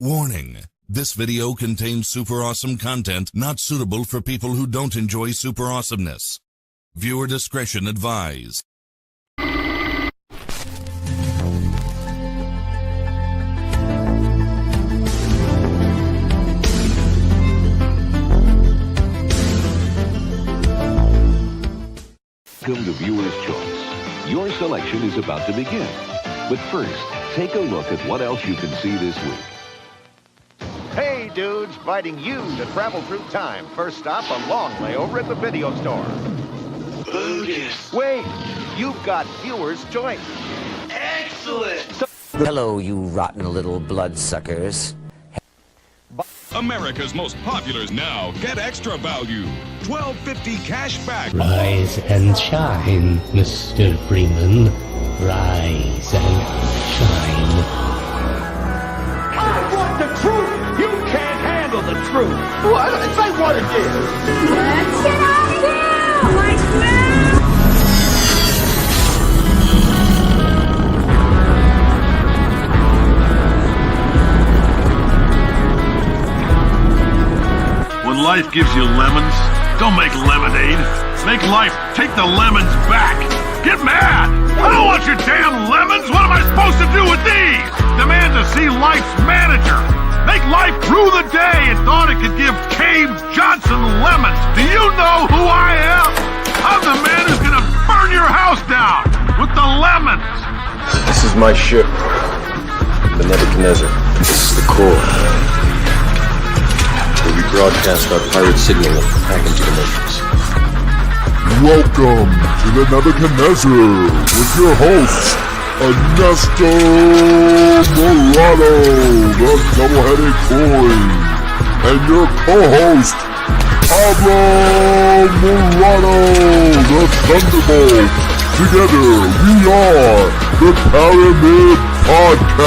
Warning. This video contains super awesome content not suitable for people who don't enjoy super awesomeness. Viewer discretion advised. Welcome to Viewer's Choice. Your selection is about to begin. But first, take a look at what else you can see this week. Hey, dudes, inviting you to travel through time. First stop, a long layover at the video store. Bogus. Wait, you've got Viewer's Choice. Excellent. Hello, you rotten little bloodsuckers. America's most populars now get extra value. $12.50 cash back. Rise and shine, Mr. Freeman. Rise and shine. I want the truth. You can't handle the truth. What? Say what it is. Let's get out of here! Like that! When life gives you lemons, don't make lemonade. Make life take the lemons back. Get mad! I don't want your damn lemons! What am I supposed to do with these? Demand to see life's manager. Make life rue the day it thought it could give Cave Johnson lemons. Do you know who I am? I'm the man who's gonna burn your house down with the lemons. This is my ship, the Nebuchadnezzar. This is the core. Where we broadcast our pirate signal back into the matrix. Welcome to the Nebuchadnezzar with your host, Anesot Morado, the double-headed coin, and your co-host, Pablo Morado, the Thunderbolt. Together, we are the Paramid Podcast.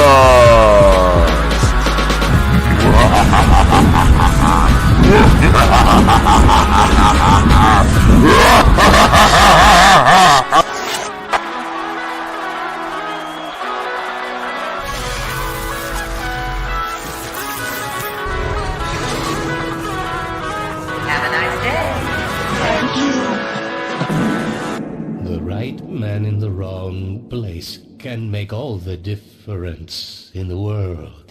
Have a nice day. Thank you. The right man in the wrong place can make all the difference in the world.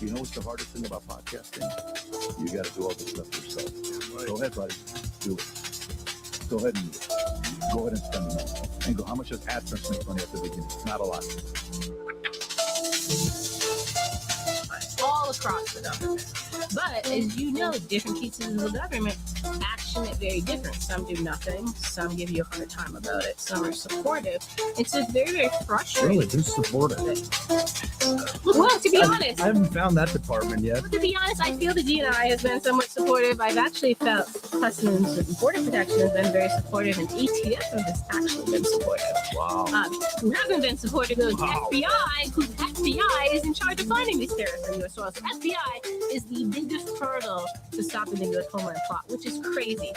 You know what's the hardest thing about podcasting? You got to do all this stuff yourself. Right. Go ahead, buddy. Do it. Go ahead and do it. Go ahead and spend the money. And go, how much does AdSense make money at the beginning? Not a lot. All across the government. But as you know, different pieces of the government action it very different. Some do nothing. Some give you a hard time about it. Some are supportive. It's just very, very frustrating. Really? Who's supportive? Well, to be honest, I haven't found that department yet. to be honest, I feel the DNI has been somewhat supportive. I've actually felt Customs and Border Protection has been very supportive, and ATF has actually been supportive. Wow. Who hasn't been supportive though is the FBI, whose FBI is in charge of finding these terrorists in U.S. soil. So FBI is the biggest hurdle to stopping the U.S. homeland plot, which is crazy.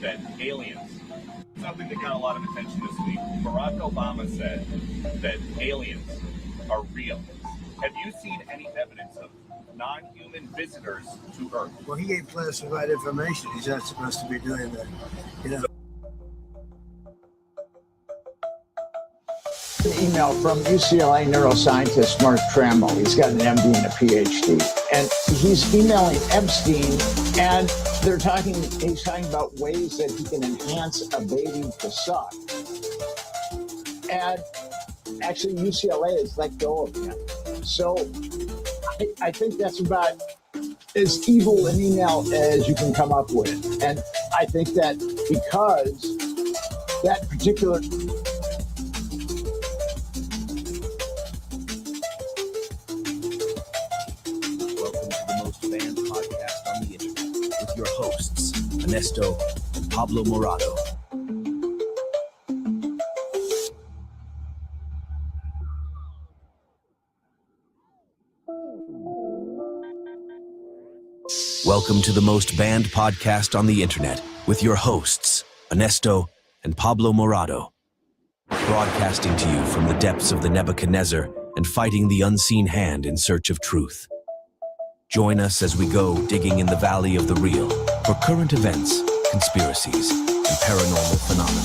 That aliens, something that got a lot of attention this week. Barack Obama said that aliens are real. Have you seen any evidence of non-human visitors to Earth? Well, he gave classified information. He's not supposed to be doing that. You know. email from UCLA neuroscientist Mark Trammell. He's got an MD and a PhD. And he's emailing Epstein, and he's talking about ways that he can enhance a baby to suck. And actually, UCLA has let go of him. So I think that's about as evil an email as you can come up with. And I think that because that particular... Welcome to the most banned podcast on the internet with your hosts, Anesot and Pablo Morado. Welcome to the most banned podcast on the internet with your hosts, Anesot and Pablo Morado. Broadcasting to you from the depths of the Nebuchadnezzar and fighting the unseen hand in search of truth. Join us as we go digging in the valley of the real for current events, conspiracies, and paranormal phenomena.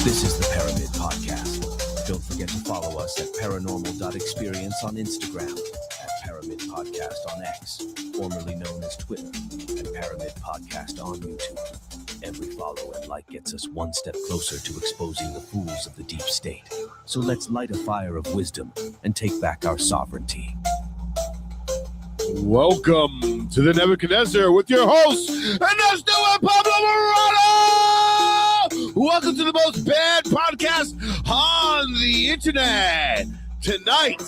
This is the Paramid podcast. Don't forget to follow us at paranormal.experience on Instagram, at Paramid Podcast on X, formerly known as Twitter, and Paramid Podcast on YouTube. Every follow and like gets us one step closer to exposing the fools of the deep state. So let's light a fire of wisdom and take back our sovereignty. Welcome to the Nebuchadnezzar with your hosts, Anesot and Pablo Morado! Welcome to the most banned podcast on the internet. Tonight,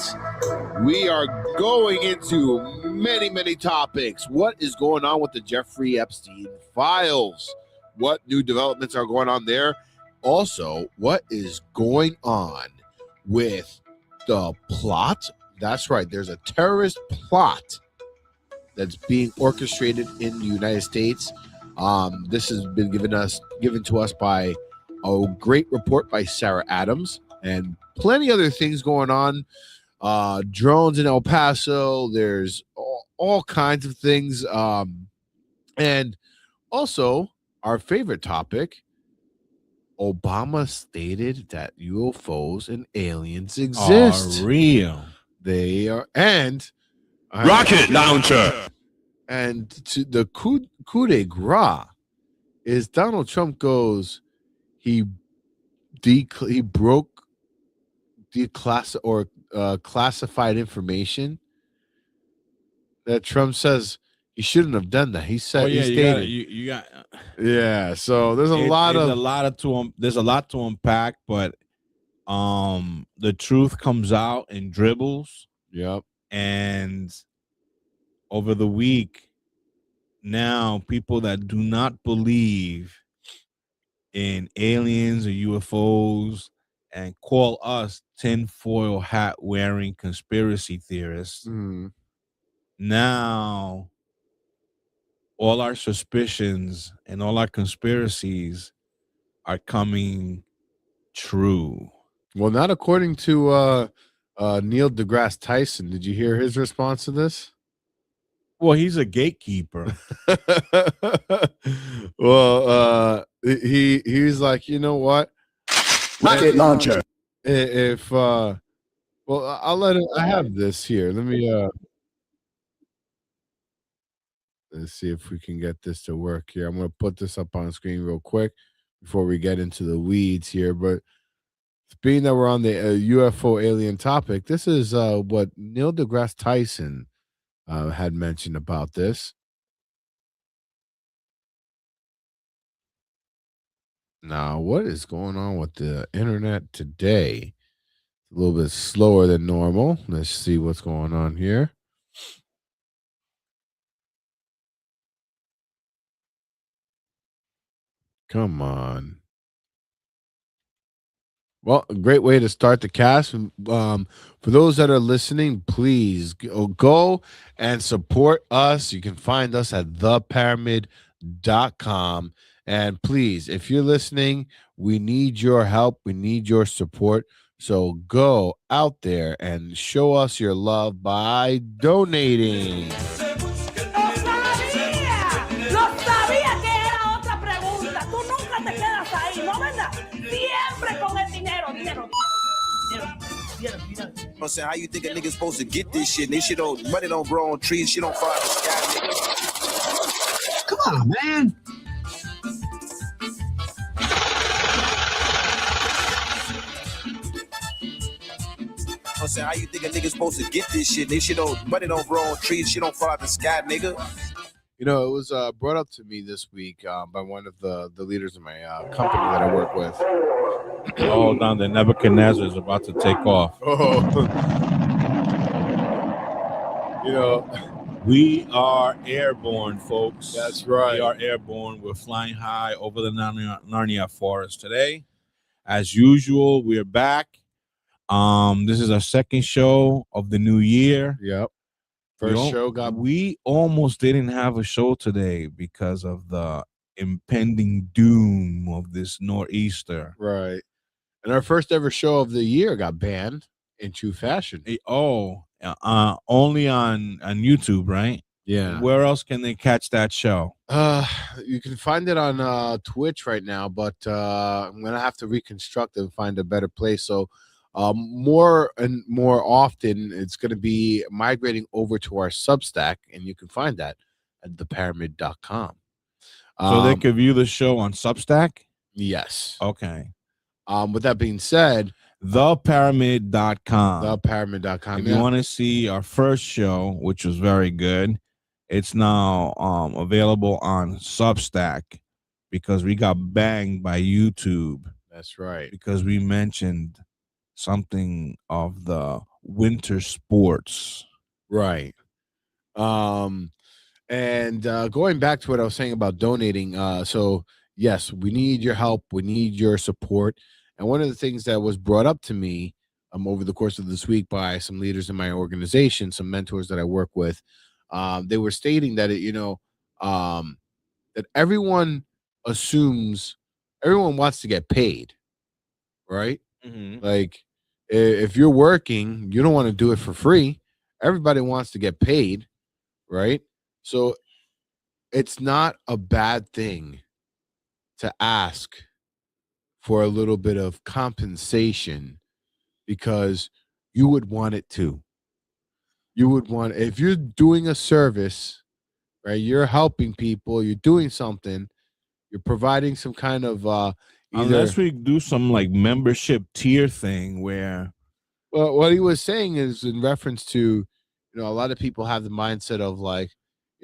we are going into many, many topics. What is going on with the Jeffrey Epstein files? What new developments are going on there? Also, what is going on with the plot? That's right. There's a terrorist plot that's being orchestrated in the United States. This has been given to us by a great report by Sarah Adams, and plenty other things going on. Drones in El Paso. There's all kinds of things. And also, our favorite topic, Obama stated that UFOs and aliens exist. Are real. They are. And rocket launcher. And to the coup de grace is Donald Trump goes, he broke classified information that Trump says he shouldn't have done that. He said, yeah. So there's a lot to unpack, but the truth comes out in dribbles. Yep. And over the week, now people that do not believe in aliens or UFOs and call us tinfoil hat wearing conspiracy theorists. Now all our suspicions and all our conspiracies are coming true. Well, not according to Neil deGrasse Tyson. Did you hear his response to this? Well, he's a gatekeeper. Well, he's like, you know what? Rocket launcher. If well, I'll let it. I have this here. Let me let's see if we can get this to work here. I'm gonna put this up on screen real quick before we get into the weeds here. But being that we're on the UFO alien topic, this is what Neil deGrasse Tyson had mentioned about this. Now, what is going on with the internet today? A little bit slower than normal. Let's see what's going on here. Come on. Well, a great way to start the cast. For those that are listening, please go and support us. You can find us at theparamid.com. And please, if you're listening, we need your help. We need your support. So go out there and show us your love by donating. I'm saying, how you think a nigga's supposed to get this shit? This shit don't, money don't grow on trees, shit don't fall out of the sky, nigga. Come on, man. I'm saying, how you think a nigga's supposed to get this shit? This shit don't, money don't grow on trees, shit don't fall out of the sky, nigga. You know, it was brought up to me this week by one of the leaders of my company that I work with. Hold on, the Nebuchadnezzar is about to take off. Oh. You know, we are airborne, folks. That's right. We are airborne. We're flying high over the Narnia forest today. As usual, we're back. This is our second show of the new year. Yep. First show got. We almost didn't have a show today because of the impending doom of this nor'easter. Right. And our first ever show of the year got banned in true fashion. Only on YouTube, right? Yeah. Where else can they catch that show? You can find it on Twitch right now, but I'm gonna have to reconstruct and find a better place. So more and more often it's gonna be migrating over to our Substack, and you can find that at theparamid.com. So they could view the show on Substack? Yes. Okay. With that being said, theparamid.com. Theparamid.com. If you want to see our first show, which was very good, it's now available on Substack because we got banged by YouTube. That's right. Because we mentioned something of the winter sports. Right. And going back to what I was saying about donating, so yes, we need your help, we need your support. And one of the things that was brought up to me over the course of this week by some leaders in my organization, some mentors that I work with, they were stating that that everyone wants to get paid, right? Mm-hmm. Like if you're working, you don't want to do it for free. Everybody wants to get paid, right? So it's not a bad thing to ask for a little bit of compensation because you would want it too. You would want, if you're doing a service, right? You're helping people, you're doing something, you're providing some kind of unless we do some like membership tier thing where, well, what he was saying is in reference to, a lot of people have the mindset of like,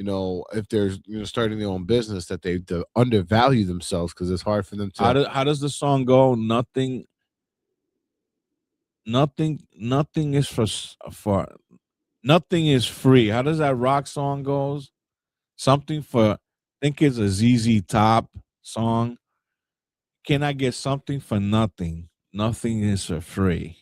if they're starting their own business, that they undervalue themselves because it's hard for them to. How does the song go? Nothing is for nothing is free. How does that rock song goes? Something for, I think it's a ZZ Top song. Can I get something for nothing? Nothing is for free.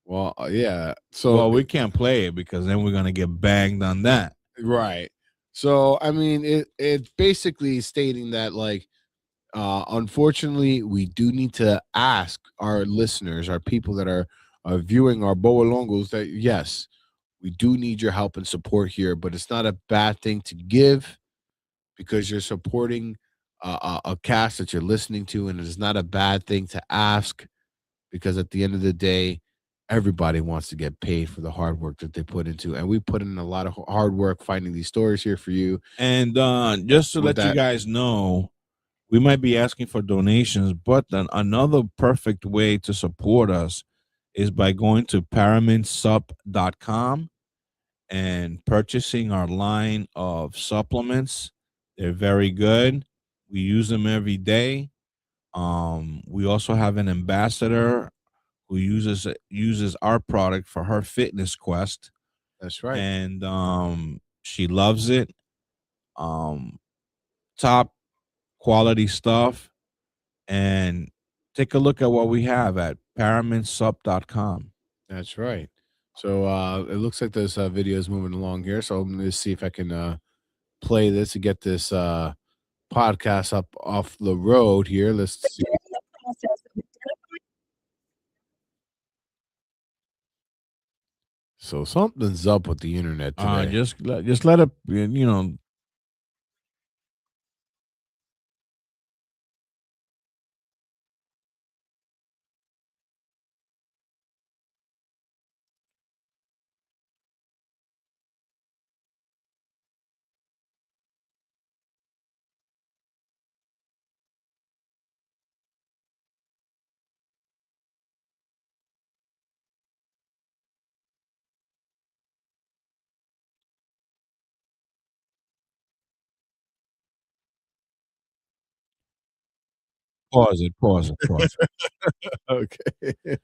Well, yeah. So we can't play it because then we're gonna get banged on that. Right. So I mean, it's basically stating that like, unfortunately, we do need to ask our listeners, our people that are viewing our Boalongos, that yes, we do need your help and support here, but it's not a bad thing to give because you're supporting a cast that you're listening to, and it's not a bad thing to ask because at the end of the day, everybody wants to get paid for the hard work that they put into, and we put in a lot of hard work finding these stories here for you. And just to let you guys know, we might be asking for donations, but then another perfect way to support us is by going to paramidsup.com and purchasing our line of supplements. They're very good. We use them every day. We also have an ambassador who uses our product for her fitness quest. That's right. And she loves it. Top quality stuff. And take a look at what we have at paramidsup.com. That's right. So it looks like this video is moving along here. So I'm going to see if I can play this to get this podcast up off the road here. Let's see. So something's up with the internet today. Just let it, Pause it. Okay.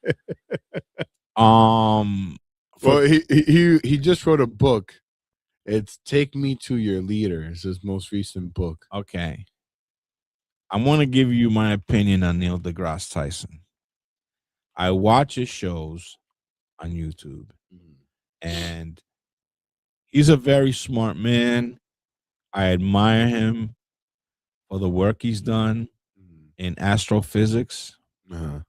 For, Well, he just wrote a book. It's "Take Me to Your Leader." It's his most recent book. okay. I'm going to give you my opinion on Neil deGrasse Tyson. I watch his shows on YouTube, and he's a very smart man. I admire him for the work he's done in astrophysics. Uh-huh.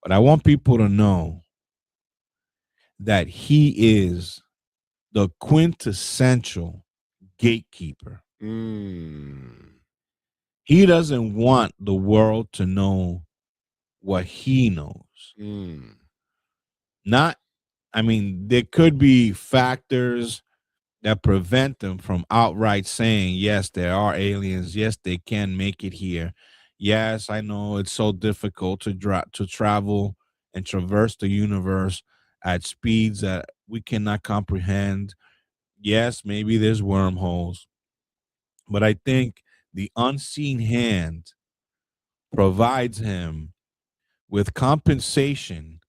But I want people to know that he is the quintessential gatekeeper. He doesn't want the world to know what he knows. Not, I mean, there could be factors that prevent them from outright saying, yes, there are aliens. Yes, they can make it here. Yes, I know it's so difficult to travel and traverse the universe at speeds that we cannot comprehend. Yes, maybe there's wormholes. But I think the unseen hand provides him with compensation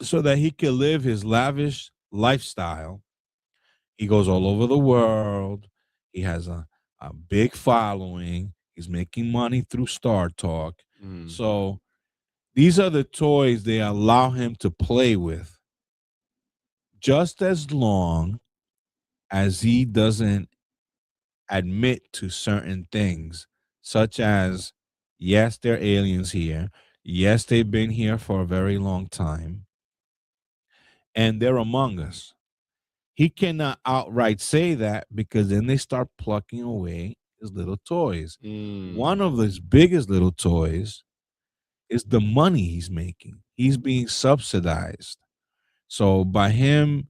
so that he can live his lavish lifestyle. He goes all over the world. He has a big following. He's making money through Star Talk. So these are the toys they allow him to play with, just as long as he doesn't admit to certain things, such as, yes, there are aliens here. Yes, they've been here for a very long time, and they're among us. He cannot outright say that because then they start plucking away his little toys. One of his biggest little toys is the money he's making. He's being subsidized. So by him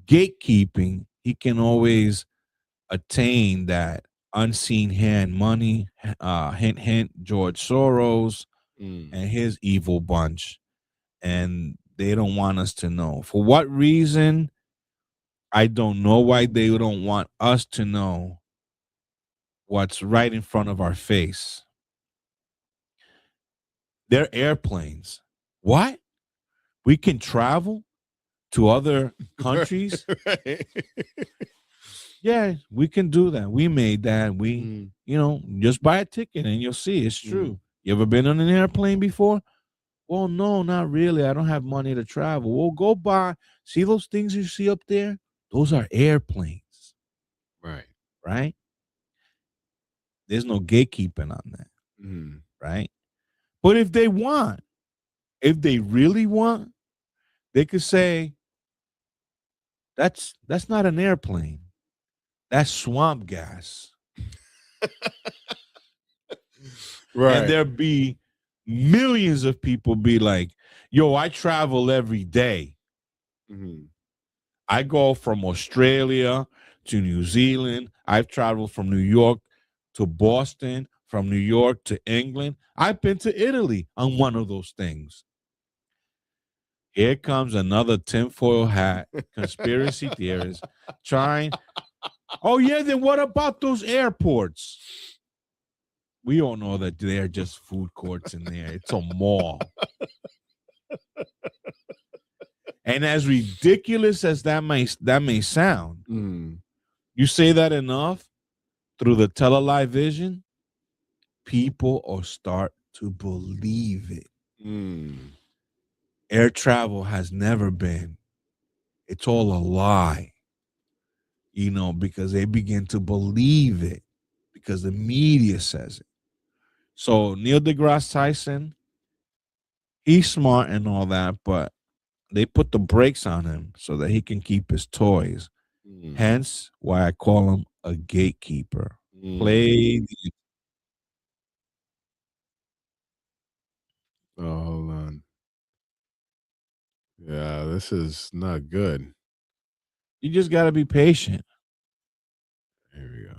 gatekeeping, he can always attain that unseen hand money. Hint, hint, George Soros and his evil bunch. And they don't want us to know. For what reason? I don't know why they don't want us to know what's right in front of our face. They're airplanes. What? We can travel to other countries? Right. Yeah, we can do that. We made that. We, just buy a ticket and you'll see it's true. You ever been on an airplane before? Well, no, not really. I don't have money to travel. Well, go buy. See those things you see up there? Those are airplanes. Right. Right? There's no gatekeeping on that. Right? But if they really want, they could say, that's not an airplane. That's swamp gas. Right. And there'd be millions of people be like, yo, I travel every day. I go from Australia to New Zealand. I've traveled from New York to Boston, from New York to England. I've been to Italy on one of those things. Here comes another tinfoil hat conspiracy theorist trying. Oh, yeah, then what about those airports? We all know that they're just food courts in there. It's a mall. And as ridiculous as that may sound, you say that enough through the telelive vision, people will start to believe it. Air travel has never been. It's all a lie. Because they begin to believe it because the media says it. So Neil deGrasse Tyson, he's smart and all that, but they put the brakes on him so that he can keep his toys. Hence why I call him a gatekeeper. Play the Oh, hold on. Yeah, this is not good. You just got to be patient. Here we go.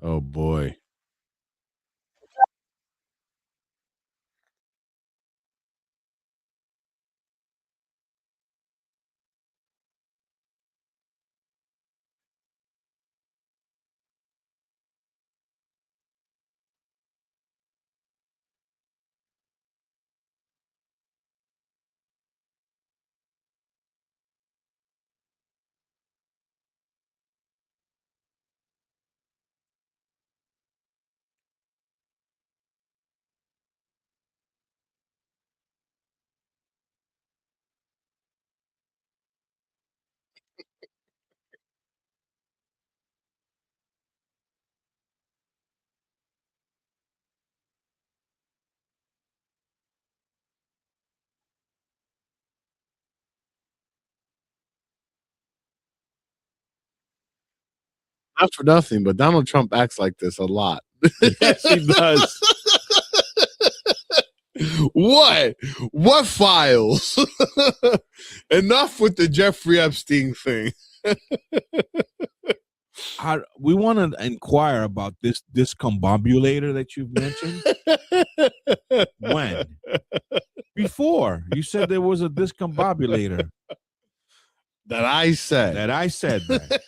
Oh, boy. Not for nothing, but Donald Trump acts like this a lot. Yes, he does. What files? Enough with the Jeffrey Epstein thing. We want to inquire about this discombobulator that you've mentioned. When? Before. You said there was a discombobulator. That I said. That.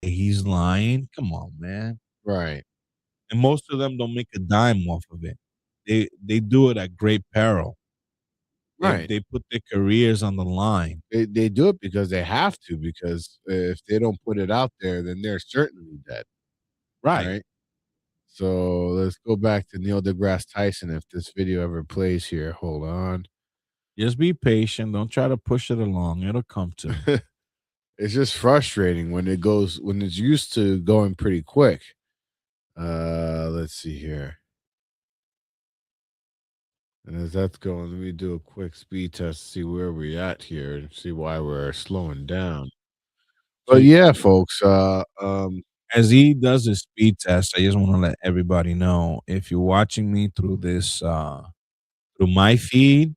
He's lying. Come on, man. Right. And most of them don't make a dime off of it. They do it at great peril. Right. They put their careers on the line. They do it because they have to, because if they don't put it out there, then they're certainly dead. Right. So let's go back to Neil deGrasse Tyson if this video ever plays here. Hold on. Just be patient. Don't try to push it along. It'll come to. It's just frustrating when it's used to going pretty quick. Let's see here. And as that's going, let me do a quick speed test to see where we're at here and see why we're slowing down. But yeah, folks, as he does his speed test, I just want to let everybody know, if you're watching me through this through my feed,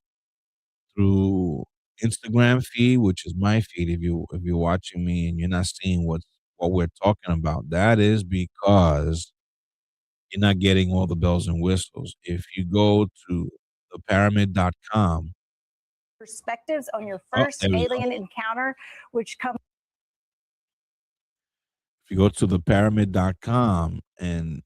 through Instagram feed, which is my feed, if you're watching me and you're not seeing what we're talking about, that is because you're not getting all the bells and whistles. If you go to theparamid.com, perspectives on your first alien encounter, which comes. If you go to theparamid.com, and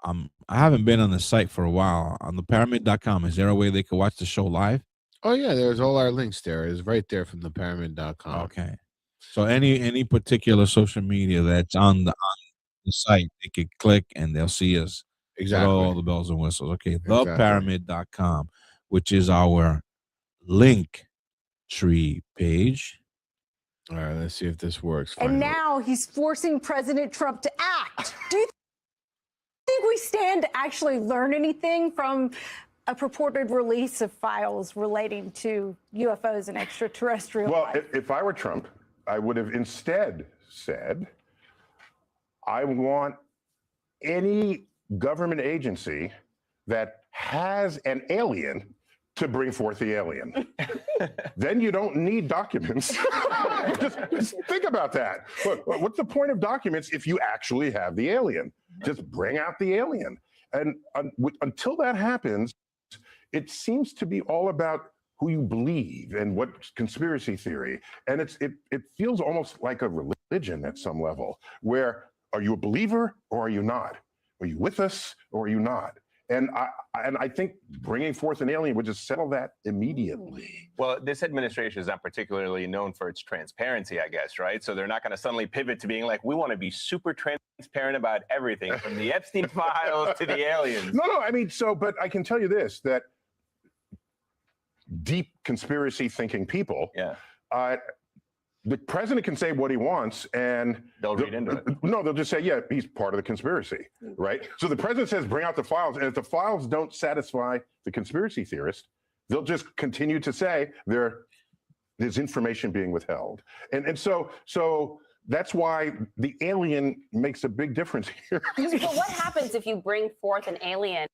I haven't been on the site for a while. On theparamid.com, is there a way they could watch the show live? Oh yeah, there's all our links there. It's right there from theparamid.com. Okay. So any particular social media that's on the site, they could click and they'll see us. Exactly. All the bells and whistles. Okay. Exactly. Theparamid.com, which is our link tree page. All right, let's see if this works. Finally. And now he's forcing President Trump to act. Do you think we stand to actually learn anything from a purported release of files relating to UFOs and extraterrestrial life? Well, if I were Trump, I would have instead said, I want any government agency that has an alien to bring forth the alien. Then you don't need documents. just think about that. What's the point of documents if you actually have the alien? Just bring out the alien. And until that happens, it seems to be all about who you believe and what conspiracy theory. And it feels almost like a religion at some level, where are you a believer or are you not? Are you with us or are you not? And I think bringing forth an alien would just settle that immediately. Well, this administration is not particularly known for its transparency, I guess, right? So they're not going to suddenly pivot to being like, we want to be super transparent about everything, from the Epstein files to the aliens. No, I mean, but I can tell you this, that deep conspiracy thinking people, the president can say what he wants and they'll read into it. No, they'll just say, yeah, he's part of the conspiracy, right? So the president says, bring out the files. And if the files don't satisfy the conspiracy theorist, they'll just continue to say there's information being withheld. And so that's why the alien makes a big difference here. But what happens if you bring forth an alien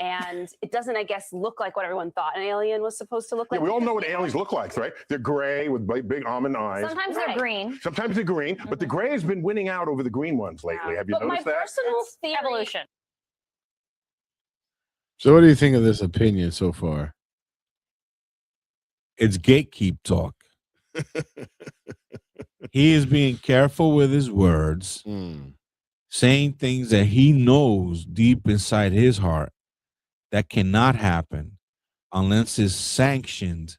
and it doesn't, I guess, look like what everyone thought an alien was supposed to look like? Yeah, we all know what aliens look like, right? They're gray with big almond eyes. Sometimes they're green. Sometimes they're green, but the gray has been winning out over the green ones lately. Have you noticed that? My personal theory, evolution. So what do you think of this opinion so far? It's gatekeep talk. He is being careful with his words, saying things that he knows deep inside his heart that cannot happen unless it's sanctioned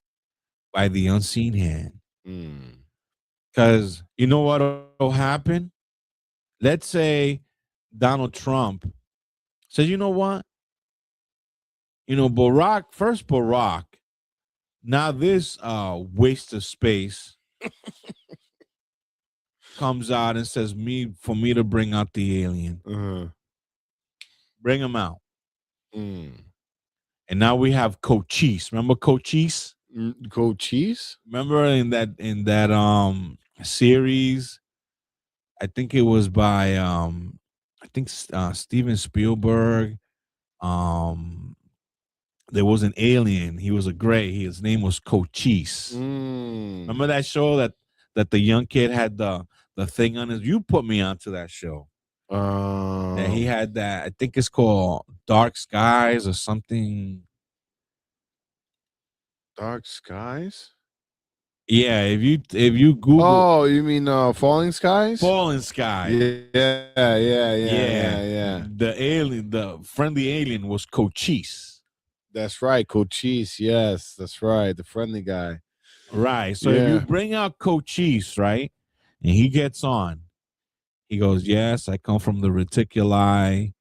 by the unseen hand. Because you know what will happen? Let's say Donald Trump says, you know what? Barack, now this waste of space comes out and says for me to bring out the alien. Bring him out. And now we have Cochise. Remember Cochise? Cochise? Remember in that series? I think it was by Steven Spielberg. There was an alien. He was a gray. His name was Cochise. Remember that show that the young kid had the thing on his. You put me onto that show. That he had that. I think it's called Dark Skies or something. Dark Skies? Yeah, if you Google. Oh, you mean Falling Skies? Falling Skies. Yeah. The alien, the friendly alien was Cochise. That's right, Cochise. Yes, that's right. The friendly guy. Right. So if you bring out Cochise, right, and he gets on, he goes, yes, I come from the reticuli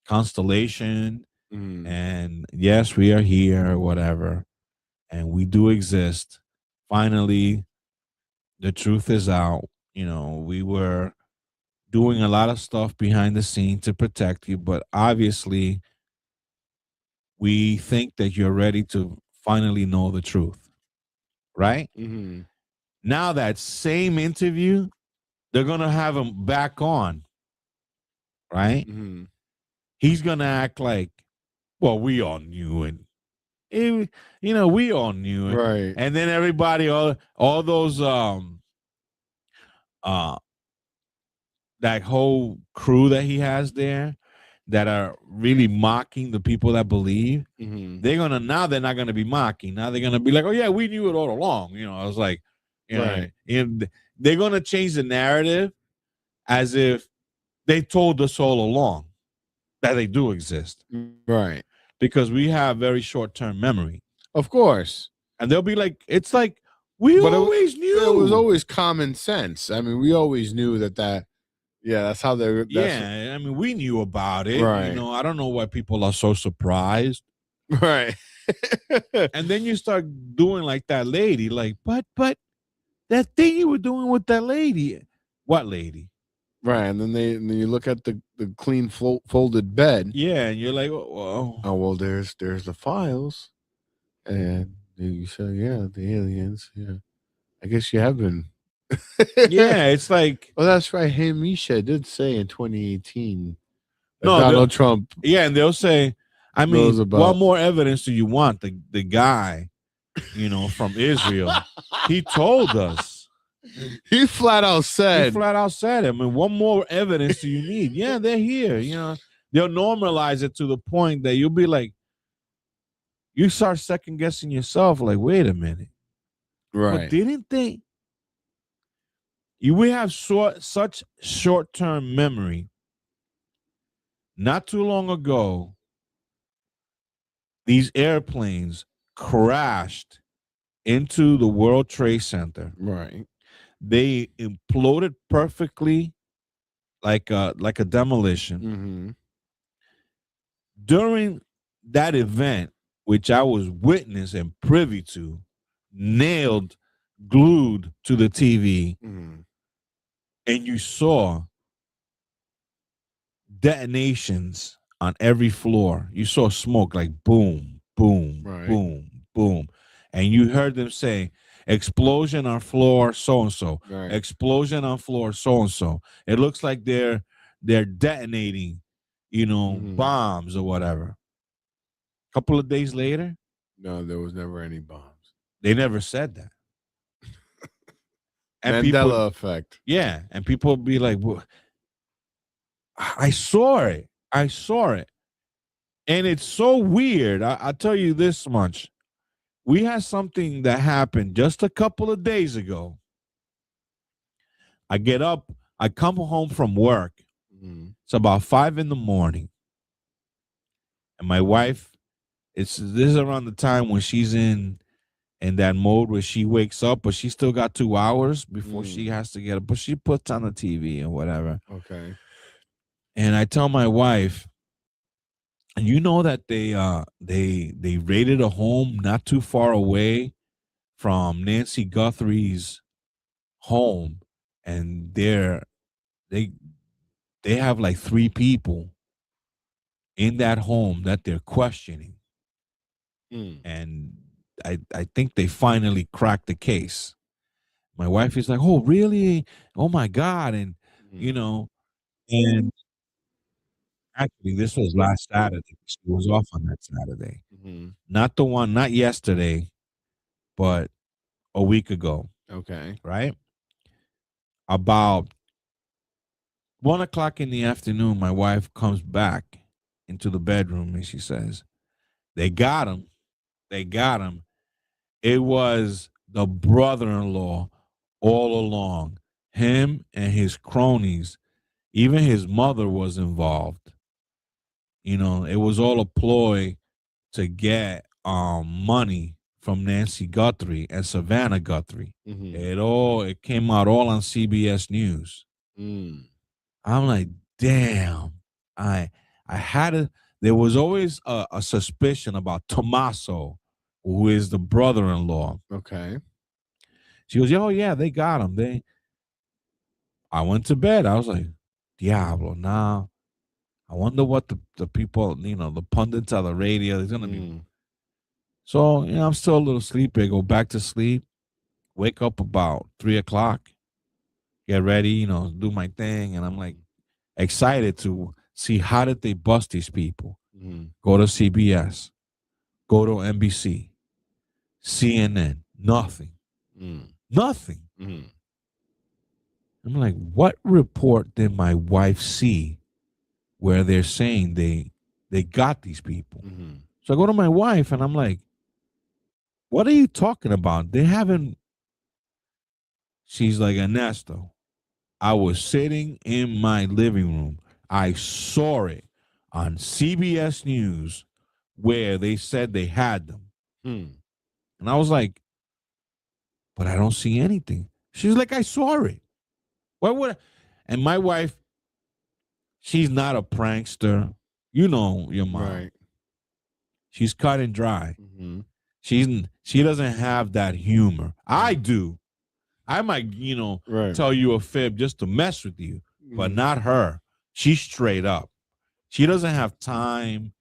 constellation, and yes, we are here, whatever, and we do exist. Finally, the truth is out. We were doing a lot of stuff behind the scene to protect you, but obviously we think that you're ready to finally know the truth, right? Now that same interview, they're going to have him back on, right? He's going to act like, well, we all knew it. We all knew it. Right. And then everybody, all those, that whole crew that he has there that are really mocking the people that believe, they're not going to be mocking. Now they're going to be like, oh yeah, we knew it all along. I was like, Right. And they're going to change the narrative as if they told us all along that they do exist. Right. Because we have very short-term memory. Of course. And they'll be like, it's like, we always knew. It was always common sense. I mean, we always knew that that's how they're. I mean, we knew about it. Right. I don't know why people are so surprised. Right. And then you start doing like that lady, like, but that thing you were doing with that lady. What lady? Right. And then you look at the clean folded bed. Yeah, and you're like, oh well, there's the files. And you say, yeah, the aliens. Yeah. I guess you have been. Yeah, it's like. Oh, that's right. Hey, Misha did say in 2018 that No, Donald Trump. Yeah, and they'll say, I mean, what more evidence do you want? The guy, from Israel, he told us. He flat out said. I mean, what more evidence do you need? Yeah, they're here. They'll normalize it to the point that you'll be like, you start second guessing yourself, like, wait a minute. Right. But didn't they? We have such short-term memory. Not too long ago, these airplanes crashed into the World Trade Center. Right. They imploded perfectly like a demolition. During that event, which I was witness and privy to, glued to the TV, and you saw detonations on every floor. You saw smoke like boom, boom, boom, boom. And you heard them say, explosion on floor so-and-so, explosion on floor so-and-so. It looks like they're detonating, bombs or whatever. A couple of days later. No, there was never any bombs. They never said that. And Mandela effect. Yeah. And people be like, well, I saw it. And it's so weird. I'll tell you this much. we had something that happened just a couple of days ago. I get up, I come home from work. It's about 5 a.m. And my wife, this is around the time when she's in that mode where she wakes up, but she still got 2 hours before she has to get up. But she puts on the TV and whatever. Okay. And I tell my wife, you know that they raided a home not too far away from Nancy Guthrie's home, and they have like 3 people in that home that they're questioning. And I think they finally cracked the case. My wife is like, oh, really? Oh, my God. And, you know, and actually, this was last Saturday. She was off on that Saturday. Not yesterday, but a week ago. Okay. Right? About 1:00 in the afternoon, my wife comes back into the bedroom and she says, they got him. They got him. It was the brother-in-law all along. Him and his cronies, even his mother was involved. You know, it was all a ploy to get money from Nancy Guthrie and Savannah Guthrie. It came out all on CBS News. I'm like, damn. There was always a suspicion about Tommaso, who is the brother-in-law. Okay. She goes, oh, yeah, they got him. I went to bed. I was like, Diablo, now. I wonder what the people, the pundits on the radio, there's going to be. So, I'm still a little sleepy. I go back to sleep, wake up about 3:00, get ready, do my thing. And I'm like excited to see how did they bust these people. Go to CBS, go to NBC, CNN, nothing. Nothing. I'm like, what report did my wife see where they're saying they got these people? So I go to my wife and I'm like, what are you talking about? They haven't. She's like, Ernesto, I was sitting in my living room. I saw it on CBS News where they said they had them. And I was like, but I don't see anything. She's like, I saw it. Why would I? And my wife, she's not a prankster. You know your mom. Right. She's cut and dry. She doesn't have that humor. I do. I might, tell you a fib just to mess with you, but not her. She's straight up. She doesn't have time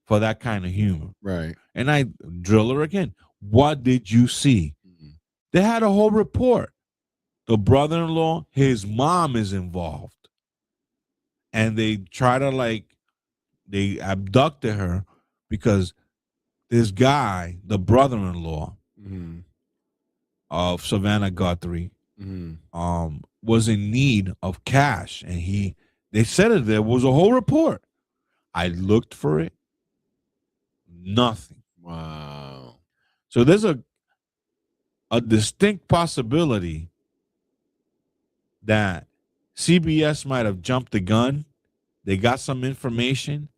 for that kind of humor. Right. And I drill her again. What did you see? They had a whole report. The brother-in-law, his mom is involved. And they try to they abducted her because this guy, the brother-in-law of Savannah Guthrie, was in need of cash. And they said it, there was a whole report. I looked for it. Nothing. Wow. So there's a distinct possibility that CBS might have jumped the gun. They got some information.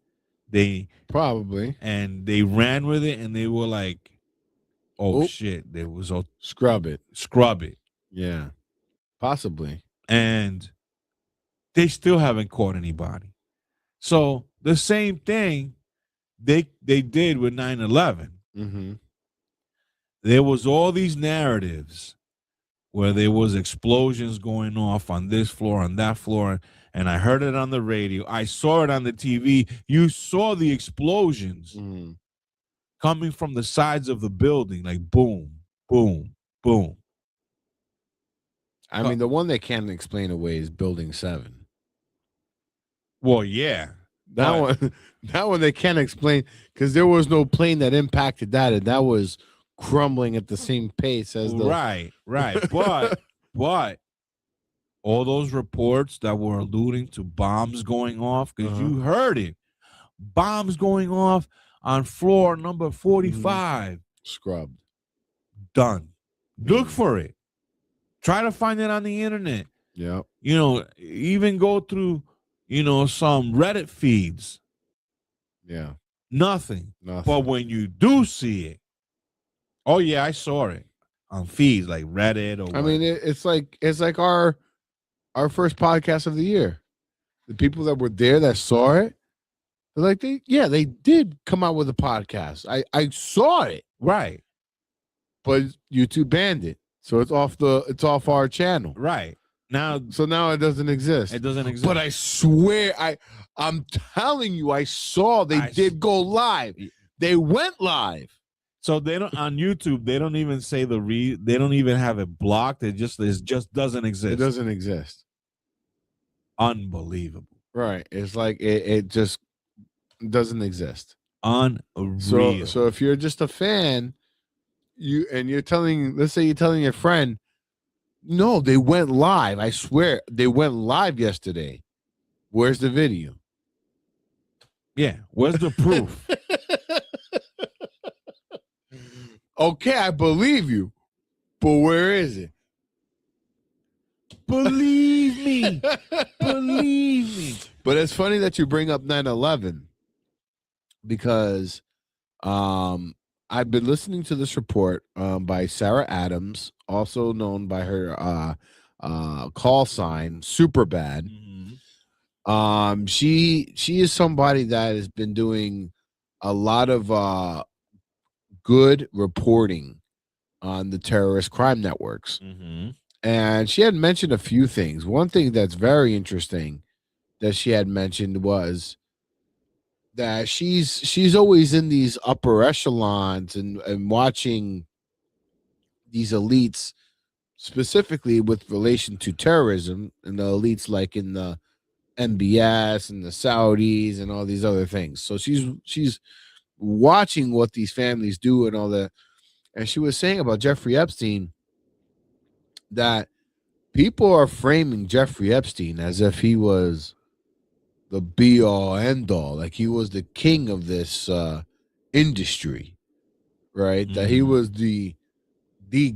They probably, and they ran with it, and they were like, "Oh shit!" There was a scrub it. Yeah, possibly. And they still haven't caught anybody. So the same thing they did with 9/11. There was all these narratives where there was explosions going off on this floor, on that floor, and I heard it on the radio. I saw it on the TV. You saw the explosions coming from the sides of the building, like boom, boom, boom. I mean, the one they can't explain away is Building 7. Well, yeah. That one they can't explain because there was no plane that impacted that, and that was crumbling at the same pace as the right. But all those reports that were alluding to bombs going off, because you heard it, bombs going off on floor number 45, scrubbed. done. Look for it. Try to find it on the internet. Yeah. You know, even go through, some Reddit feeds. Yeah. Nothing. Nothing. But when you do see it, oh yeah, I saw it on feeds like Reddit or I mean, it's like our first podcast of the year. The people that were there that saw it, they're like, they did come out with a podcast. I saw it. Right. But YouTube banned it. So it's off our channel. Right. Now it doesn't exist. It doesn't exist. But I swear, I'm telling you, I saw they did go live. They went live. So they don't on YouTube. They don't even say they don't even have it blocked. It just doesn't exist. It doesn't exist. Unbelievable. Right. It's like it just doesn't exist. Unreal. So if you're just a fan, let's say you're telling your friend, no, they went live. I swear they went live yesterday. Where's the video? Yeah. Where's the proof? Okay, I believe you, but where is it? Believe me. Believe me. But it's funny that you bring up 9/11 because I've been listening to this report by Sarah Adams, also known by her call sign Superbad. She is somebody that has been doing a lot of good reporting on the terrorist crime networks. And she had mentioned a few things. One thing that's very interesting that she had mentioned was that she's always in these upper echelons and watching these elites, specifically with relation to terrorism, and the elites like in the MBS and the Saudis and all these other things. So she's watching what these families do and all that. And she was saying about Jeffrey Epstein that people are framing Jeffrey Epstein as if he was the be all end all, like he was the king of this industry, right? That he was the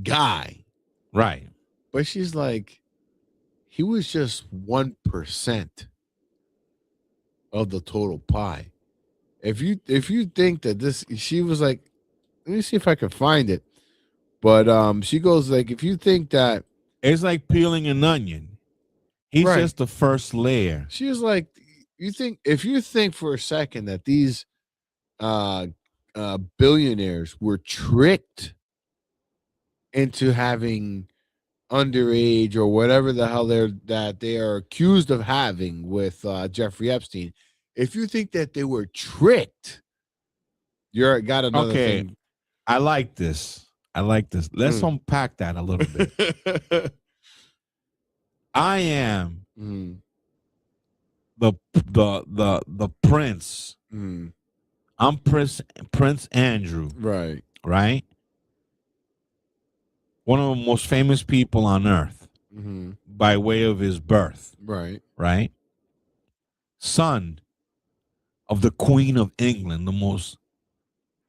guy, right? But she's like, he was just 1% of the total pie. If you think that this, she was like, let me see if I can find it. But she goes like, if you think that it's like peeling an onion, he's Right. just the first layer. She was like, if you think for a second that these billionaires were tricked into having underage or whatever the hell they are accused of having with Jeffrey Epstein, if you think that they were tricked, you're got another thing. I like this. Let's unpack that a little bit. I am the prince. I'm Prince Andrew. Right. Right. One of the most famous people on earth by way of his birth. Right. Right. Son of the Queen of England, the most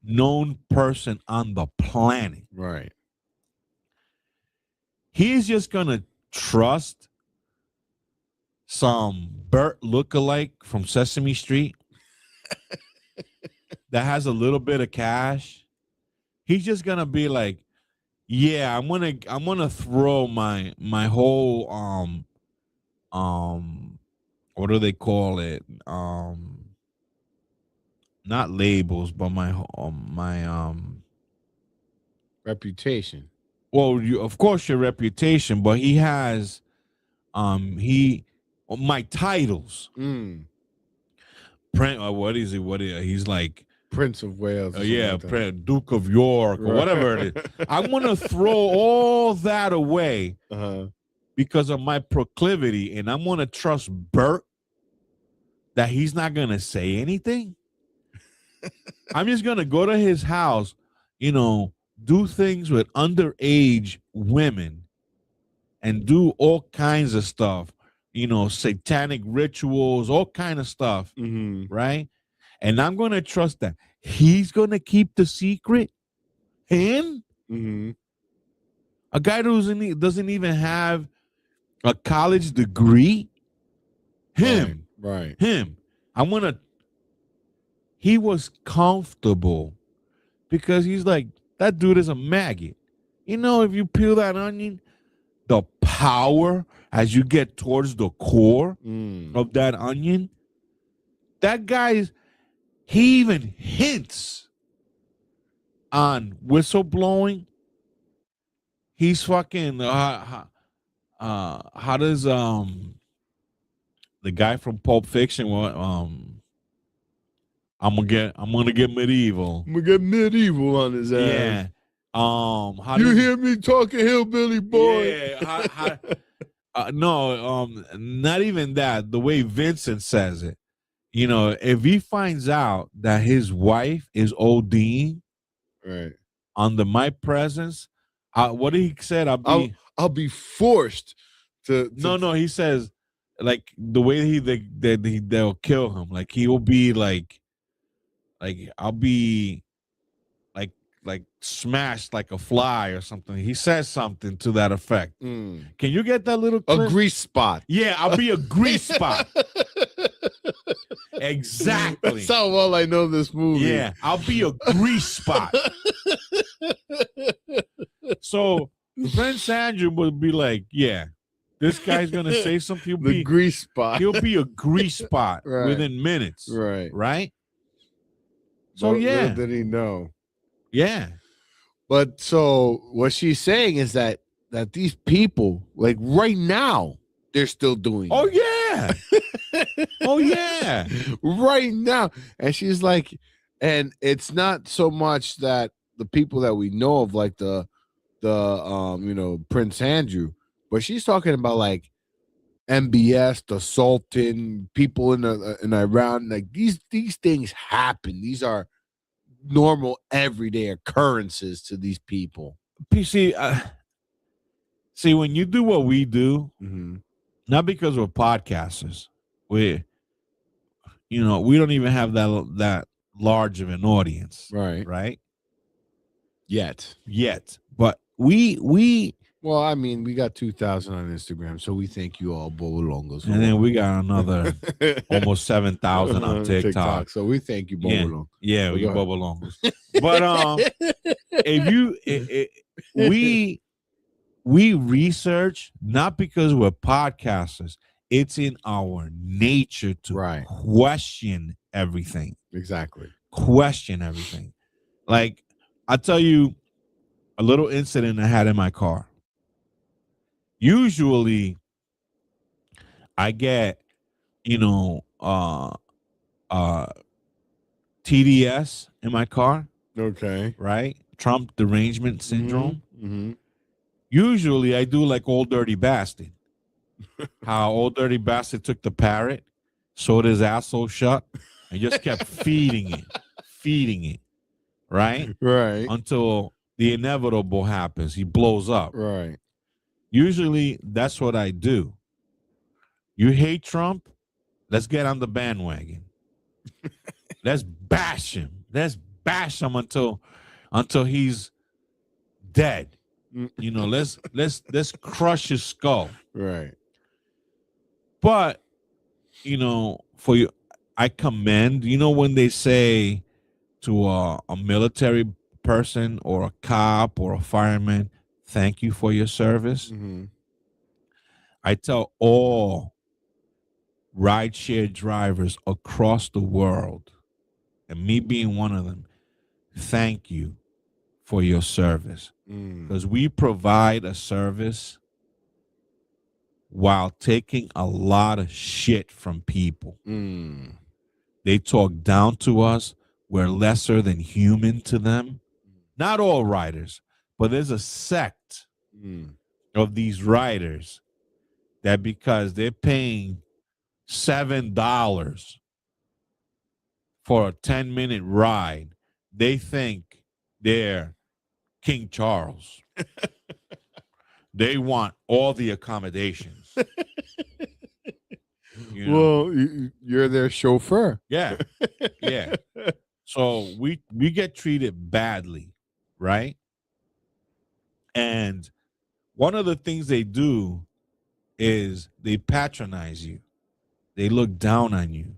known person on the planet. Right. He's just gonna trust some Bert lookalike from Sesame Street that has a little bit of cash. He's just gonna be like, yeah, I'm gonna throw my whole what do they call it? Not labels, but my reputation. Well, of course your reputation, but he has my titles. What is it? He's like Prince of Wales. Yeah, Duke of York or whatever it is. I'm gonna throw all that away because of my proclivity, and I'm gonna trust Bert that he's not gonna say anything. I'm just gonna go to his house, do things with underage women and do all kinds of stuff, satanic rituals, all kind of stuff, right? And I'm going to trust that he's going to keep the secret. Him? A guy who doesn't even have a college degree. Him. Right. Him. He was comfortable because he's like, that dude is a maggot. You know, if you peel that onion, the power as you get towards the core of that onion, that guy's, he even hints on whistleblowing. He's fucking, how does, the guy from Pulp Fiction, I'm gonna get medieval. I'm gonna get medieval on his ass. Yeah. How You hear me talking, hillbilly boy? Yeah. No, not even that. The way Vincent says it. You know, if he finds out that his wife is ODing right under my presence, what he said, I'll be forced to No, he says like the way they'll kill him. Like he will be like I'll be like smashed like a fly or something. He says something to that effect. Can you get that little clip? A grease spot. Yeah, I'll be a grease spot. Exactly. That's how well I know this movie. Yeah, I'll be a grease spot. So Prince Andrew would be like, yeah, this guy's gonna say something. Grease spot. He'll be a grease spot Right. within minutes. Right. So But yeah. little did he know. Yeah. But so what she's saying is that these people, like right now, they're still doing Oh it. yeah. Oh yeah. Right now. And she's like, and it's not so much that the people that we know of, like the Prince Andrew, but she's talking about like MBS, the Sultan, people in Iran. Like these things happen. These are normal everyday occurrences to these people. PC, see, when you do what we do, not because we're podcasters, we don't even have that large of an audience, right? Yet, but we well, I mean, we got 2,000 on Instagram, so we thank you all, Bobolongos. and then we got another almost 7,000 on TikTok. So we thank you, Bobolong. Yeah, we Bobolongos. But we research not because we're podcasters. It's in our nature to question everything. Exactly. Question everything. Like, I'll tell you a little incident I had in my car. Usually, I get, TDS in my car. Okay. Right? Trump derangement syndrome. Mm-hmm. Usually, I do like Old Dirty Bastard. How Old Dirty Bastard took the parrot, sewed his asshole shut, and just kept feeding it, right? Right. Until the inevitable happens. He blows up. Right. Usually, that's what I do. You hate Trump? Let's get on the bandwagon. Let's bash him. Let's bash him until he's dead. Let's crush his skull. Right. But for you, I commend. When they say to a military person or a cop or a fireman, thank you for your service. I tell all rideshare drivers across the world, and me being one of them, thank you for your service. Because we provide a service while taking a lot of shit from people. They talk down to us. We're lesser than human to them. Not all riders, but there's a sect of these riders that because they're paying $7 for a 10-minute ride, they think they're King Charles. They want all the accommodations. Well, you're their chauffeur. Yeah. Yeah. So we get treated badly, right? And one of the things they do is they patronize you. They look down on you.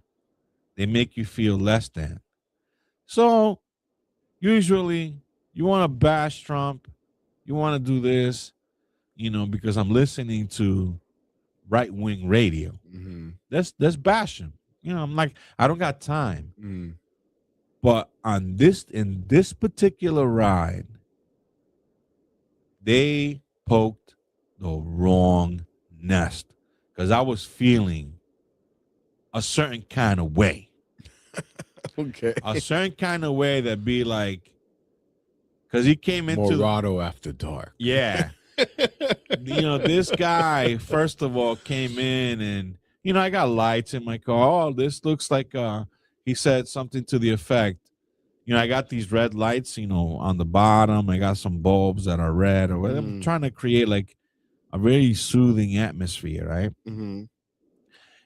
They make you feel less than. So usually you want to bash Trump. You want to do this, because I'm listening to right-wing radio. Let's bash him. I'm like, I don't got time. But in this particular ride, they poked the wrong nest because I was feeling a certain kind of way. Okay. A certain kind of way that be like, because he came into Morado after dark. Yeah. This guy, first of all, came in and, I got lights in my car. Oh, this looks like, he said something to the effect, I got these red lights, on the bottom. I got some bulbs that are red or whatever. I'm trying to create like a very soothing atmosphere, right?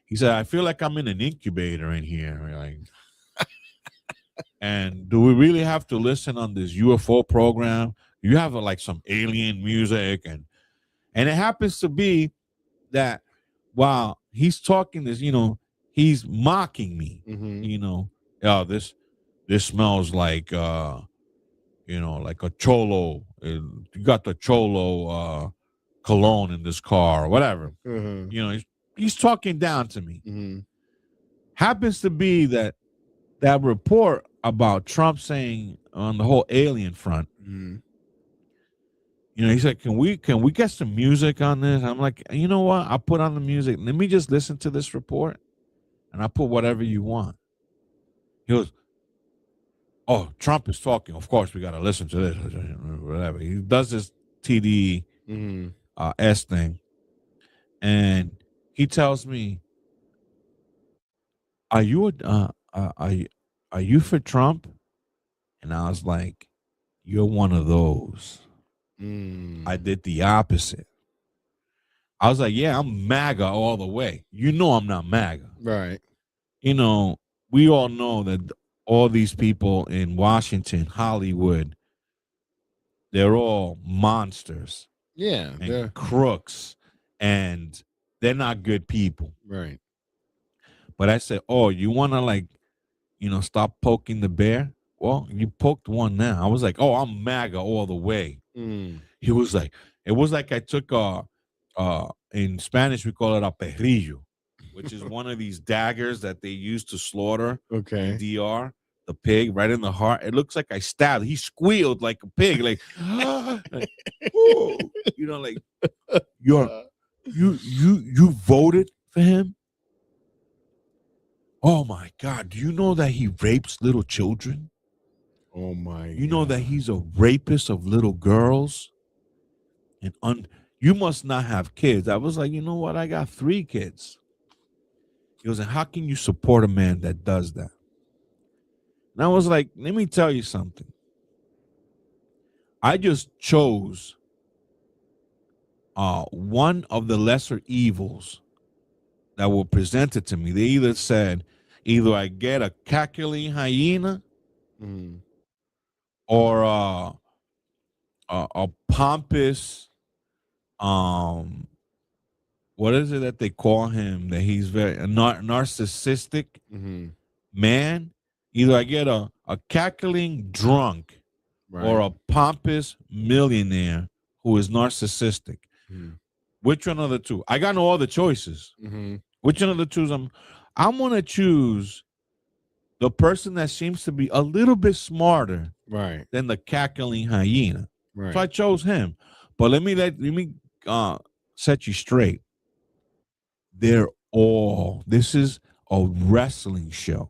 He said, I feel like I'm in an incubator in here. Like, and do we really have to listen on this UFO program? You have like some alien music, and it happens to be that while he's talking this, he's mocking me. Oh, this smells like like a cholo. You got the cholo cologne in this car or whatever. He's talking down to me. Happens to be that report about Trump saying on the whole alien front. He said, can we get some music on this? I'm like, you know what? I'll put on the music. Let me just listen to this report, and I'll put whatever you want. He goes, oh, Trump is talking. Of course, we got to listen to this. Whatever. He does this TD S thing, and he tells me, are you for Trump? And I was like, you're one of those. I did the opposite. I was like, yeah, I'm MAGA all the way. I'm not MAGA. Right. We all know that all these people in Washington, Hollywood, they're all monsters. Yeah. And crooks. And they're not good people. Right. But I said, oh, you want to stop poking the bear? Well, you poked one now. I was like, oh, I'm MAGA all the way. He was like, it was like I took in Spanish we call it a perrillo, which is one of these daggers that they use to slaughter in DR, the pig right in the heart. It looks like I stabbed. He squealed like a pig, like, like you voted for him? Oh my God, do you know that he rapes little children? Oh my You know that he's a rapist of little girls? And you must not have kids. I was like, you know what? I got 3 kids. He goes, and how can you support a man that does that? And I was like, let me tell you something. I just chose one of the lesser evils that were presented to me. They either said, either I get a cackling hyena or a pompous, what is it that they call him? That he's very narcissistic man. Either I get a cackling drunk or a pompous millionaire who is narcissistic. Which one of the two? I got no other choices. Which one of the two? I'm gonna choose the person that seems to be a little bit smarter than the cackling hyena. So I chose him. But let me set you straight. This is a wrestling show.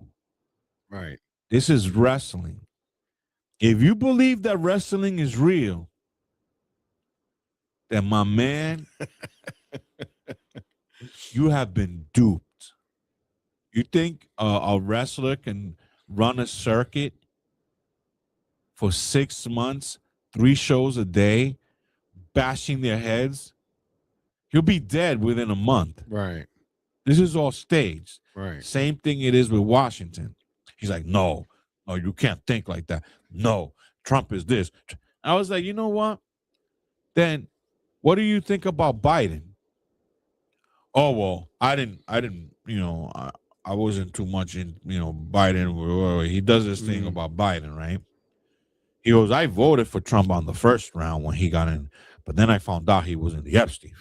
Right. This is wrestling. If you believe that wrestling is real, then my man, you have been duped. You think a wrestler can run a circuit for 6 months, 3 shows a day, bashing their heads? He'll be dead within a month. Right. This is all staged. Right. Same thing it is with Washington. He's like, no, you can't think like that. No, Trump is this. I was like, you know what? Then What do you think about Biden? Oh, well, I didn't, I wasn't too much in, Biden. He does this thing about Biden, right? He goes, I voted for Trump on the first round when he got in, but then I found out he was in the Epstein.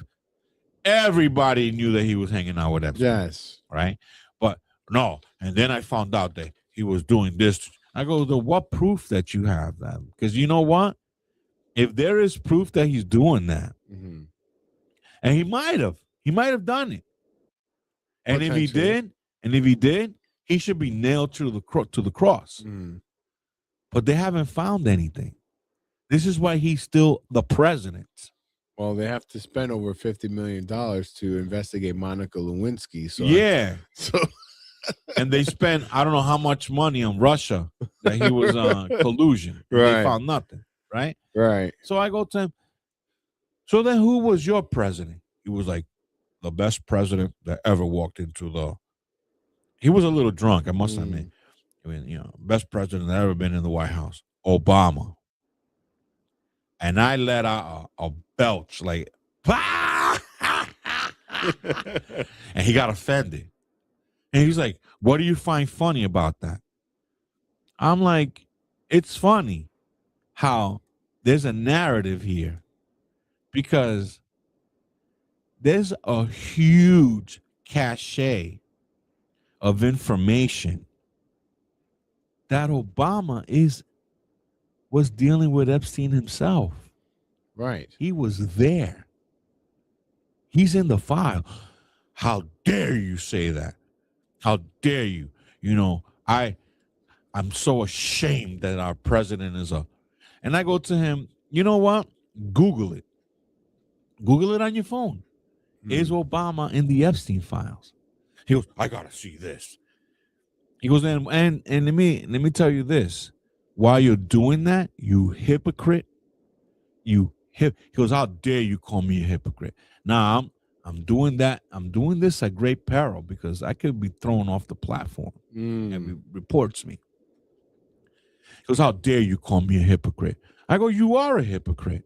Everybody knew that he was hanging out with Epstein. Yes. Right? But no, and then I found out that he was doing this. I go, what proof that you have that? Because you know what? If there is proof that he's doing that, and he might have done it. And if he did, he should be nailed to the cross. But they haven't found anything. This is why he's still the president. Well, they have to spend over $50 million to investigate Monica Lewinsky. So Yeah. So and they spent I don't know how much money on Russia that he was collusion. Right. They found nothing. Right. Right. So I go to him. So then who was your president? He was like the best president that ever walked into the. He was a little drunk, I must admit. I mean, best president that ever been in the White House, Obama. And I let out a belch like, and he got offended. And he's like, what do you find funny about that? I'm like, it's funny how there's a narrative here because there's a huge cachet of information that Obama was dealing with Epstein himself. Right. He was there. He's in the file. How dare you say that? How dare you? I'm so ashamed that our president is a. And I go to him, you know what? Google it. Google it on your phone. Is Obama in the Epstein files? He goes, I gotta see this. He goes, and let me tell you this. While you're doing that, you hypocrite. He goes, how dare you call me a hypocrite? Now I'm doing that. I'm doing this at great peril because I could be thrown off the platform. And he reports me. He goes, how dare you call me a hypocrite? I go, you are a hypocrite.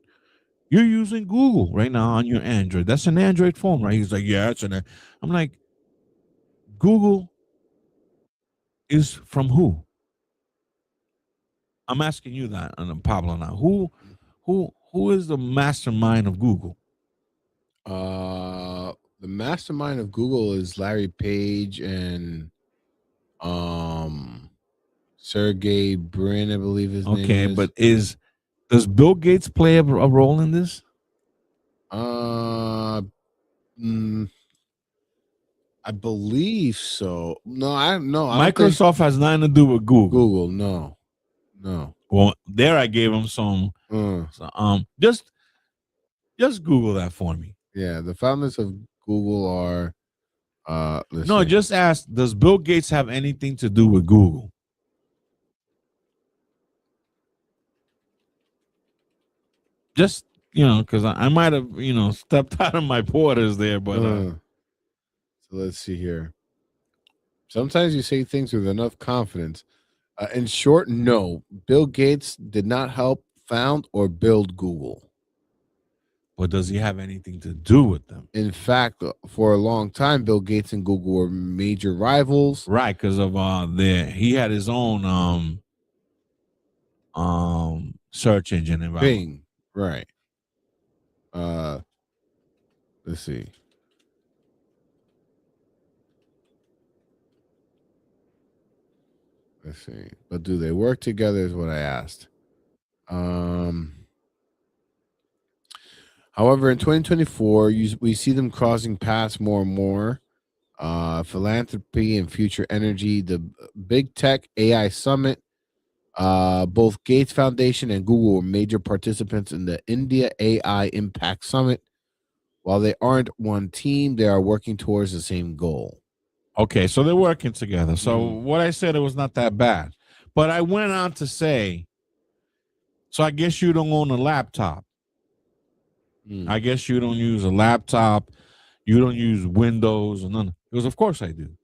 You're using Google right now on your Android. That's an Android phone, right? He's like, yeah, it's an. I'm like, Google is from who? I'm asking you that, and Pablo now. Who is the mastermind of Google? The mastermind of Google is Larry Page and Sergey Brin, I believe his name is. Okay, but does Bill Gates play a role in this? I believe so. No, I don't Microsoft has nothing to do with Google. Google, no. Well, there I gave him some. Just Google that for me. Yeah, the founders of Google are. No, just ask. Does Bill Gates have anything to do with Google? Just because I might have stepped out of my borders there, but. So let's see here. Sometimes you say things with enough confidence. In short, no. Bill Gates did not help found or build Google. But does he have anything to do with them? In fact, for a long time, Bill Gates and Google were major rivals. Right, because of he had his own search engine environment. Bing, right. Let's see. Let's see. But do they work together is what I asked. However, in 2024, we see them crossing paths more and more. Philanthropy and future energy, the Big Tech AI Summit. Both Gates Foundation and Google were major participants in the India AI Impact Summit. While they aren't one team, they are working towards the same goal. Okay, so they're working together. So what I said, it was not that bad. But I went on to say, so I guess you don't own a laptop. I guess you don't use a laptop. You don't use Windows or none. He goes, of course I do.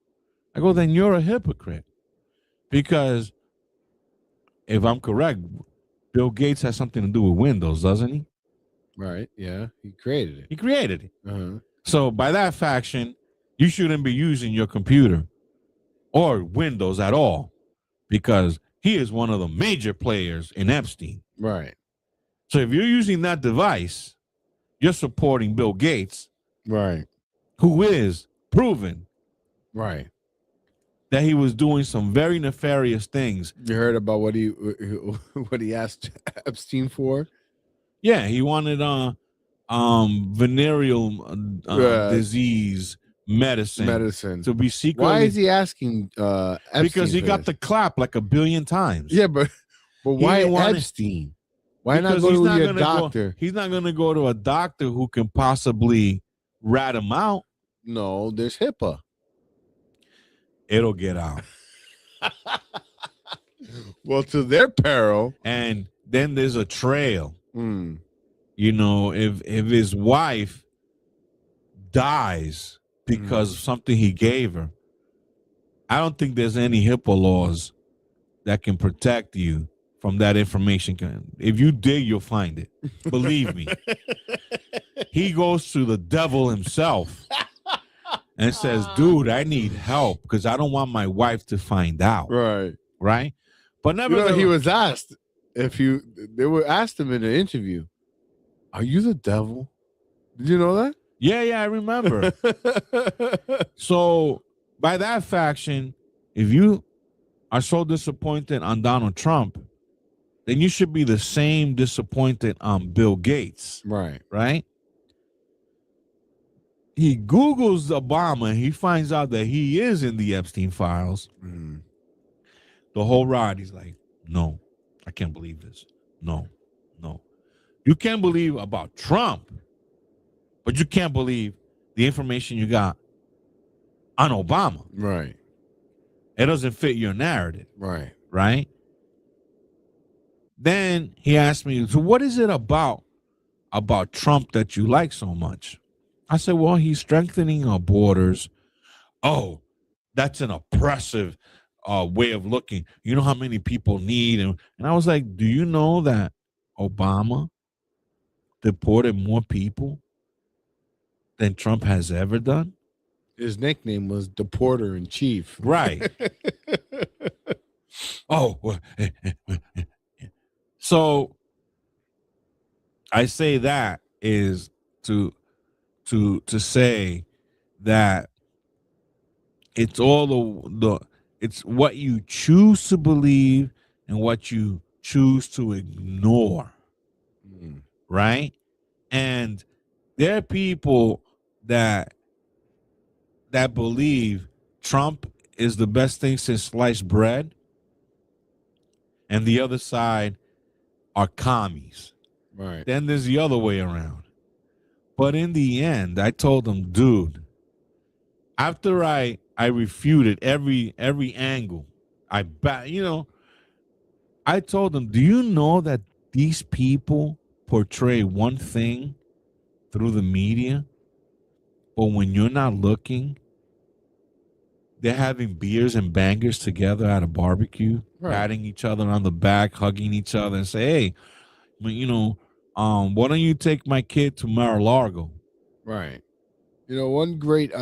I go, then you're a hypocrite. Because if I'm correct, Bill Gates has something to do with Windows, doesn't he? Right. Yeah. He created it. He created it. Uh-huh. So by that faction, you shouldn't be using your computer or Windows at all, because he is one of the major players in Epstein. Right. So if you're using that device, you're supporting Bill Gates, right, who is proven right, that he was doing some very nefarious things. You heard about what he asked Epstein for? Yeah, he wanted venereal disease medicine to be secretly. Why is he asking Epstein? Because he for got this? the clap like 1 billion times. Yeah, but He why didn't want it- Epstein? Why not Because go he's to not your gonna doctor? He's not going to go to a doctor who can possibly rat him out. No, there's HIPAA. It'll get out. Well, to their peril. And then there's a trail. Mm. You know, if his wife dies because of something he gave her, I don't think there's any HIPAA laws that can protect you from that information. If you dig, you'll find it. Believe me. He goes to the devil himself and says, dude, I need help because I don't want my wife to find out. Right. Right? But never He was asked they were asked him in an interview, are you the devil? Did you know that? Yeah, I remember. So by that faction, if you are so disappointed on Donald Trump, then you should be the same disappointed on Bill Gates. Right. Right? He Googles Obama and he finds out that he is in the Epstein files. Mm. The whole ride, he's like, no, I can't believe this. No. You can't believe about Trump, but you can't believe the information you got on Obama. Right. It doesn't fit your narrative. Right. Right? Then he asked me, so what is it about Trump that you like so much? I said, well, he's strengthening our borders. Oh, that's an oppressive way of looking. You know how many people need? And I was like, do you know that Obama deported more people than Trump has ever done? His nickname was Deporter in Chief. Right. So I say that is to say that it's all it's what you choose to believe and what you choose to ignore. Right? And there are people that believe Trump is the best thing since sliced bread, and the other side are commies. Right. Then there's the other way around. But in the end, I told him, dude, after I refuted every angle, I told him, do you know that these people portray one thing through the media, but when you're not looking, they're having beers and bangers together at a barbecue, patting each other on the back, hugging each other, and say, hey, why don't you take my kid to Mar-a-Lago? Right. One great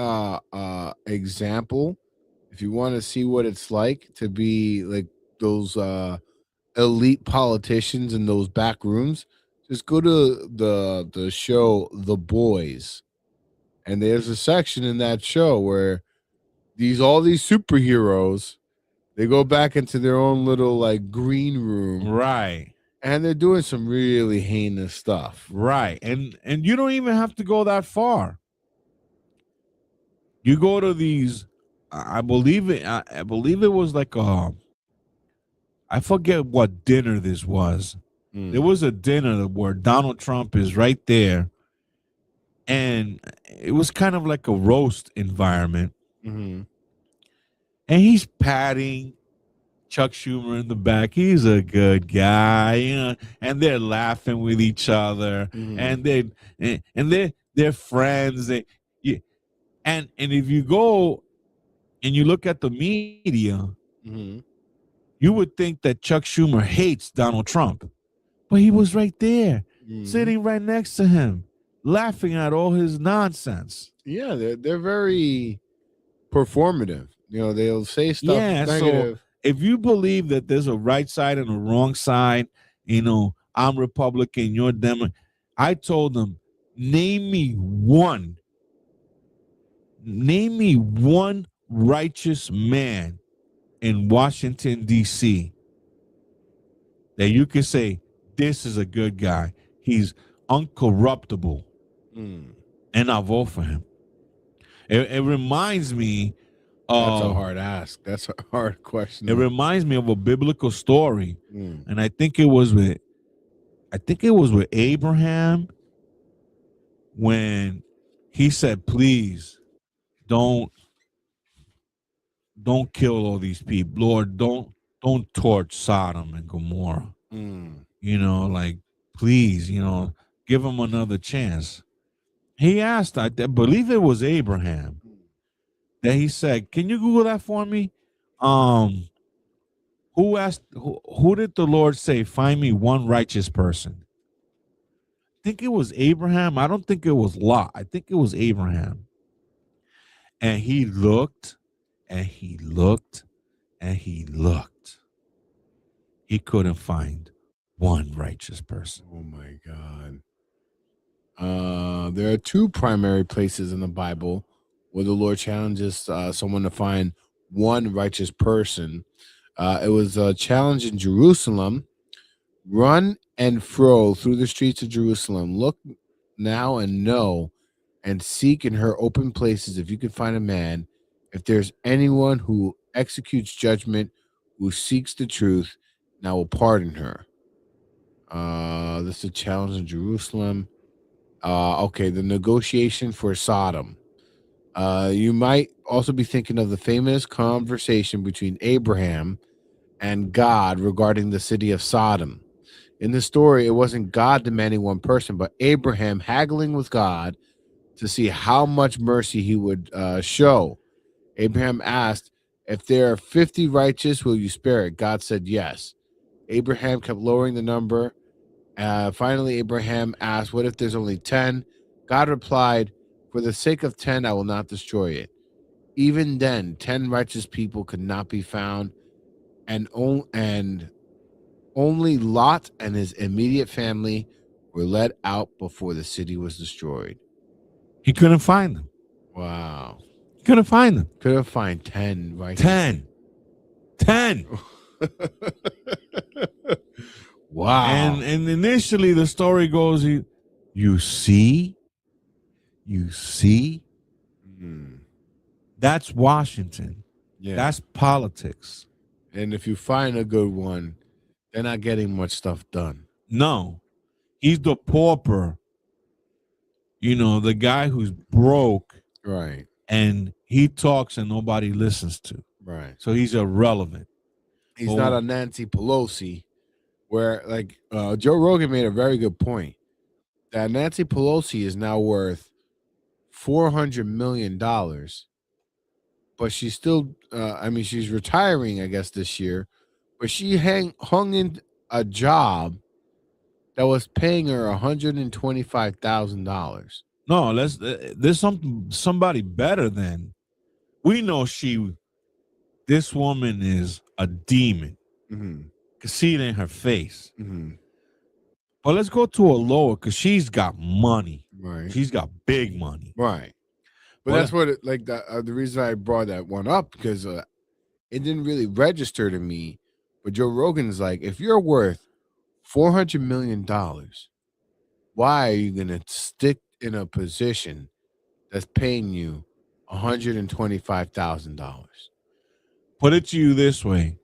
example, if you want to see what it's like to be like those elite politicians in those back rooms, just go to the show The Boys. And there's a section in that show where all these superheroes, they go back into their own little like green room. Right. And they're doing some really heinous stuff. Right. And you don't even have to go that far. You go to these, I believe it was like I forget what dinner this was. There was a dinner where Donald Trump is right there. And it was kind of like a roast environment. Mm-hmm. And he's patting Chuck Schumer in the back. He's a good guy, and they're laughing with each other, and they're friends. And if you go and you look at the media, you would think that Chuck Schumer hates Donald Trump, but he was right there. sitting right next to him, laughing at all his nonsense. Yeah, they're very performative. You know, they'll say stuff negative. So if you believe that there's a right side and a wrong side, you know, I'm Republican, you're Democrat. I told them, name me one righteous man in Washington, D.C. that you can say, this is a good guy. He's uncorruptible. And I'll vote for him. It reminds me That's a hard ask. That's a hard question. It reminds me of a biblical story. And I think it was with Abraham when he said, please don't kill all these people. Lord, don't torch Sodom and Gomorrah. You know, like, please, you know, give them another chance. He asked, I believe it was Abraham, that he said, can you Google that for me? Who did the Lord say, find me one righteous person? I think it was Abraham. I don't think it was Lot. I think it was Abraham. And he looked and he looked and he looked. He couldn't find one righteous person. Oh my God. There are two primary places in the Bible where the Lord challenges someone to find one righteous person. It was a challenge in Jerusalem. Run and fro through the streets of Jerusalem. Look now and know and seek in her open places if you can find a man. If there's anyone who executes judgment, who seeks the truth, and I will pardon her. This is a challenge in Jerusalem. Okay, the negotiation for Sodom. You might also be thinking of the famous conversation between Abraham and God regarding the city of Sodom. In the story, it wasn't God demanding one person, but Abraham haggling with God to see how much mercy he would show. Abraham asked, if there are 50 righteous, will you spare it? God said yes. Abraham kept lowering the number. Finally, Abraham asked, what if there's only 10? God replied, for the sake of 10, I will not destroy it. Even then, 10 righteous people could not be found, and only Lot and his immediate family were let out before the city was destroyed. He couldn't find them. Wow. Couldn't find them. Couldn't find 10 righteous. 10. Wow. And initially the story goes, you see, that's Washington. Yeah. That's politics. And if you find a good one, they're not getting much stuff done. No, he's the pauper. You know, the guy who's broke. Right. And he talks and nobody listens to. Right. So he's irrelevant. He's not a Nancy Pelosi, where like Joe Rogan made a very good point that Nancy Pelosi is now worth $400 million, but she's still, she's retiring, I guess, this year, but she hung in a job that was paying her $125,000. No, there's somebody better than. We know this woman is a demon. Can see it in her face. But let's go to a lower, because she's got money. Right. She's got big money. Right. But that's what the reason I brought that one up, because it didn't really register to me. But Joe Rogan's like, if you're worth $400 million, why are you going to stick in a position that's paying you $125,000? Put it to you this way.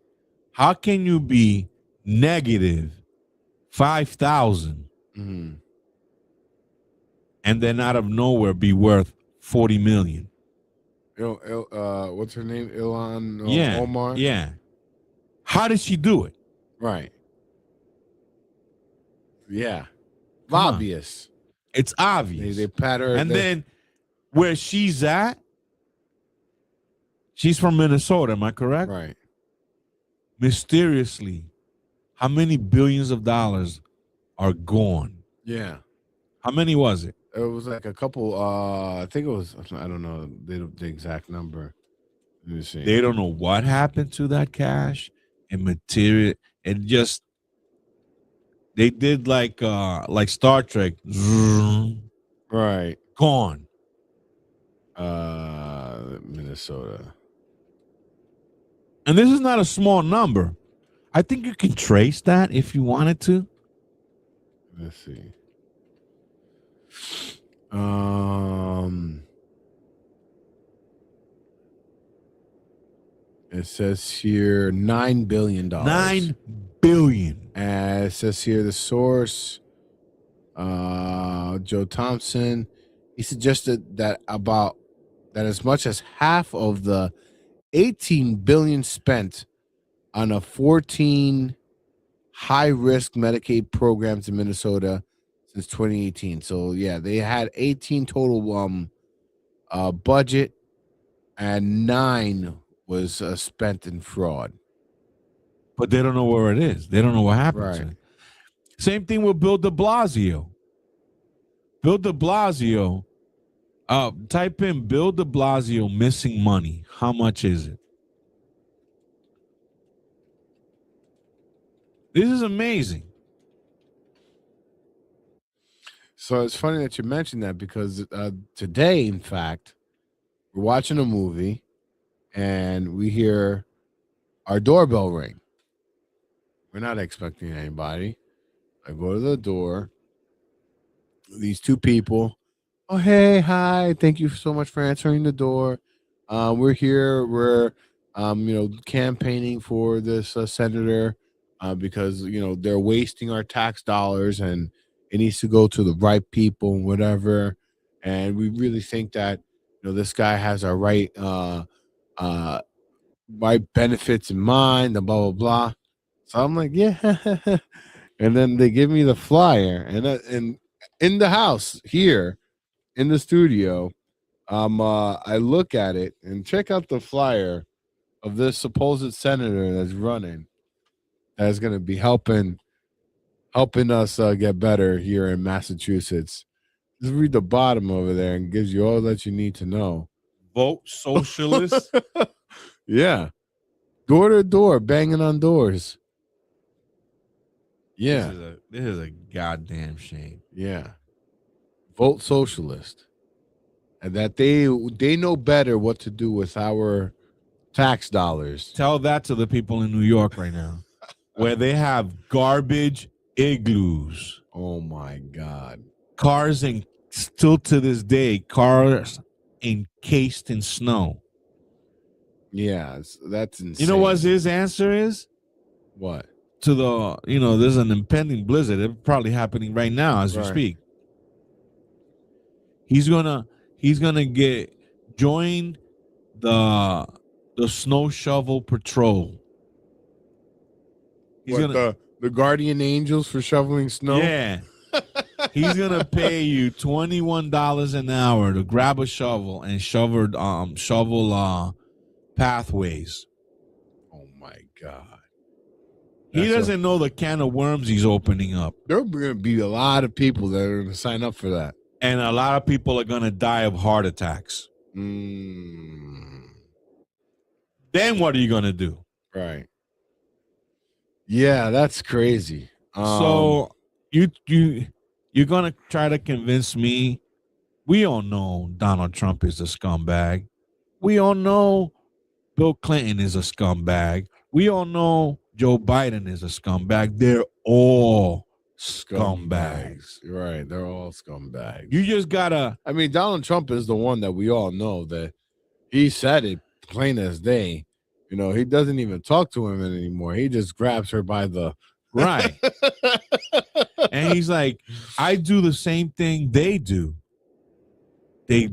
How can you be negative 5,000 and then out of nowhere be worth 40 million? What's her name? Ilhan Omar? Yeah. How did she do it? Right. Yeah. Obvious. It's obvious. They pat her. And then where she's at, she's from Minnesota, am I correct? Right. Mysteriously, how many billions of dollars are gone? Yeah. How many was it? It was like a couple. I think it was. I don't know the exact number. Let me see. They don't know what happened to that cash and material. And just they did like Star Trek. Right. Gone. Minnesota. And this is not a small number. I think you can trace that if you wanted to. Let's see. It says here $9 billion. $9 billion. And it says here the source, Joe Thompson, he suggested that as much as half of the 18 billion spent on a 14 high-risk Medicaid programs in Minnesota since 2018. So yeah, they had 18 total budget, and 9 was spent in fraud. But they don't know where it is. They don't know what happened Right. to it. Same thing with Bill de Blasio. Bill de Blasio, type in Bill de Blasio missing money. How much is it? This is amazing. So it's funny that you mentioned that because today, in fact, we're watching a movie and we hear our doorbell ring. We're not expecting anybody. I go to the door. These two people. Oh, hey, hi. Thank you so much for answering the door. We're here. We're, campaigning for this senator because, they're wasting our tax dollars and it needs to go to the right people and whatever. And we really think that, this guy has our right benefits in mind and blah, blah, blah. So I'm like, yeah. And then they give me the flyer and in the house here in the studio, I look at it and check out the flyer of this supposed senator that's running. That's going to be helping us get better here in Massachusetts. Just read the bottom over there and gives you all that you need to know. Vote socialist. Yeah. Door to door, banging on doors. Yeah. This is a goddamn shame. Yeah. Vote socialist. And that they know better what to do with our tax dollars. Tell that to the people in New York right now, where they have garbage igloos. Oh my God. Cars and still to this day, cars encased in snow. Yeah, that's insane. You know what his answer is? What? To the, there's an impending blizzard. It's probably happening right now as we speak. He's gonna join the snow shovel patrol. He's the guardian angels for shoveling snow. Yeah. He's gonna pay you $21 an hour to grab a shovel and shovel pathways. Oh my God. He doesn't know the can of worms he's opening up. There are going to be a lot of people that are going to sign up for that. And a lot of people are going to die of heart attacks. Then what are you going to do? Right. Yeah, that's crazy. So you're going to try to convince me. We all know Donald Trump is a scumbag. We all know Bill Clinton is a scumbag. We all know Joe Biden is a scumbag. They're all scumbags. Right. They're all scumbags. You just gotta. I mean, Donald Trump is the one that we all know that he said it plain as day. He doesn't even talk to him anymore. He just grabs her by the right. And he's like, I do the same thing they do. They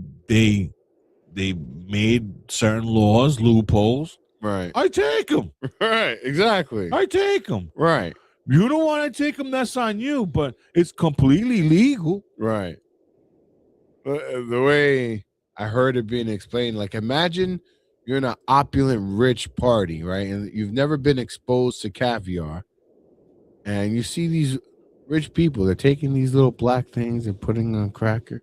made certain laws, loopholes. Right. I take them. Right. Exactly. I take them. Right. You don't want to take them, that's on you, but it's completely legal. Right. The way I heard it being explained, like imagine you're in an opulent, rich party, right? And you've never been exposed to caviar. And you see these Rich people, they're taking these little black things and putting on cracker.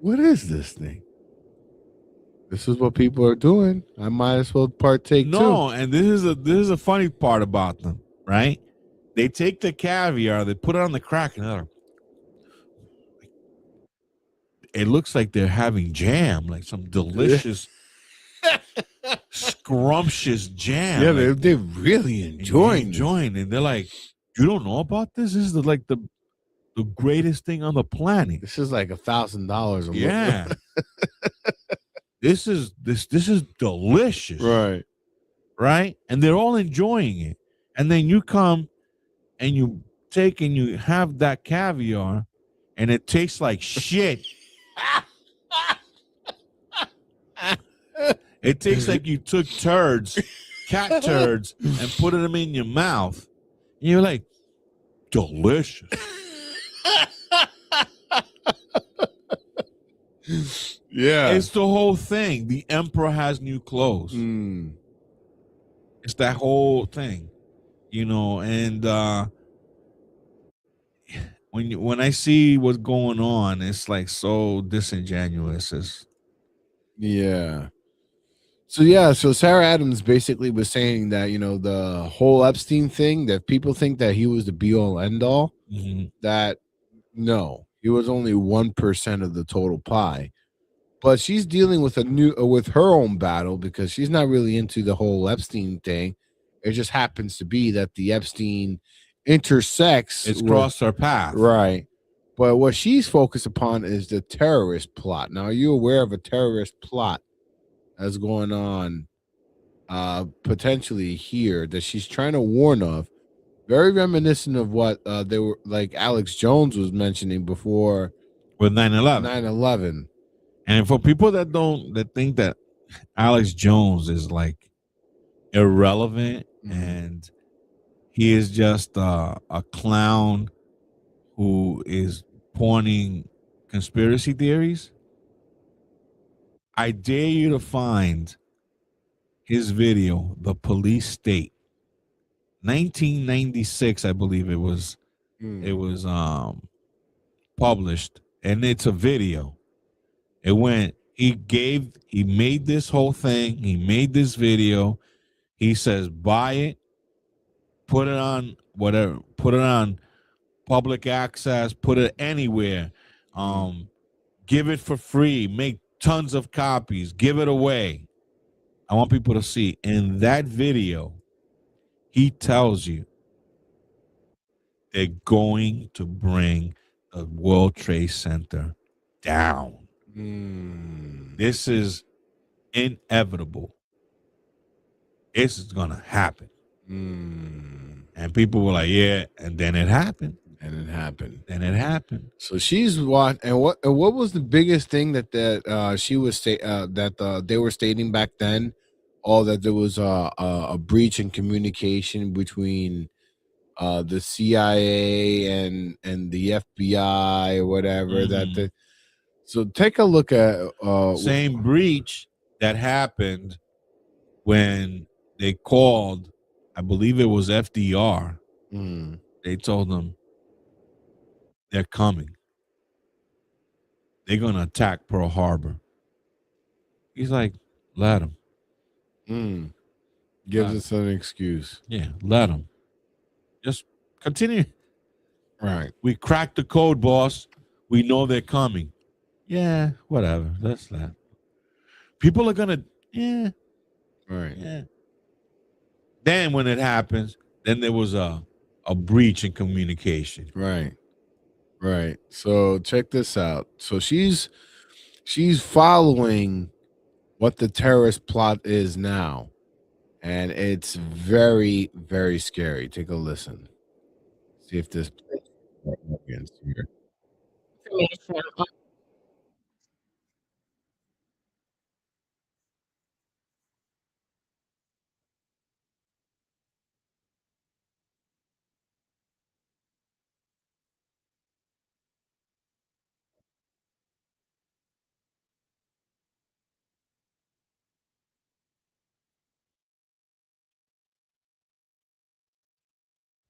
What is this thing? This is what people are doing. I might as well partake too. No, and this is a funny part about them, right? They take the caviar, they put it on the cracker, and it looks like they're having jam, like some delicious, scrumptious jam. Yeah, like, they're really enjoying this. and they're like, "You don't know about this? This is the greatest thing on the planet. This is like $1,000 a Yeah, this is delicious, right? And they're all enjoying it. And then you come and you take and you have that caviar, and it tastes like shit. It tastes like you took cat turds, and put them in your mouth. And you're like, delicious. Yeah. It's the whole thing. The emperor has new clothes. It's that whole thing, and when I see what's going on, it's like so disingenuous. Yeah. So Sarah Adams basically was saying that, the whole Epstein thing, that people think that he was the be all end all, that no, he was only 1% of the total pie. But she's dealing with with her own battle because she's not really into the whole Epstein thing. It just happens to be that the Epstein intersects. It's crossed her path. Right. But what she's focused upon is the terrorist plot. Now, are you aware of a terrorist plot that's going on potentially here that she's trying to warn of? Very reminiscent of what they were like Alex Jones was mentioning before with 9/11. 9/11. And for people that think that Alex Jones is like irrelevant and he is just a clown who is pointing conspiracy theories, I dare you to find his video, The Police State. 1996, I believe it was published, and it's a video. He made this whole thing, he made this video. He says, buy it, put it on whatever, put it on public access, put it anywhere. Give it for free, make tons of copies, give it away. I want people to see. In that video, he tells you they're going to bring the World Trade Center down. This is inevitable. This is going to happen. And people were like, yeah, and then it happened. So she's what? And what was the biggest thing that she was that they were stating back then? That there was a breach in communication between the CIA and the FBI or whatever. So take a look at same breach that happened when they called. I believe it was FDR. They told them they're coming. They're going to attack Pearl Harbor. He's like, let them. Gives us an excuse. Yeah, let them. Just continue. Right. We cracked the code, boss. We know they're coming. Yeah, whatever. That's that. People are going to, Right. Yeah. Then when it happens, then there was a breach in communication. Right. So check this out. So she's following what the terrorist plot is now. And it's very, very scary. Take a listen. See if this against here.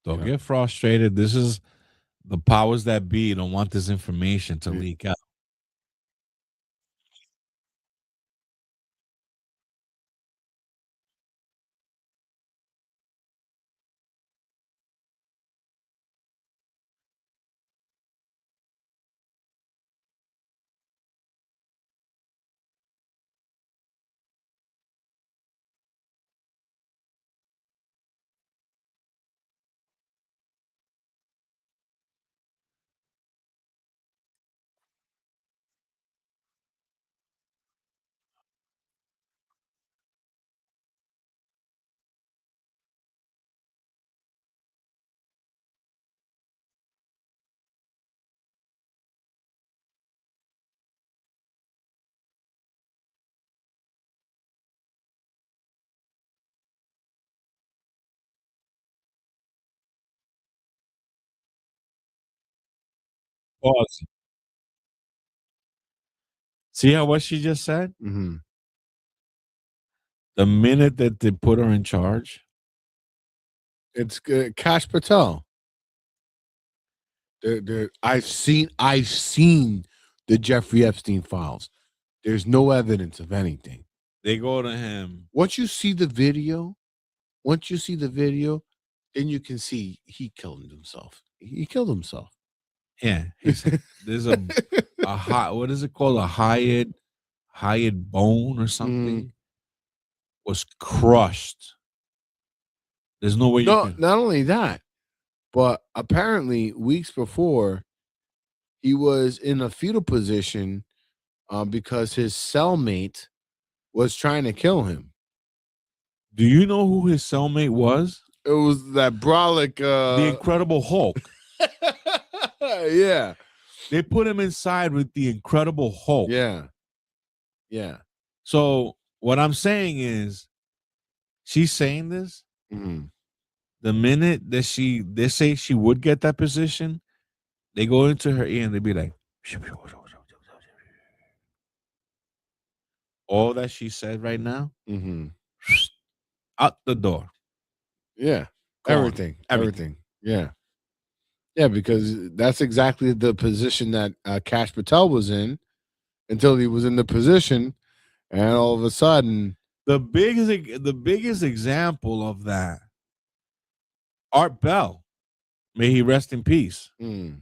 Don't get frustrated. This is the powers that be don't want this information to leak out. Pause. See how what she just said? Mm-hmm. The minute that they put her in charge, It's Kash Patel. I've seen the Jeffrey Epstein files. There's no evidence of anything. they go to him. Once you see the video, then you can see he killed himself. He killed himself. Yeah, there's a high. What is it called? A Hyatt bone or something was crushed. There's no way you No, can. not only that, but apparently weeks before, he was in a fetal position because his cellmate was trying to kill him. Do you know who his cellmate was? It was that brolic, the Incredible Hulk. Yeah. They put him inside with the Incredible Hulk. Yeah. Yeah. So what I'm saying is, she's saying this. The minute that they say she would get that position, they go into her ear and they be like, all that she said right now, out the door. Yeah. Gone. Everything. Yeah. Yeah, because that's exactly the position that Kash Patel was in until he was in the position, and all of a sudden, the biggest example of that, Art Bell, may he rest in peace. He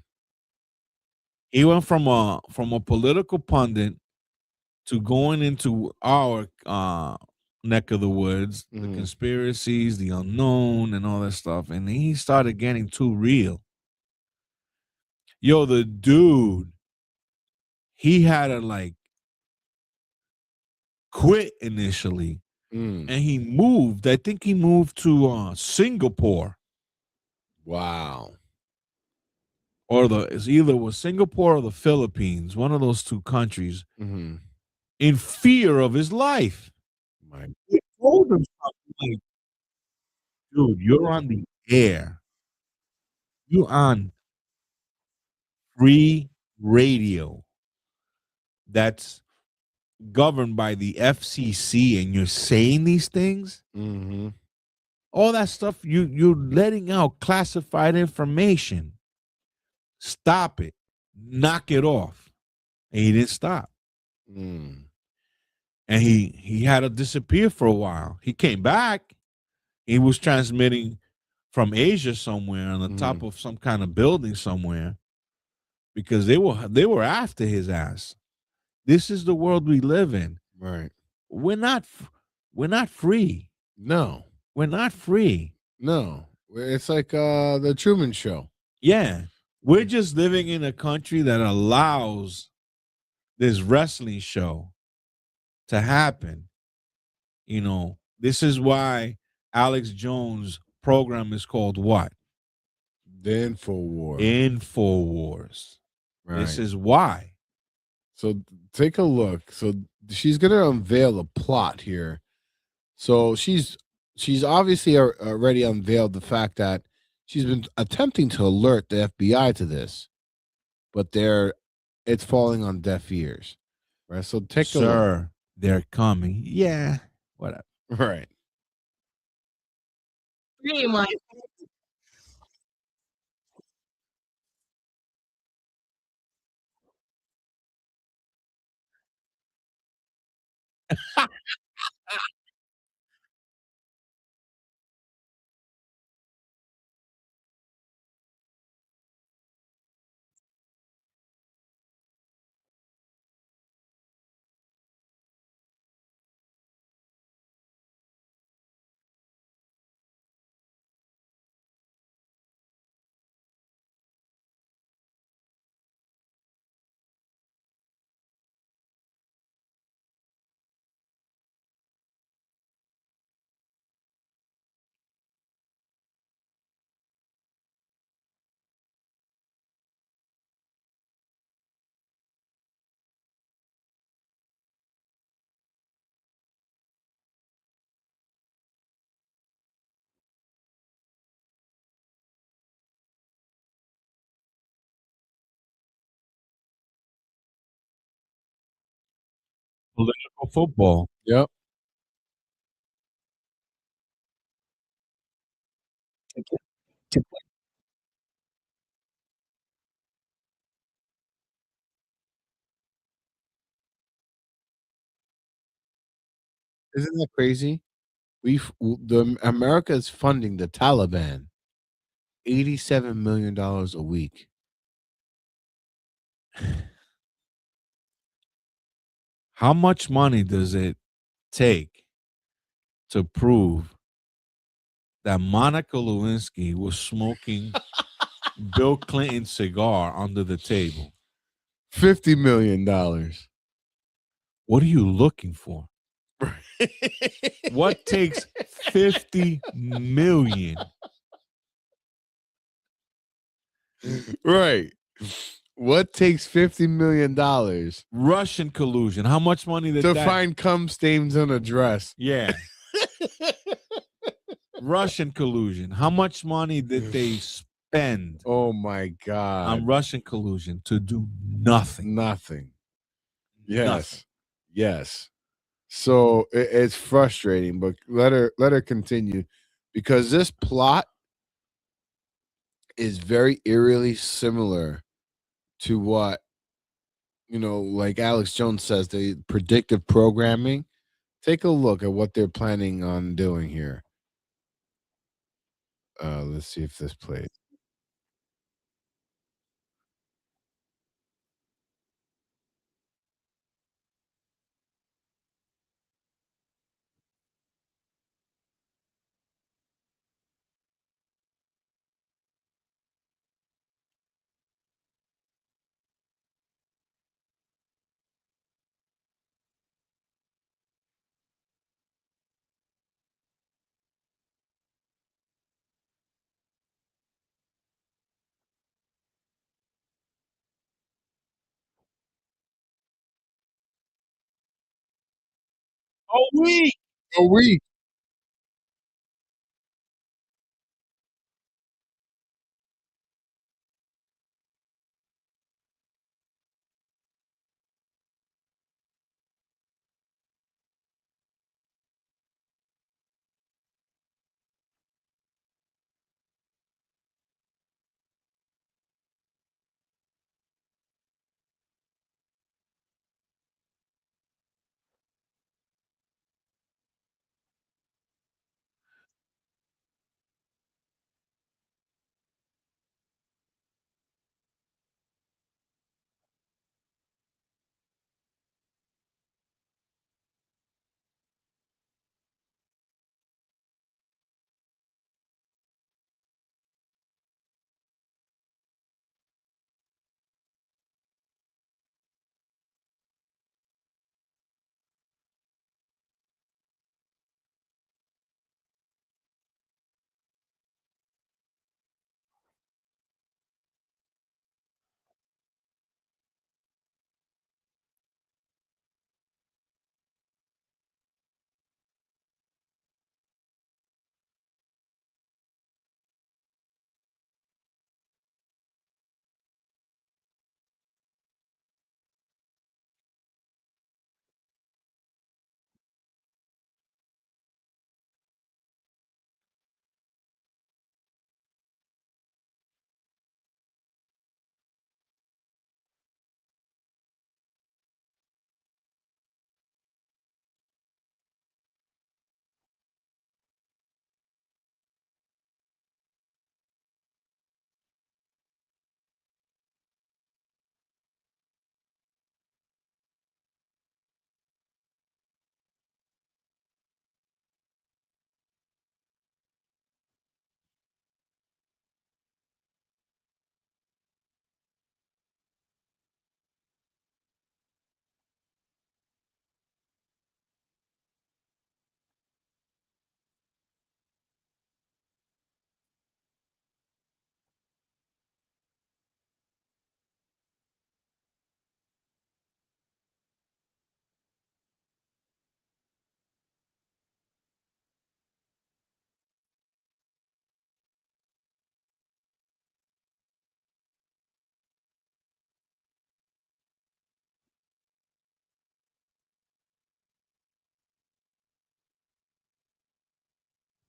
went from a political pundit to going into our neck of the woods, the conspiracies, the unknown, and all that stuff, and he started getting too real. Yo, the dude, he had to like quit initially, and he moved. I think he moved to Singapore. Wow. Or it's either was Singapore or the Philippines, one of those two countries, in fear of his life. He told himself, like, dude, you're on the air. You're on free radio that's governed by the FCC, and you're saying these things. All that stuff, you're letting out classified information. Stop it. Knock it off. And he didn't stop. And he had to disappear for a while. He came back. He was transmitting from Asia somewhere on the top of some kind of building somewhere, because they were after his ass. This is the world we live in. Right. We're not free. No. We're not free. No. It's like the Truman Show. Yeah. We're just living in a country that allows this wrestling show to happen. You know, this is why Alex Jones' program is called what? The InfoWars. InfoWars. Right. This is why. So take a look. So she's going to unveil a plot here. So she's obviously already unveiled the fact that she's been attempting to alert the FBI to this, but it's falling on deaf ears. Right. So take a look. Sir, they're coming. Yeah. Whatever. Right. Pretty much. Political football. Yep. Isn't that crazy? The America is funding the Taliban $87 million a week. How much money does it take to prove that Monica Lewinsky was smoking Bill Clinton's cigar under the table? $50 million. What are you looking for? What takes 50 million? Right. What takes $50 million Russian collusion. How much money did to that find cum stains on a dress? Yeah. Russian collusion. How much money did they spend Oh my God. on Russian collusion to do nothing? Nothing. Yes. Nothing. Yes. So it's frustrating, but let her continue, because this plot is very eerily similar to what, like Alex Jones says, the predictive programming. Take a look at what they're planning on doing here. Let's see if this plays. A week. A week.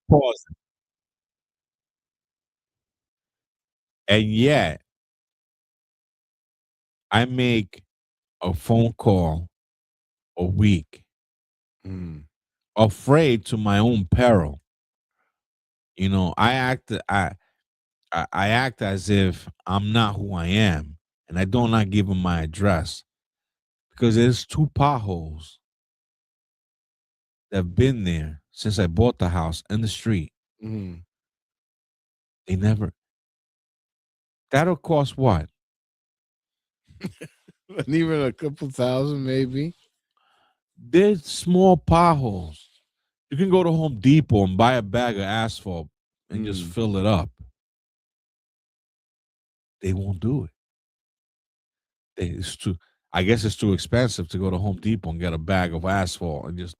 pause. And yet, I make a phone call a week, afraid to my own peril. You know, I act as if I'm not who I am, and I do not give them my address because there's two potholes that have been there since I bought the house in the street. Mhm. They never. That'll cost what? And even a couple thousand, maybe. There's small potholes. You can go to Home Depot and buy a bag of asphalt and just fill it up. They won't do it. It's too. I guess it's too expensive to go to Home Depot and get a bag of asphalt and just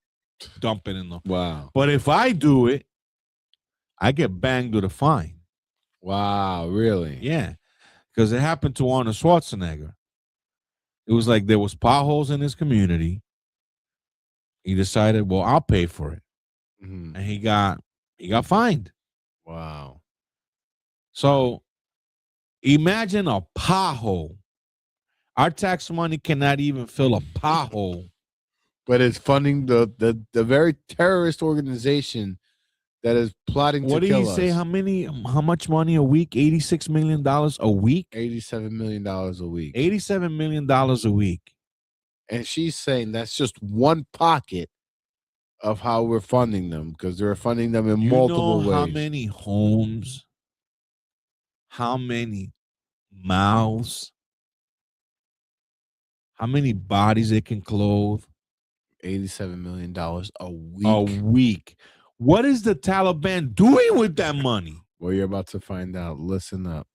dump it in the. Wow. But if I do it, I get banged with a fine. Wow, really? Yeah, because it happened to Arnold Schwarzenegger. It was like there was potholes in his community. He decided, well, I'll pay for it, and he got fined. Wow. So imagine a pothole. Our tax money cannot even fill a pothole. But it's funding the very terrorist organization that is plotting What to did kill he say? us. How much money a week? $86 million a week? $87 million a week. $87 million a week. And she's saying that's just one pocket of how we're funding them, because they're funding them in multiple ways. How many homes, how many mouths, how many bodies it can clothe? $87 million a week. A week. What is the Taliban doing with that money? Well, you're about to find out. Listen up.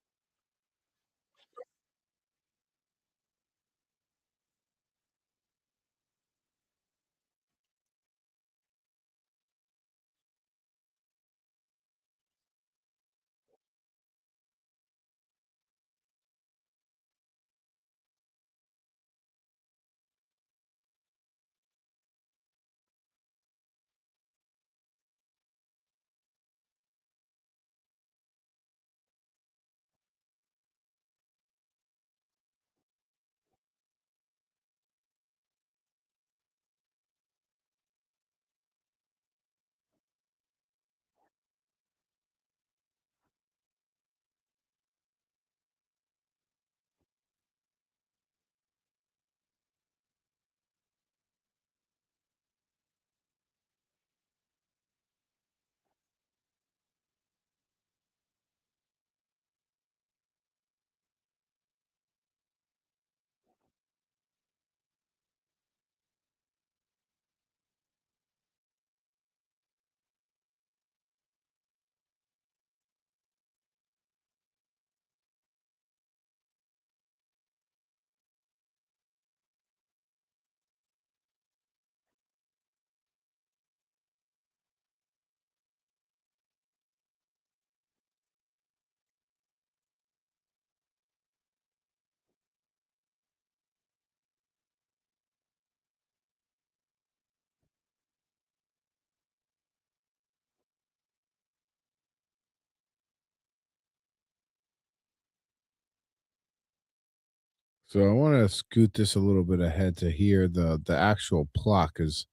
So I want to scoot this a little bit ahead to hear the actual plot, because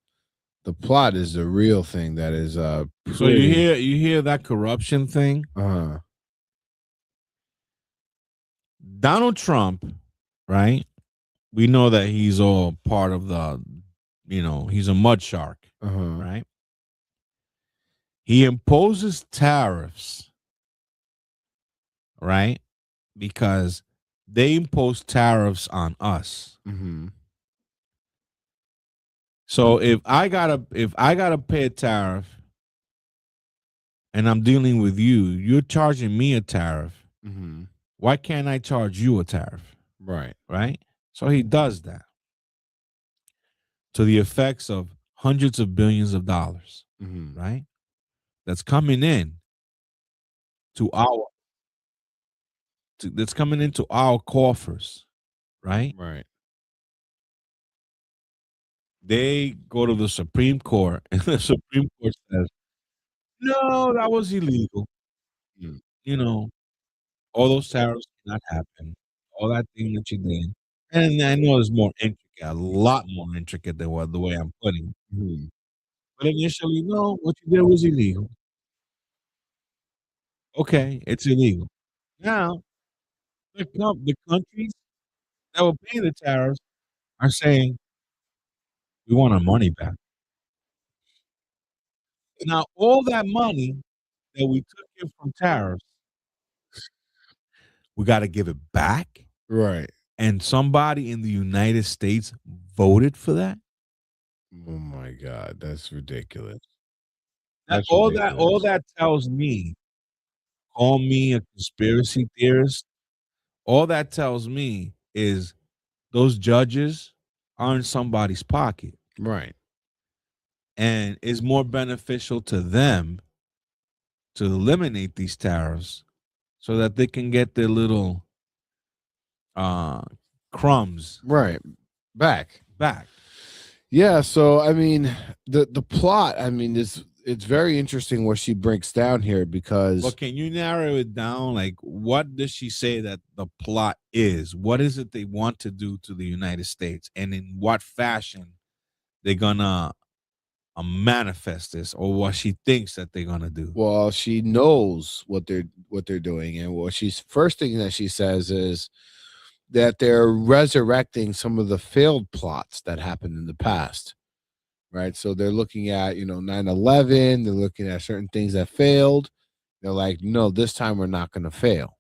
the plot is the real thing that is So you hear that corruption thing? Donald Trump, right? We know that he's all part of the, he's a mud shark, right? He imposes tariffs, right? Because they impose tariffs on us. So if I gotta pay a tariff and I'm dealing with you, you're charging me a tariff. Why can't I charge you a tariff? Right. Right? So he does that to the effects of hundreds of billions of dollars, right? That's coming in that's coming into our coffers, right? Right. They go to the Supreme Court, and the Supreme Court says, No, that was illegal. You know, all those tariffs cannot happen. All that thing that you did. And I know it's more intricate, a lot more intricate than what the way I'm putting it. But initially, no, what you did was illegal. Okay, it's illegal. Now, the countries that will pay the tariffs are saying, we want our money back. Now, all that money that we took in from tariffs, we got to give it back. Right. And somebody in the United States voted for that. Oh my God, that's ridiculous. All that tells me, call me a conspiracy theorist. All that tells me is those judges are in somebody's pocket. Right. And it's more beneficial to them to eliminate these tariffs so that they can get their little crumbs back. Yeah, so I mean the plot, I mean, it's very interesting what she breaks down here because But can you narrow it down? Like, what does she say that the plot is? What is it they want to do to the United States, and in what fashion they're gonna manifest this, or what she thinks that they're gonna do? well, she knows what they're doing, and what she's first thing that she says is that they're resurrecting some of the failed plots that happened in the past. Right? So they're looking at, 9/11, they're looking at certain things that failed. They're like, no, this time we're not going to fail.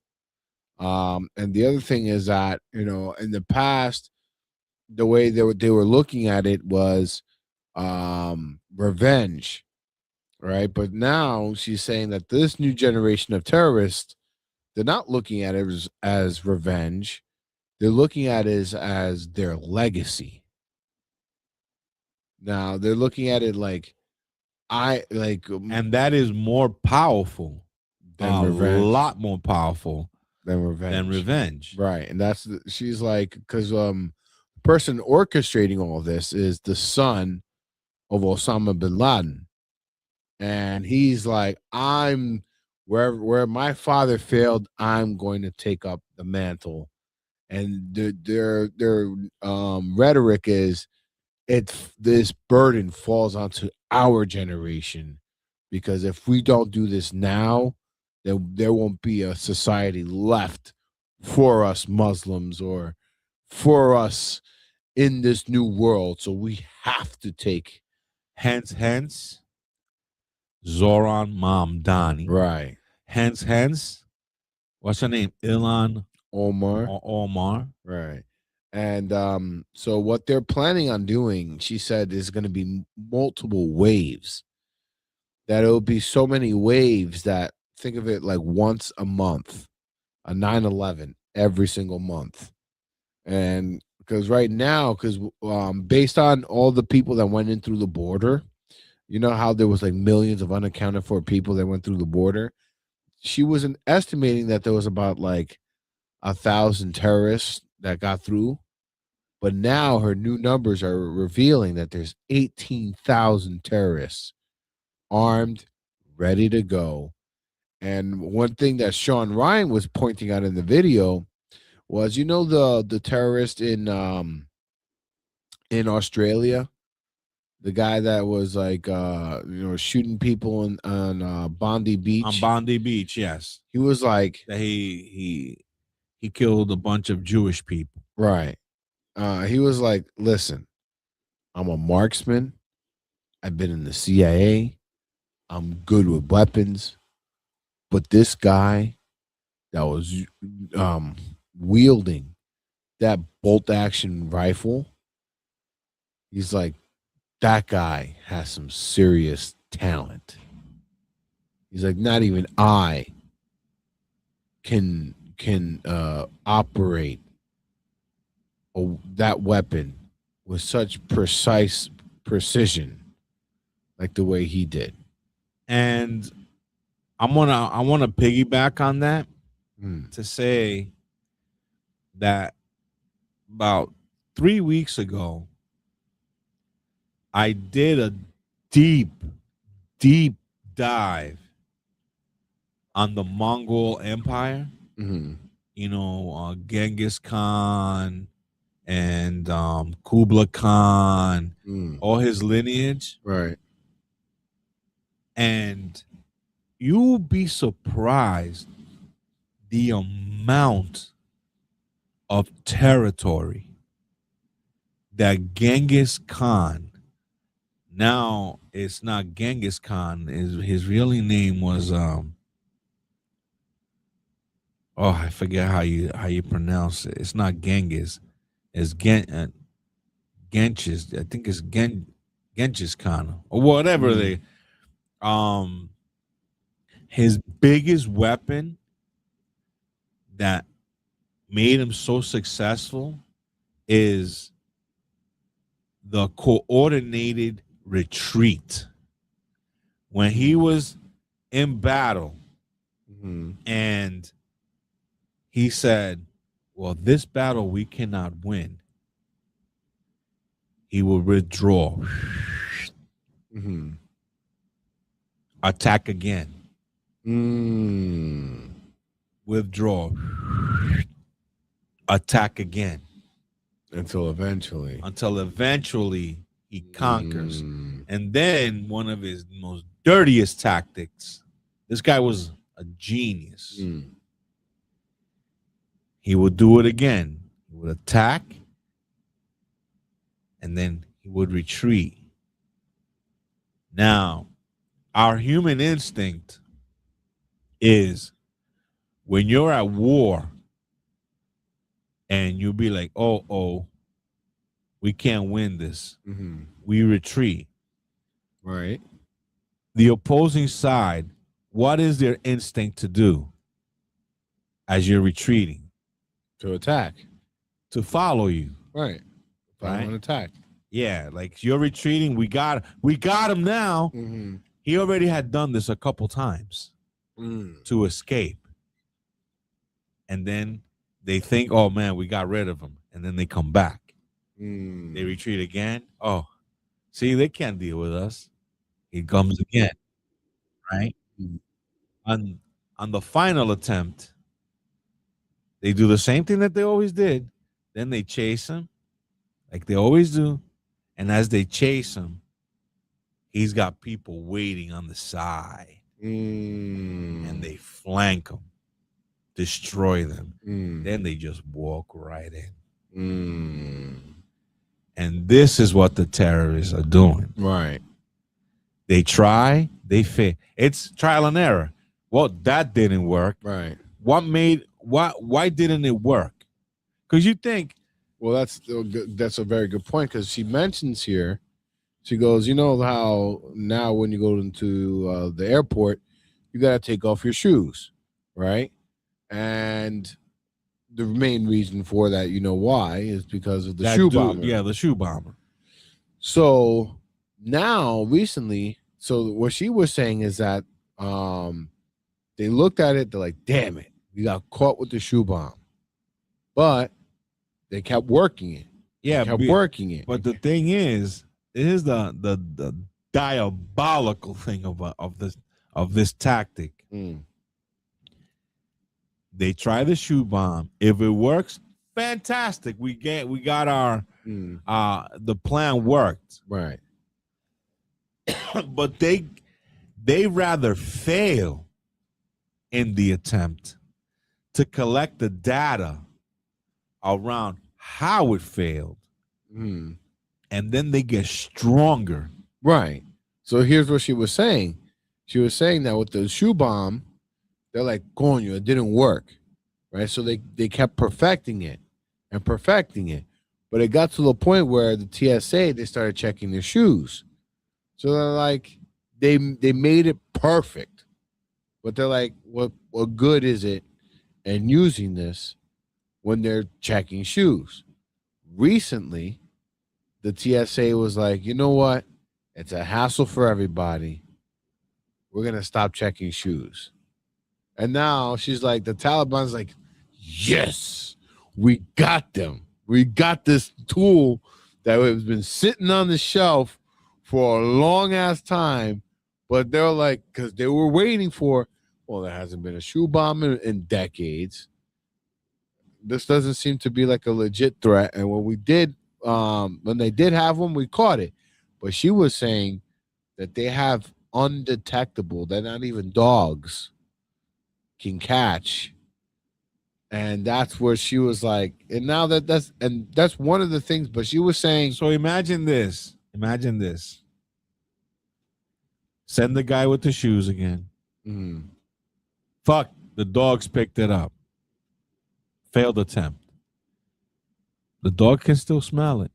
And the other thing is that, in the past, the way they were looking at it was revenge, right? But now she's saying that this new generation of terrorists, they're not looking at it as revenge. They're looking at it as their legacy. Now they're looking at it like and that is more powerful, than a revenge. lot more powerful than revenge. Right. And she's like, because the person orchestrating all this is the son of Osama bin Laden. And he's like, I'm where my father failed, I'm going to take up the mantle. And their rhetoric is this burden falls onto our generation, because if we don't do this now, then there won't be a society left for us Muslims or for us in this new world. So we have to take hence Zoran Mamdani. Right. Hence, what's her name? Ilhan Omar. Right. And so what they're planning on doing, she said, is going to be multiple waves. That it'll be so many waves that, think of it like once a month, a 9/11 every single month. And because right now, based on all the people that went in through the border, you know how there was like millions of unaccounted for people that went through the border. She wasn't estimating that there was about like 1,000 terrorists that got through. But now her new numbers are revealing that there's 18,000 terrorists armed, ready to go. And one thing that Sean Ryan was pointing out in the video was, the terrorist in Australia, the guy that was like shooting people on Bondi Beach. On Bondi Beach, yes. He was like that he killed a bunch of Jewish people. Right. He was like, listen, I'm a marksman. I've been in the CIA. I'm good with weapons. But this guy that was wielding that bolt action rifle, he's like, that guy has some serious talent. He's like, not even I can operate that weapon with such precise precision like the way he did. And I want to piggyback on that to say that about 3 weeks ago, I did a deep dive on the Mongol Empire, Mhm. you know, Genghis Khan and Kublai Khan, all his lineage, right? And you'll be surprised the amount of territory that Genghis Khan, now it's not Genghis Khan, his real name was I forget how you pronounce it. It's not Genghis. It's Genghis. I think it's Genghis Khan or whatever they his biggest weapon that made him so successful is the coordinated retreat. When he was in battle and he said, well, this battle we cannot win, he will withdraw, attack again, withdraw, attack again, until eventually he conquers. And then one of his most dirtiest tactics, this guy was a genius. He would do it again. He would attack and then he would retreat. Now, our human instinct is when you're at war and you'll be like, oh, we can't win this. We retreat. Right. The opposing side, what is their instinct to do as you're retreating? To attack. To follow you. Right. Right. An attack. Yeah, like you're retreating. We got him now. He already had done this a couple times to escape. And then they think, oh man, we got rid of him. And then they come back. They retreat again. Oh, see, they can't deal with us. He comes again. Right? On the final attempt, they do the same thing that they always did. Then they chase him, like they always do. And as they chase him, he's got people waiting on the side. And they flank him, destroy them. Then they just walk right in. And this is what the terrorists are doing. Right. They try, they fail. It's trial and error. Well, that didn't work. Right. Why didn't it work? Because you think, well, that's a very good point, because she mentions here, she goes, you know how now when you go into the airport, you got to take off your shoes, right? And the main reason for that, you know why, is because of the shoe bomber. Yeah, the shoe bomber. So now recently, so what she was saying is that they looked at it, they're like, damn it, we got caught with the shoe bomb. But they kept working it. Yeah, kept working it. But the thing is, it is the diabolical thing of this tactic. They try the shoe bomb. If it works, fantastic. We got our the plan worked. Right. But they rather fail in the attempt to collect the data around how it failed. And then they get stronger. Right. So here's what she was saying. She was saying that with the shoe bomb, they're like, coño, it didn't work. Right. So they kept perfecting it. But it got to the point where the TSA, they started checking their shoes. So they're like, they made it perfect. But they're like, what good is it in using this when they're checking shoes? Recently, the TSA was like, you know what? It's a hassle for everybody. We're going to stop checking shoes. And now she's like, the Taliban's like, yes, we got them. We got this tool that has been sitting on the shelf for a long ass time, But they're like, because they were waiting for, well, there hasn't been a shoe bomb in decades. This doesn't seem to be like a legit threat. And when they did have one, we caught it. But she was saying that they have undetectable, that not even dogs can catch. And that's where she was like, and now that's one of the things. But she was saying, so imagine this. Send the guy with the shoes again. Fuck, the dogs picked it up. Failed attempt. The dog can still smell it.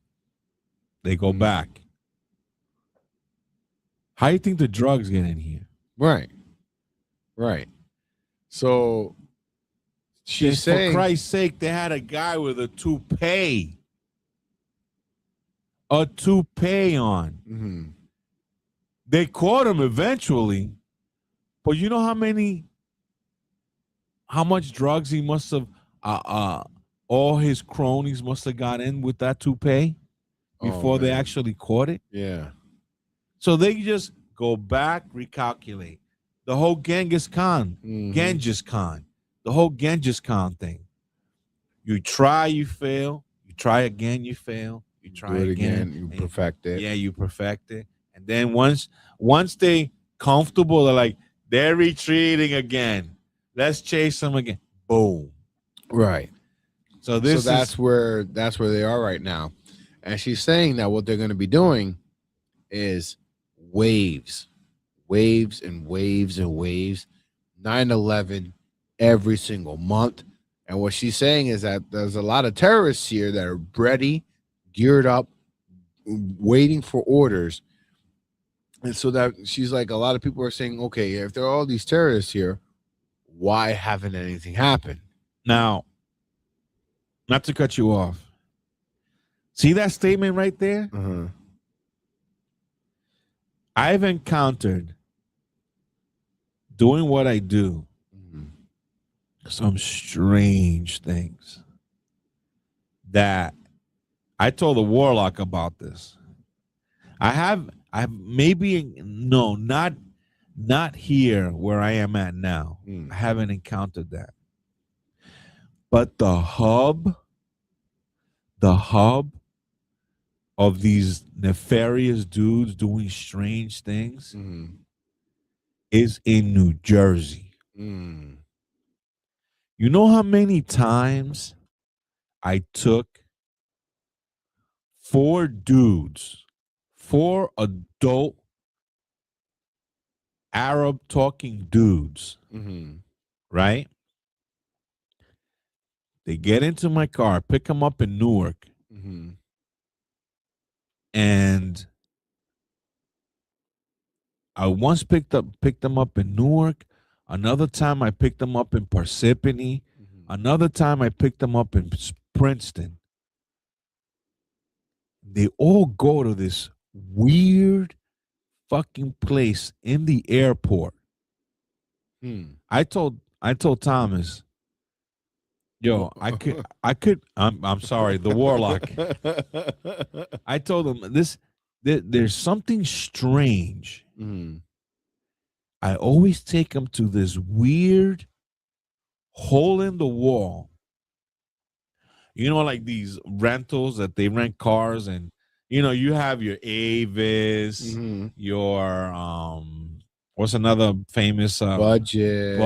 They go back. How do you think the drugs get in here? Right. So she's saying, for Christ's sake, they had a guy with a toupee. A toupee on. They caught him eventually, but you know how much drugs he must have, all his cronies must have got in with that toupee before they actually caught it? Yeah. So they just go back, recalculate. The whole Genghis Khan, the whole Genghis Khan thing. You try, you fail. You try again, you fail. You try again, you perfect it. Yeah, you perfect it. And then once they comfortable, they're retreating again. Let's chase them again. Boom. Right. So that's where they are right now. And she's saying that what they're going to be doing is waves and waves and waves. 9/11 every single month. And what she's saying is that there's a lot of terrorists here that are ready, geared up, waiting for orders. And so that she's like, a lot of people are saying, okay, if there are all these terrorists here, why haven't anything happened? Now, not to cut you off. See that statement right there? I've encountered, doing what I do, some strange things that I told the warlock about this. Not here where I am at now. I haven't encountered that. But the hub of these nefarious dudes doing strange things is in New Jersey. You know how many times I took 4 adult Arab talking dudes, right? They get into my car, pick them up in Newark, and I once picked them up in Newark. Another time I picked them up in Parsippany. Another time I picked them up in Princeton. They all go to this weird fucking place in the airport. I told Thomas, yo, I'm sorry, the warlock. I told him there's something strange. I always take them to this weird hole in the wall. You know, like these rentals that they rent cars, and you have your Avis, your what's another famous budget.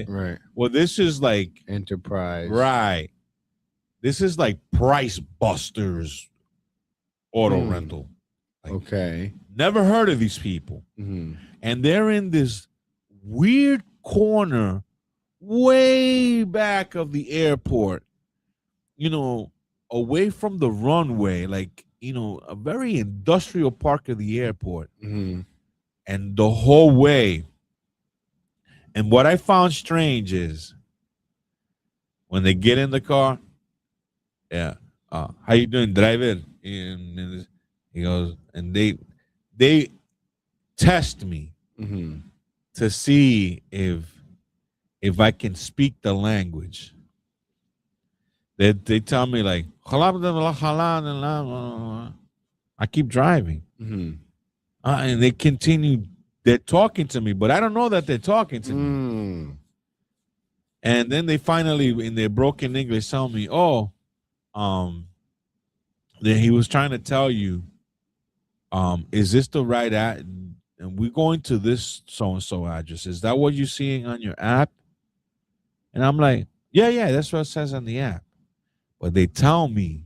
Right. Well, this is like Enterprise. Right. This is like Price Busters auto rental. Okay. Never heard of these people. And they're in this weird corner way back of the airport, away from the runway, like, a very industrial park of the airport. And the whole way. And what I found strange is when they get in the car, how you doing, driver? And he goes, and they test me to see if I can speak the language. They tell me like, I keep driving. And they continue they're talking to me, but I don't know that they're talking to me. And then they finally, in their broken English, tell me, "Oh, then he was trying to tell you, is this the right ad? And we're going to this so and so address. Is that what you're seeing on your app?" And I'm like, "Yeah, that's what it says on the app." But they tell me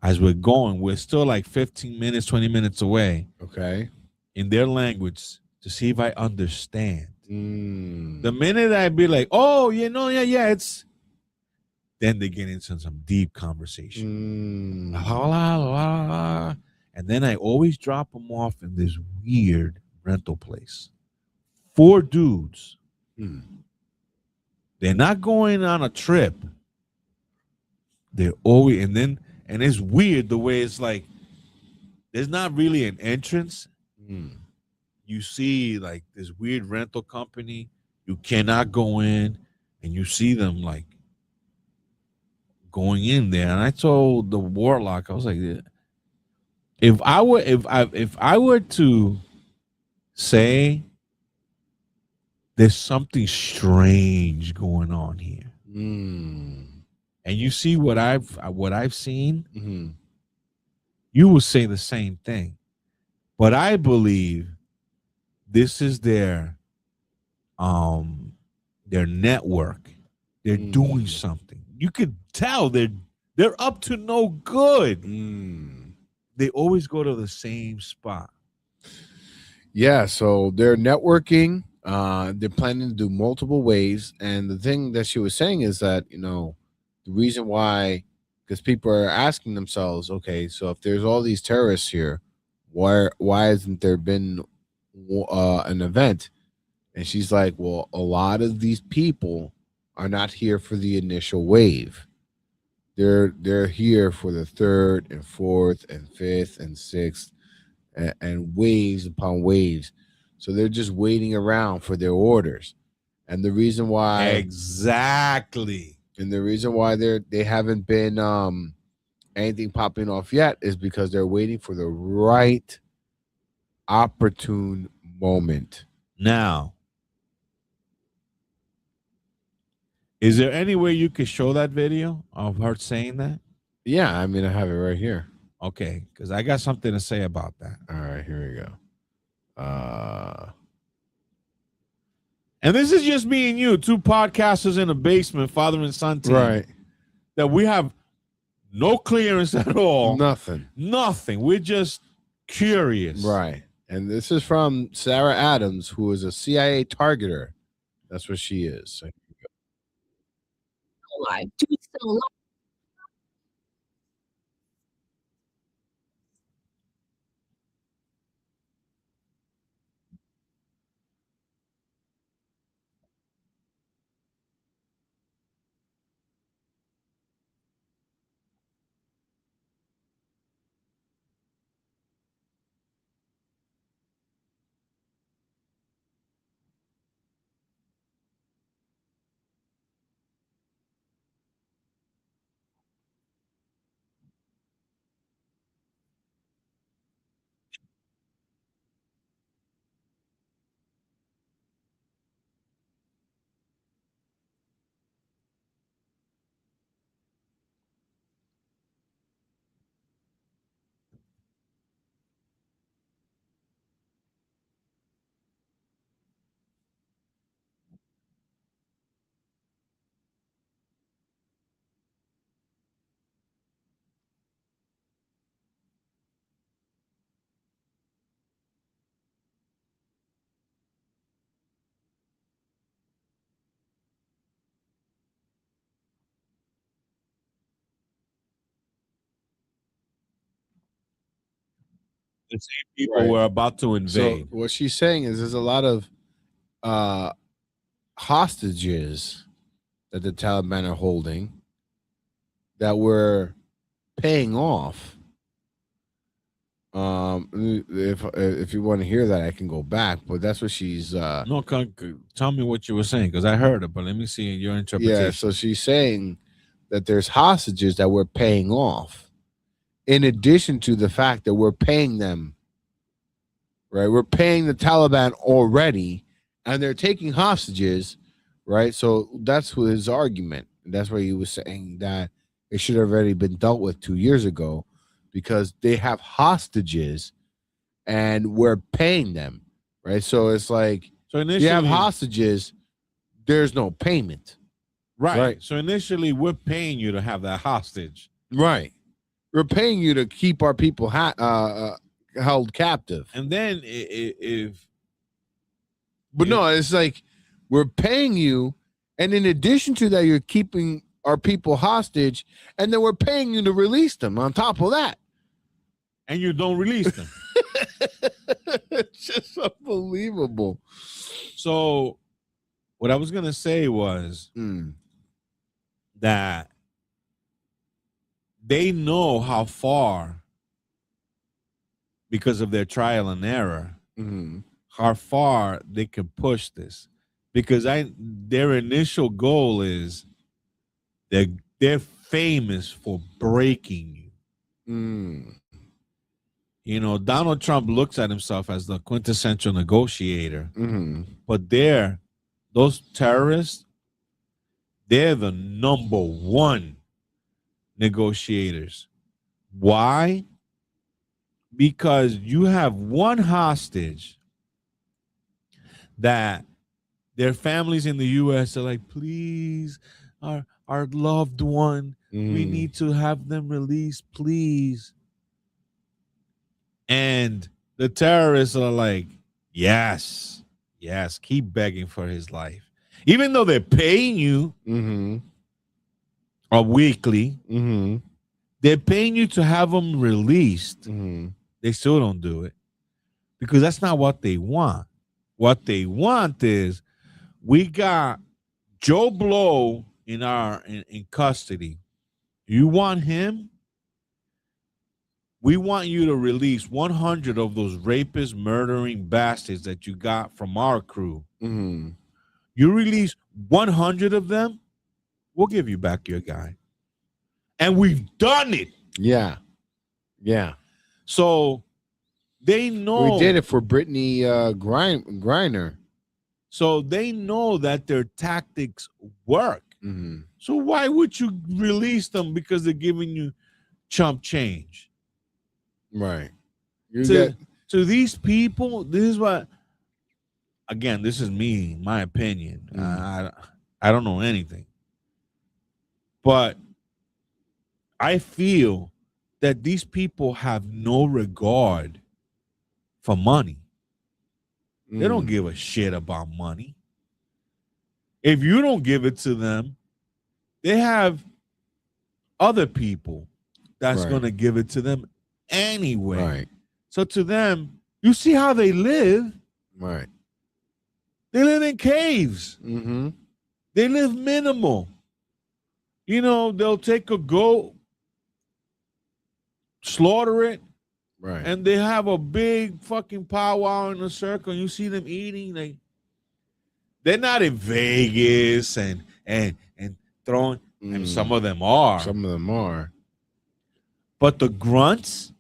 as we're going, we're still like 15 minutes, 20 minutes away. Okay. In their language to see if I understand. The minute I be like, "Oh, yeah, it's," then they get into some deep conversation. And then I always drop them off in this weird rental place. 4 dudes. They're not going on a trip. They're always, and it's weird the way it's like, there's not really an entrance. You see like this weird rental company. You cannot go in, and you see them like going in there. And I told the warlock, I was like, if I were to say there's something strange going on here, and you see what I've seen, you will say the same thing. But I believe this is their network. They're doing something. You could tell they're up to no good. They always go to the same spot. Yeah, so they're networking. They're planning to do multiple ways. And the thing that she was saying is that, the reason why, because people are asking themselves, okay, so if there's all these terrorists here, why hasn't there been an event? And she's like, well, a lot of these people are not here for the initial wave. They're here for the 3rd and 4th and 5th and 6th and waves upon waves. So they're just waiting around for their orders. And the reason why exactly, and the reason why they haven't been anything popping off yet is because they're waiting for the right opportune moment. Now, is there any way you could show that video of her saying that? Yeah, I mean, I have it right here. Okay, because I got something to say about that. All right, here we go. And this is just me and you, 2 podcasters in a basement, father and son team. Right. That we have no clearance at all. Nothing. We're just curious. Right. And this is from Sarah Adams, who is a CIA targeter. That's what she is. So Alive. Dude's still alive. The same people were about to invade. So what she's saying is there's a lot of hostages that the Taliban are holding that were paying off. If you want to hear that, I can go back, but that's what she's No, tell me what you were saying, because I heard it, but let me see your interpretation. yeah, so she's saying that there's hostages that we're paying off, in addition to the fact that we're paying them right? We're paying the Taliban already, and they're taking hostages, right? So that's his argument. That's why he was saying that it should have already been dealt with 2 years ago, because they have hostages, and we're paying them, right? So it's like, So you have initially, hostages, there's no payment. right? So initially, we're paying you to have that hostage, right? We're paying you to keep our people held captive. And then if no, it's like we're paying you, and in addition to that, you're keeping our people hostage, and then we're paying you to release them on top of that. And you don't release them. It's just unbelievable. So what I was gonna say was that they know how far, because of their trial and error, how far they can push this. Because their initial goal is they're famous for breaking you. You know, Donald Trump looks at himself as the quintessential negotiator, but those terrorists, they're the number one negotiators. Why? Because you have one hostage that their families in the U.S. are like, please, our loved one, we need to have them released, please. And the terrorists are like, yes, keep begging for his life. Even though they're paying you a weekly, they're paying you to have them released. They still don't do it because that's not what they want. What they want is, we got Joe Blow in custody. You want him? We want you to release 100 of those rapist, murdering bastards that you got from our crew. You release 100 of them, we'll give you back your guy. And we've done it. Yeah. So they know. We did it for Brittany Griner. So they know that their tactics work. So why would you release them because they're giving you chump change? Right. To these people, this is what, again, this is me, my opinion. I don't know anything. But I feel that these people have no regard for money. They don't give a shit about money. If you don't give it to them, they have other people that's going to give it to them anyway. Right. So to them, you see how they live. Right. They live in caves. They live minimal. You know, they'll take a goat, slaughter it, and they have a big fucking powwow in a circle. And you see them eating. They're not in Vegas and throwing. And some of them are. But the grunts,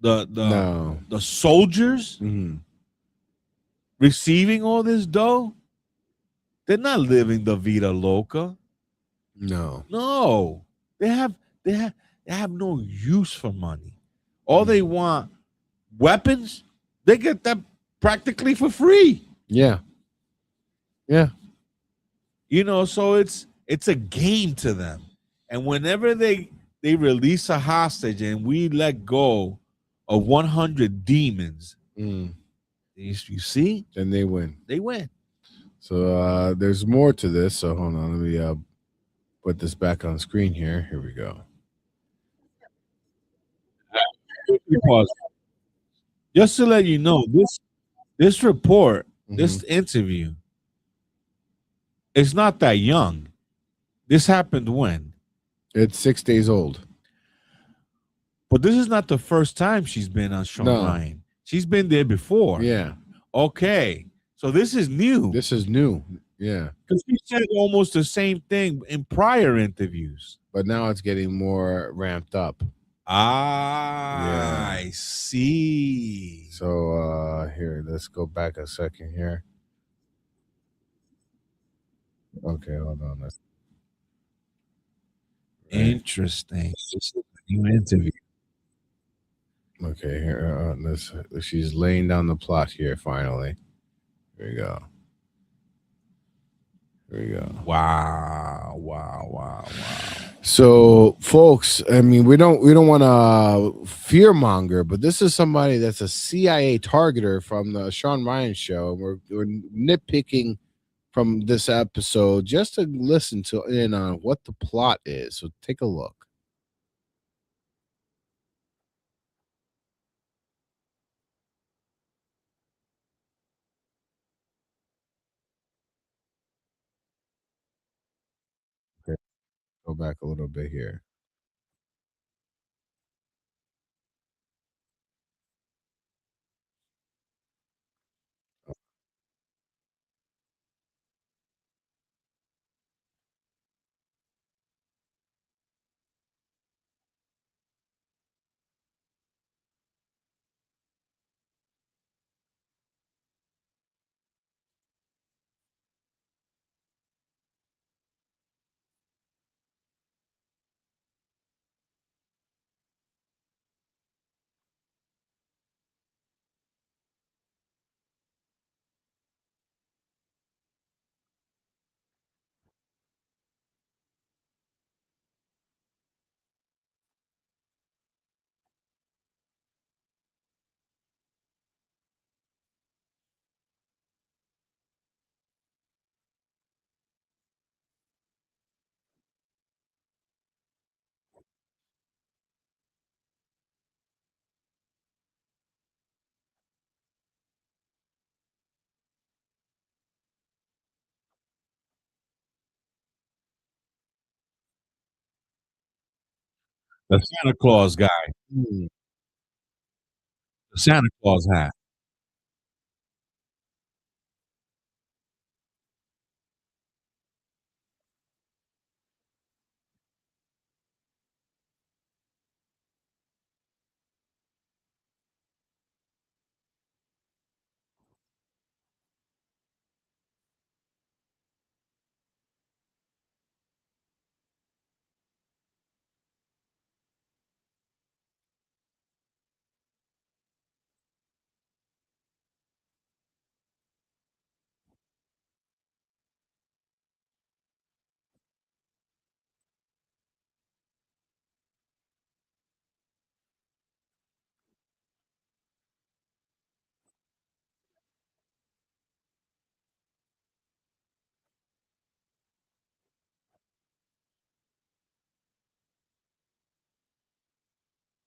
the soldiers receiving all this dough, they're not living the vida loca. No. They have no use for money. All they want, weapons, they get that practically for free. Yeah. You know, so it's a game to them. And whenever they release a hostage and we let go of 100 demons, you see? Then they win. They win. So there's more to this. So hold on, let me put this back on screen here. Here we go. Pause. Just to let you know, this report, this interview, it's not that young. This happened when? It's 6 days old. But this is not the first time she's been on Sean Ryan. She's been there before. Yeah. Okay. So this is new. This is new. Yeah. Because she said almost the same thing in prior interviews. But now it's getting more ramped up. I see. So here, let's go back a second here. Okay, hold on. Interesting. This is a new interview. Okay, here. She's laying down the plot here. Finally, here we go. Here we go. Wow. So, folks, I mean, we don't want to fearmonger, but this is somebody that's a CIA targeter from the Sean Ryan show. We're nitpicking from this episode just to listen to in on what the plot is. So take a look. Okay, go back a little bit here. The Santa Claus guy. The Santa Claus hat.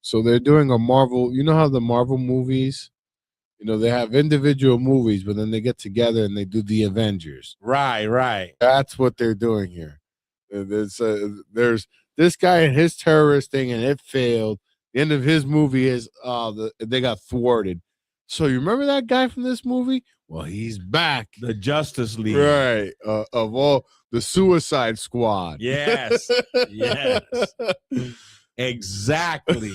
So they're doing a Marvel. You know how the Marvel movies, they have individual movies, but then they get together and they do the Avengers. Right. That's what they're doing here. There's this guy and his terrorist thing, and it failed. The end of his movie is they got thwarted. So you remember that guy from this movie? Well, he's back. The Justice League. Right. Of all the Suicide Squad. Yes. Exactly.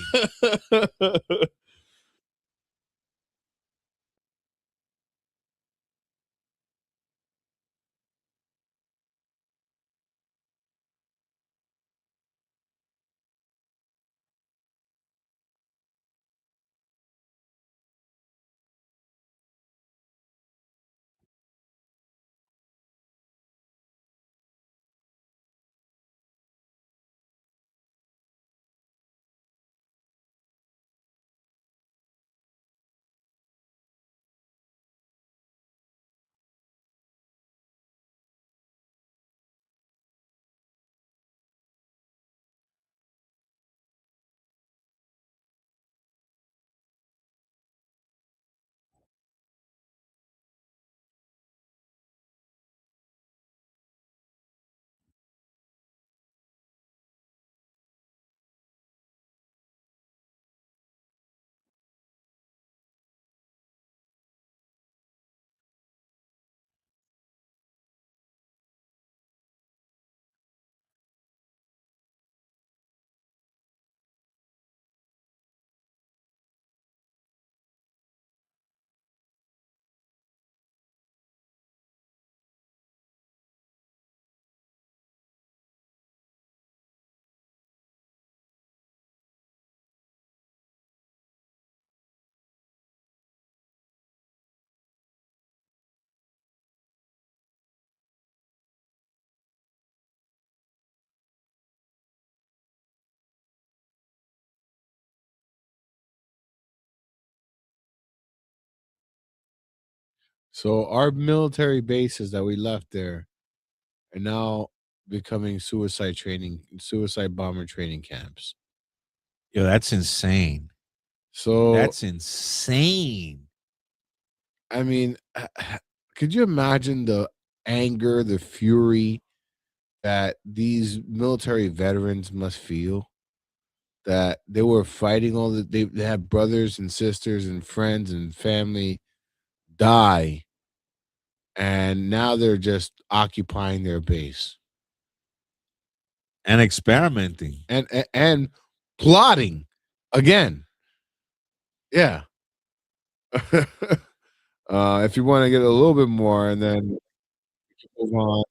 So our military bases that we left there are now becoming suicide bomber training camps. Yo, that's insane. So That's insane. I mean, could you imagine the anger, the fury that these military veterans must feel? That they were fighting they had brothers and sisters and friends and family die, and now they're just occupying their base And experimenting. and plotting again. Yeah. If you want to get a little bit more, and then we can move on.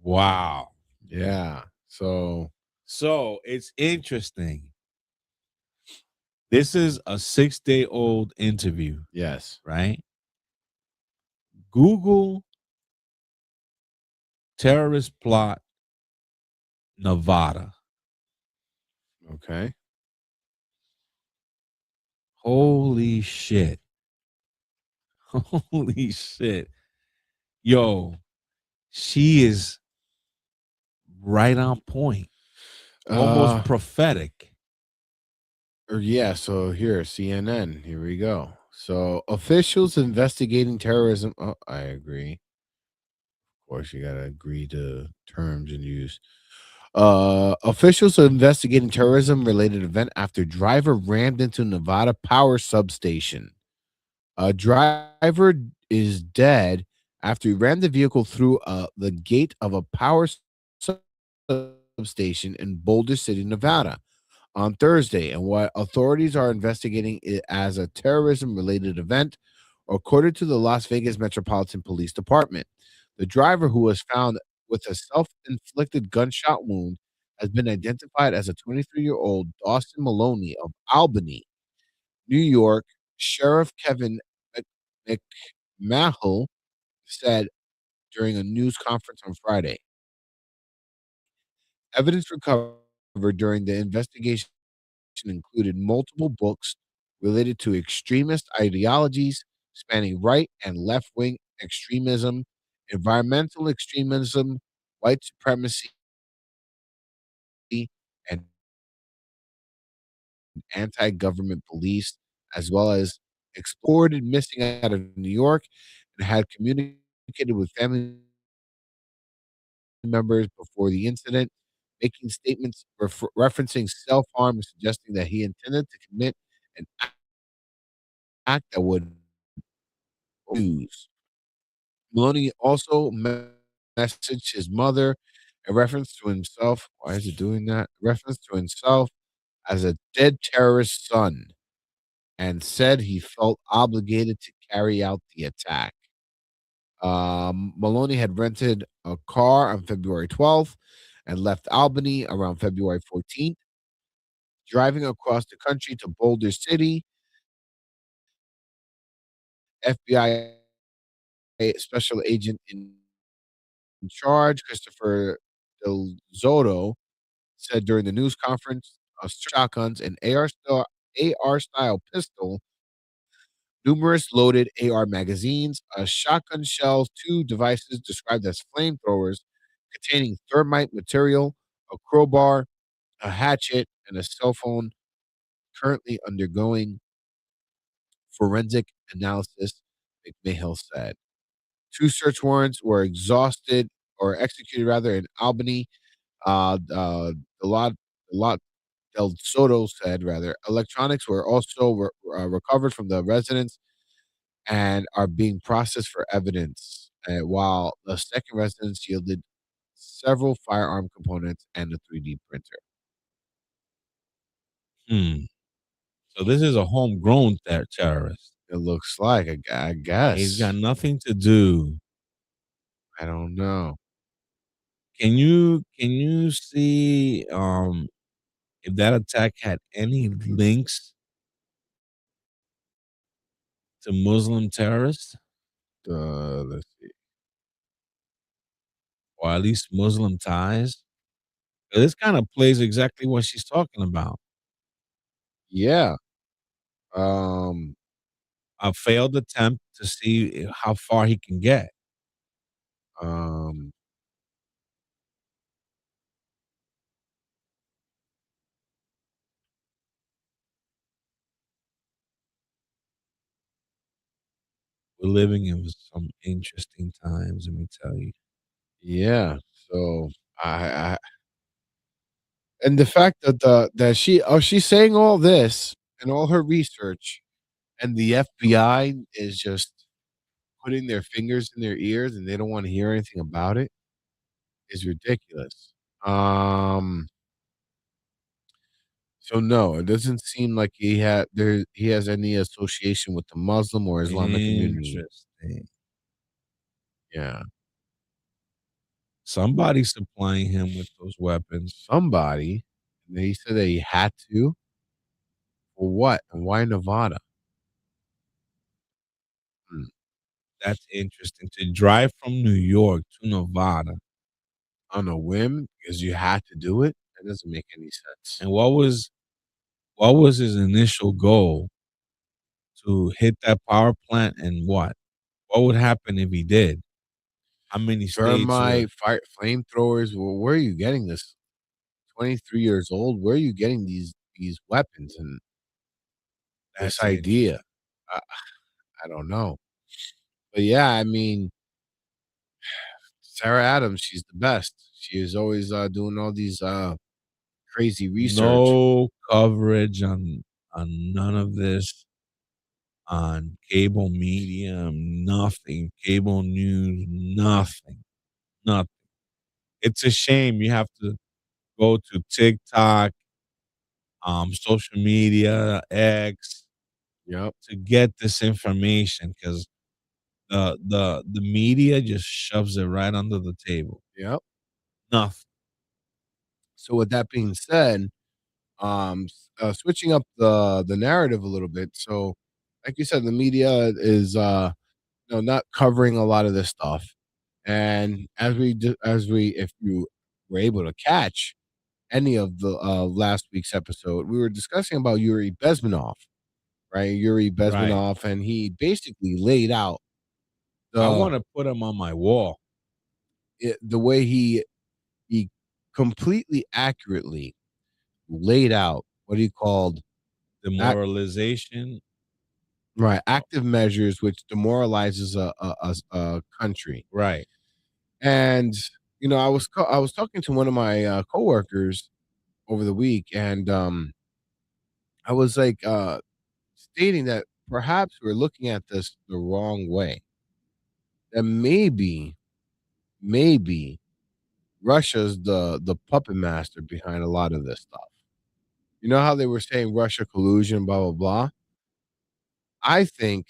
Wow. Yeah. So it's interesting. This is a 6-day-old interview. Yes. Right? Google terrorist plot Nevada. Okay. Holy shit. Holy shit. Yo, she is right on point. Almost prophetic. Yeah, so here, CNN. Here we go. So officials investigating terrorism. Oh, I agree. Of course, you gotta agree to terms and use. Officials are investigating terrorism related event after driver rammed into Nevada power substation. A driver is dead after he rammed the vehicle through the gate of a power substation in Boulder City, Nevada, on Thursday, and what authorities are investigating it as a terrorism related event, according to the Las Vegas Metropolitan Police Department. The driver, who was found with a self inflicted gunshot wound, has been identified as a 23-year-old Dawson Maloney of Albany, New York. Sheriff Kevin McMahill said during a news conference on Friday. Evidence recovered during the investigation included multiple books related to extremist ideologies spanning right and left wing extremism, environmental extremism, white supremacy, anti-government police, as well as explored missing out of New York, and had communicated with family members before the incident, making statements referencing self-harm and suggesting that he intended to commit an act that would use. Maloney also messaged his mother in reference to himself. Why is it doing that? Reference to himself as a dead terrorist son, and said he felt obligated to carry out the attack. Maloney had rented a car on February 12th and left Albany around February 14th, driving across the country to Boulder City. FBI special agent in charge, Christopher Del Zotto, said during the news conference, shotguns, an AR-style pistol, numerous loaded AR magazines, a shotgun shells, 2 devices described as flamethrowers containing thermite material, a crowbar, a hatchet, and a cell phone currently undergoing forensic analysis, McMahill said. 2 search warrants were executed in Albany. The lot Del Soto said, electronics were also recovered from the residence and are being processed for evidence, while the second residence yielded several firearm components and a 3D printer. So this is a homegrown terrorist. It looks like, I guess. He's got nothing to do. I don't know. Can you see if that attack had any links to Muslim terrorists? Let's see. Or at least Muslim ties? This kind of plays exactly what she's talking about. Yeah. A failed attempt to see how far he can get. We're living in some interesting times, let me tell you. Yeah. So I and the fact that that she's saying all this and all her research, and the FBI is just putting their fingers in their ears and they don't want to hear anything about it, is ridiculous. So no, it doesn't seem like he has any association with the Muslim or Islamic community. Interesting. Yeah. Somebody's supplying him with those weapons. Somebody. And he said that he had to. For what? And why Nevada? That's interesting. To drive from New York to Nevada on a whim because you had to do it. That doesn't make any sense. And what was his initial goal? To hit that power plant, and what would happen if he did? How many thermite, fire, flamethrowers? Well, where are you getting this? 23 years old. Where are you getting these weapons and this idea? I don't know. But yeah, I mean, Sarah Adams, she's the best. She is always doing all these crazy research. No coverage on none of this. On cable media, nothing. Cable news, nothing. It's a shame you have to go to TikTok, social media, X, to get this information, because the media just shoves it right under the table. Yep. Nothing. So with that being said, switching up the narrative a little bit. So, like you said, the media is not covering a lot of this stuff. And if you were able to catch any of the last week's episode, we were discussing about Yuri Bezmenov, right? Yuri Bezmenov, and he basically laid out. I want to put him on my wall. The way he completely accurately laid out what he called Demoralization. Right. Active measures which demoralizes a country. Right. And I was talking to one of my coworkers over the week, and I was like stating that perhaps we're looking at this the wrong way. That maybe Russia's the puppet master behind a lot of this stuff. You know how they were saying Russia collusion, blah blah blah. I think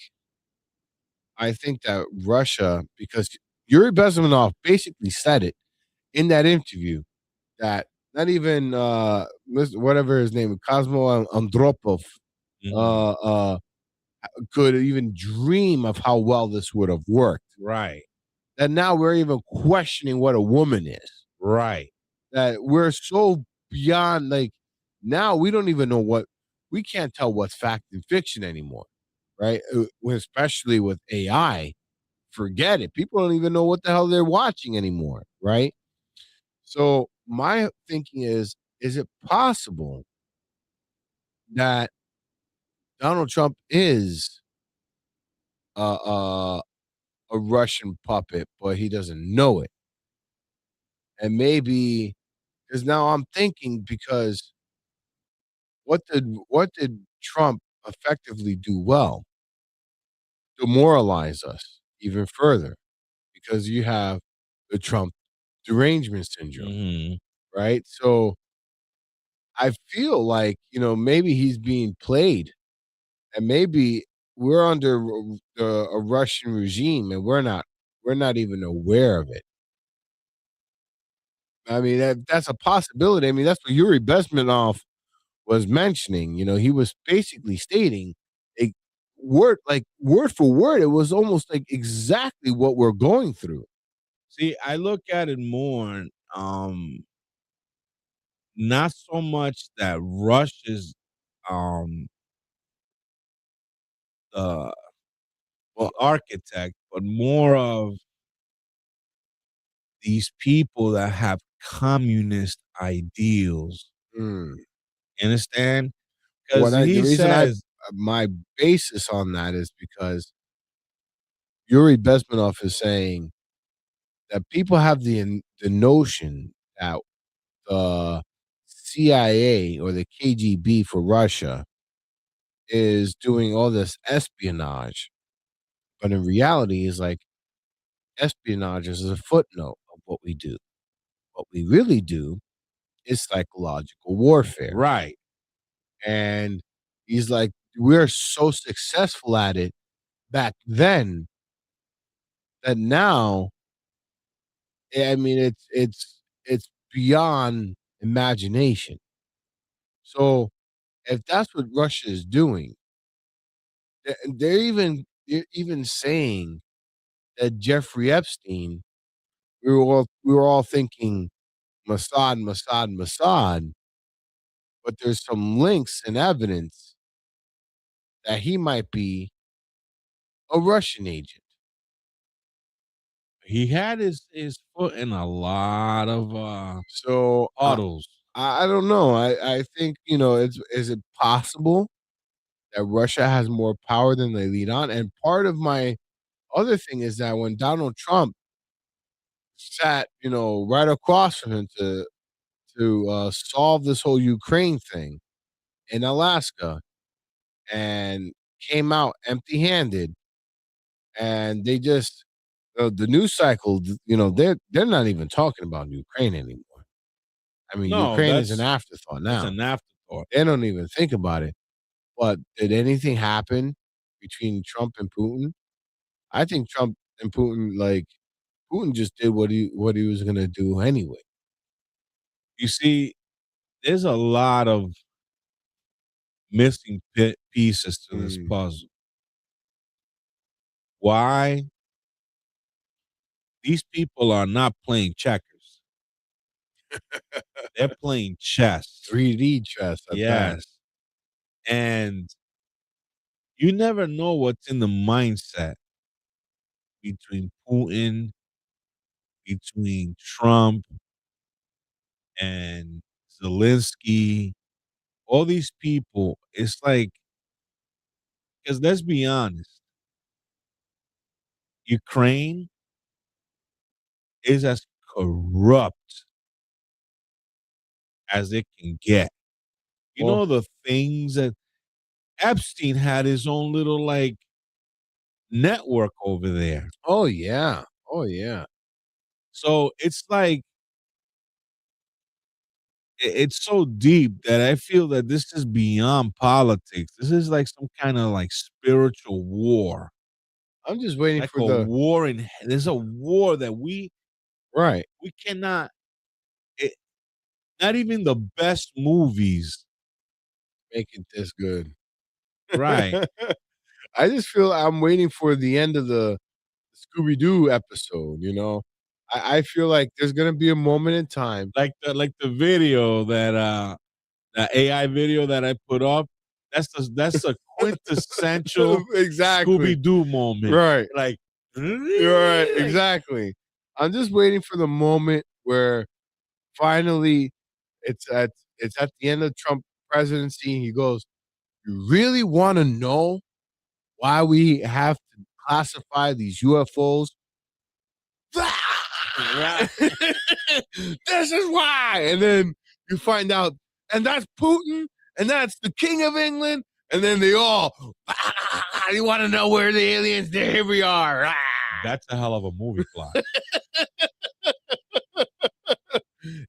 that Russia, because Yuri Bezmenov basically said it in that interview, that not even whatever his name, Cosmo Andropov, could even dream of how well this would have worked. Right. That now we're even questioning what a woman is. Right. That we're so beyond, like, now we don't even know we can't tell what's fact and fiction anymore. Right. Especially with AI. Forget it. People don't even know what the hell they're watching anymore. Right. So my thinking is it possible that Donald Trump is a Russian puppet, but he doesn't know it? And maybe, because now I'm thinking, because what did Trump effectively do well? Demoralize us even further, because you have the Trump derangement syndrome, right? So I feel like, maybe he's being played, and maybe we're under a Russian regime and we're not even aware of it. I mean, that's a possibility. I mean, that's what Yuri Bezmenov was mentioning. He was basically stating a word for word. It was almost like exactly what we're going through. See, I look at it more, not so much that Russia's the architect, but more of these people that have communist ideals. Mm. You understand? Well, Because the he reason says, my basis on that is because Yuri Bezmenov is saying that people have the notion that the CIA or the KGB for Russia is doing all this espionage, but in reality, is like espionage is a footnote of what we do. What we really do is psychological warfare. right. And he's like, we're so successful at it back then that now, I mean, it's beyond imagination. So if that's what Russia is doing, they're even saying that Jeffrey Epstein, we were all thinking Mossad, but there's some links and evidence that he might be a Russian agent. He had his foot in a lot of So autos. I don't know. I think, is it possible that Russia has more power than they lead on? And part of my other thing is that when Donald Trump sat, right across from him to solve this whole Ukraine thing in Alaska, and came out empty-handed, and they just the news cycle, they're not even talking about Ukraine anymore. I mean, No, Ukraine is an afterthought that's now. an afterthought. They don't even think about it. But did anything happen between Trump and Putin? I think Trump and Putin, like, Putin just did what he was gonna do anyway. You see, there's a lot of missing pieces to this puzzle. Why? These people are not playing checkers. They're playing chess. 3D chess. Yes. And you never know what's in the mindset between Putin, between Trump and Zelensky all these people, it's like, because let's be honest, Ukraine is as corrupt as it can get. You Well- know, the things that Epstein had his own little like network over there. Oh yeah. Oh yeah. So it's like it's so deep that I feel that this is beyond politics. This is like some kind of like spiritual war. I'm just waiting Like for a the war there's a war that we cannot it, not even the best movies make it this good. right. I just feel I'm waiting for the end of the Scooby Doo episode. I feel like there's gonna be a moment in time. Like the video that the AI video that I put up. That's a quintessential Exactly. Scooby Doo moment. Right. Like You're right. Exactly. I'm just waiting for the moment where finally it's at the end of Trump presidency. He goes, "You really want to know why we have to classify these UFOs? This is why." And then you find out, and that's Putin, and that's the King of England, and then they all, you want to know where the aliens? Here we are. That's a hell of a movie plot.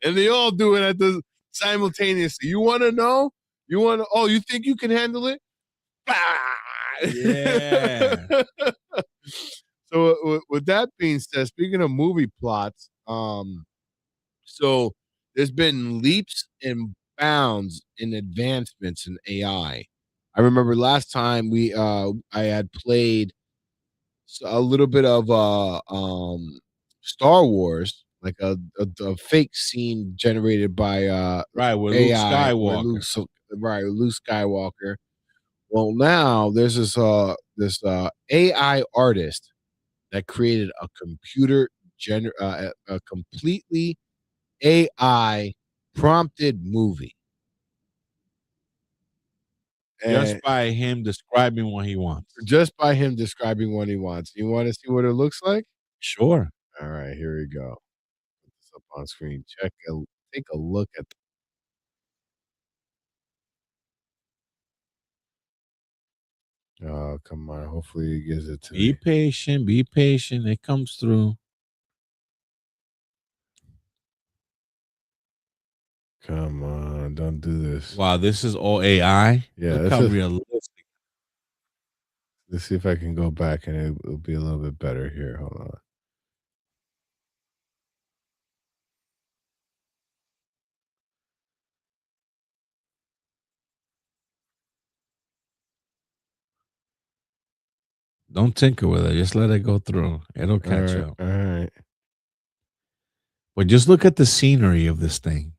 And they all do it at the simultaneously. You want to know? You want to? Oh, you think you can handle it? Yeah. So with that being said, speaking of movie plots, so there's been leaps and bounds in advancements in AI. I remember last time I had played a little bit of Star Wars, like a fake scene generated by Right, with Luke AI, where Skywalker. Luke Skywalker. Well, now there's this AI artist that created a a completely AI prompted movie. Just And by him describing what he wants. just by him describing what he wants. You want to see what it looks like? Sure. All right, here we go. Put this up on screen. Take a look at. Oh, come on. Hopefully he gives it to Be me. patient. Be patient. It comes through. Come on, don't do this. Wow, this is all AI. Yeah, Look this how is- realistic. Let's see if I can go back and it'll be a little bit better here. Hold on. Don't tinker with it. Just let it go through. It'll catch up. All right. But just look at the scenery of this thing.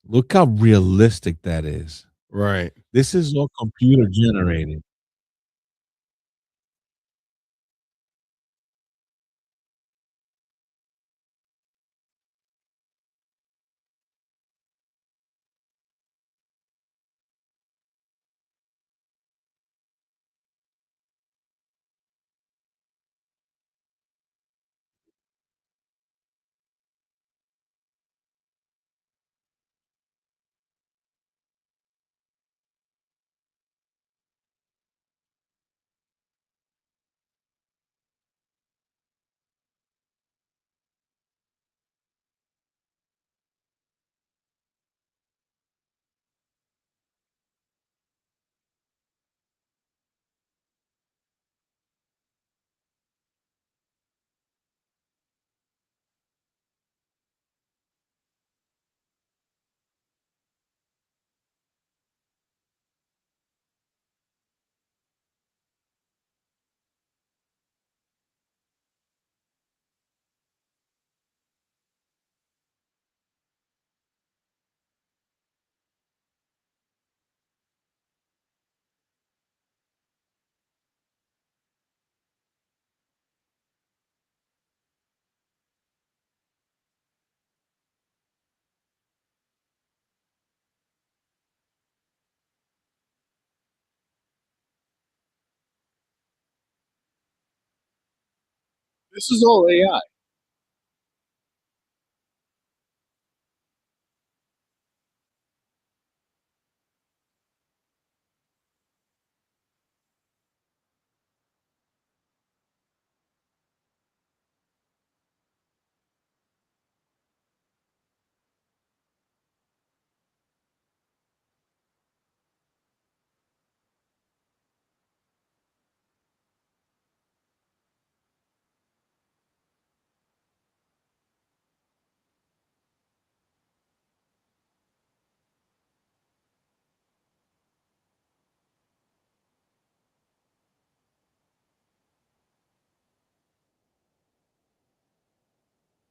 Look how realistic that is. Right. This is all computer generated. This is all AI.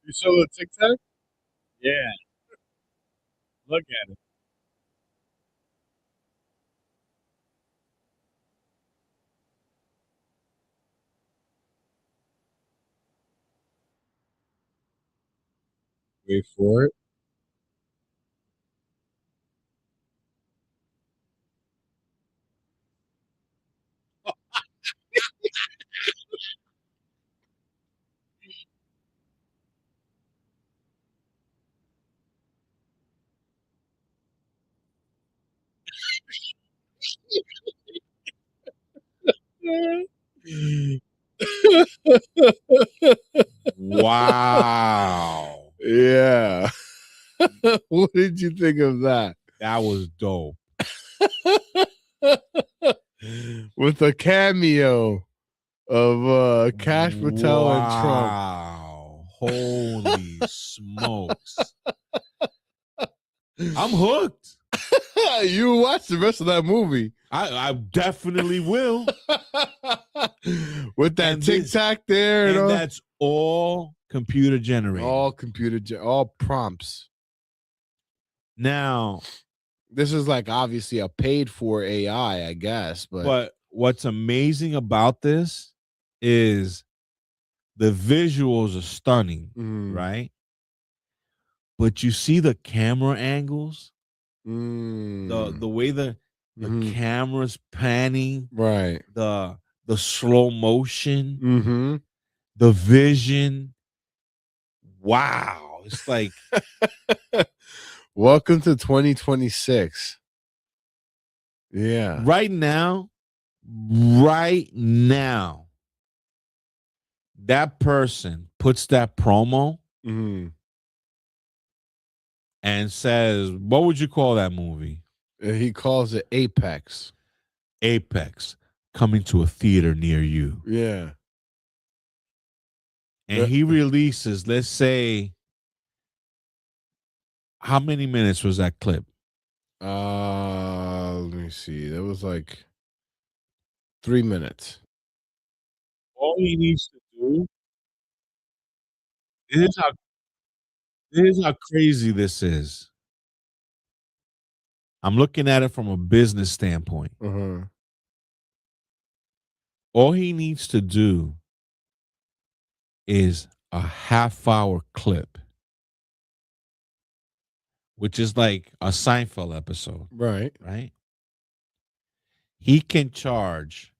You saw the TikTok? Yeah. Look at it. Wait for it. Wow. Yeah. What did you think of that? That was dope. With a cameo of Cash Patel and Trump. Wow. Holy smokes. I'm hooked. You watch the rest of that movie. I definitely will. With that TikTok there. And all. that's all computer generated. All prompts. Now, this is like obviously a paid for AI, I guess. But what's amazing about this is the visuals are stunning, right? But you see the camera angles, the way the camera's panning, right? The slow motion, the vision. Wow, it's like welcome to 2026. Yeah, right now, that person puts that promo and says, "What would you call that movie?" He calls it Apex. Apex, coming to a theater near you. Yeah. And he releases, let's say, how many minutes was that clip? Let me see. That was like 3 minutes. All he needs to do. Here's how crazy this is. I'm looking at it from a business standpoint. All he needs to do is a half-hour clip, which is like a Seinfeld episode. Right. Right? He can charge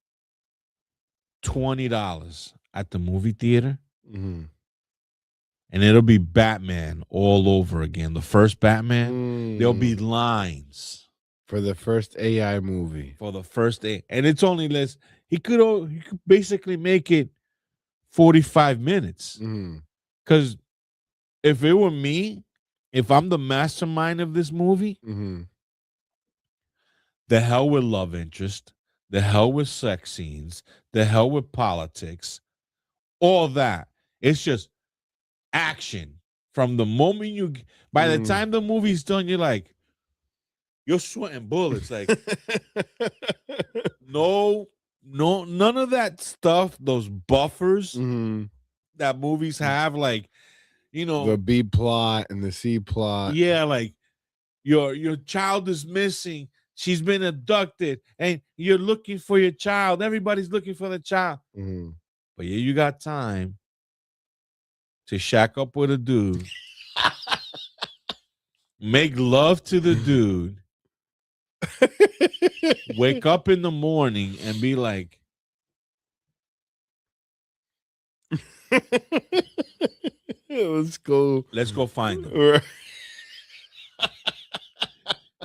$20 at the movie theater, and it'll be Batman all over again. The first Batman, there'll be lines for the first AI movie. For the first day, and it's only less. He could basically make it 45 minutes. Because if it were me, if I'm the mastermind of this movie, the hell with love interest, the hell with sex scenes, the hell with politics, all that. It's just action from the moment you. By the time the movie's done, you're sweating bullets. Like, no, none of that stuff. Those buffers that movies have, like, the B plot and the C plot. Yeah, like your child is missing. She's been abducted, and you're looking for your child. Everybody's looking for the child. But yeah, you got time to shack up with a dude, make love to the dude, wake up in the morning and be like, Let's go. Let's go find them.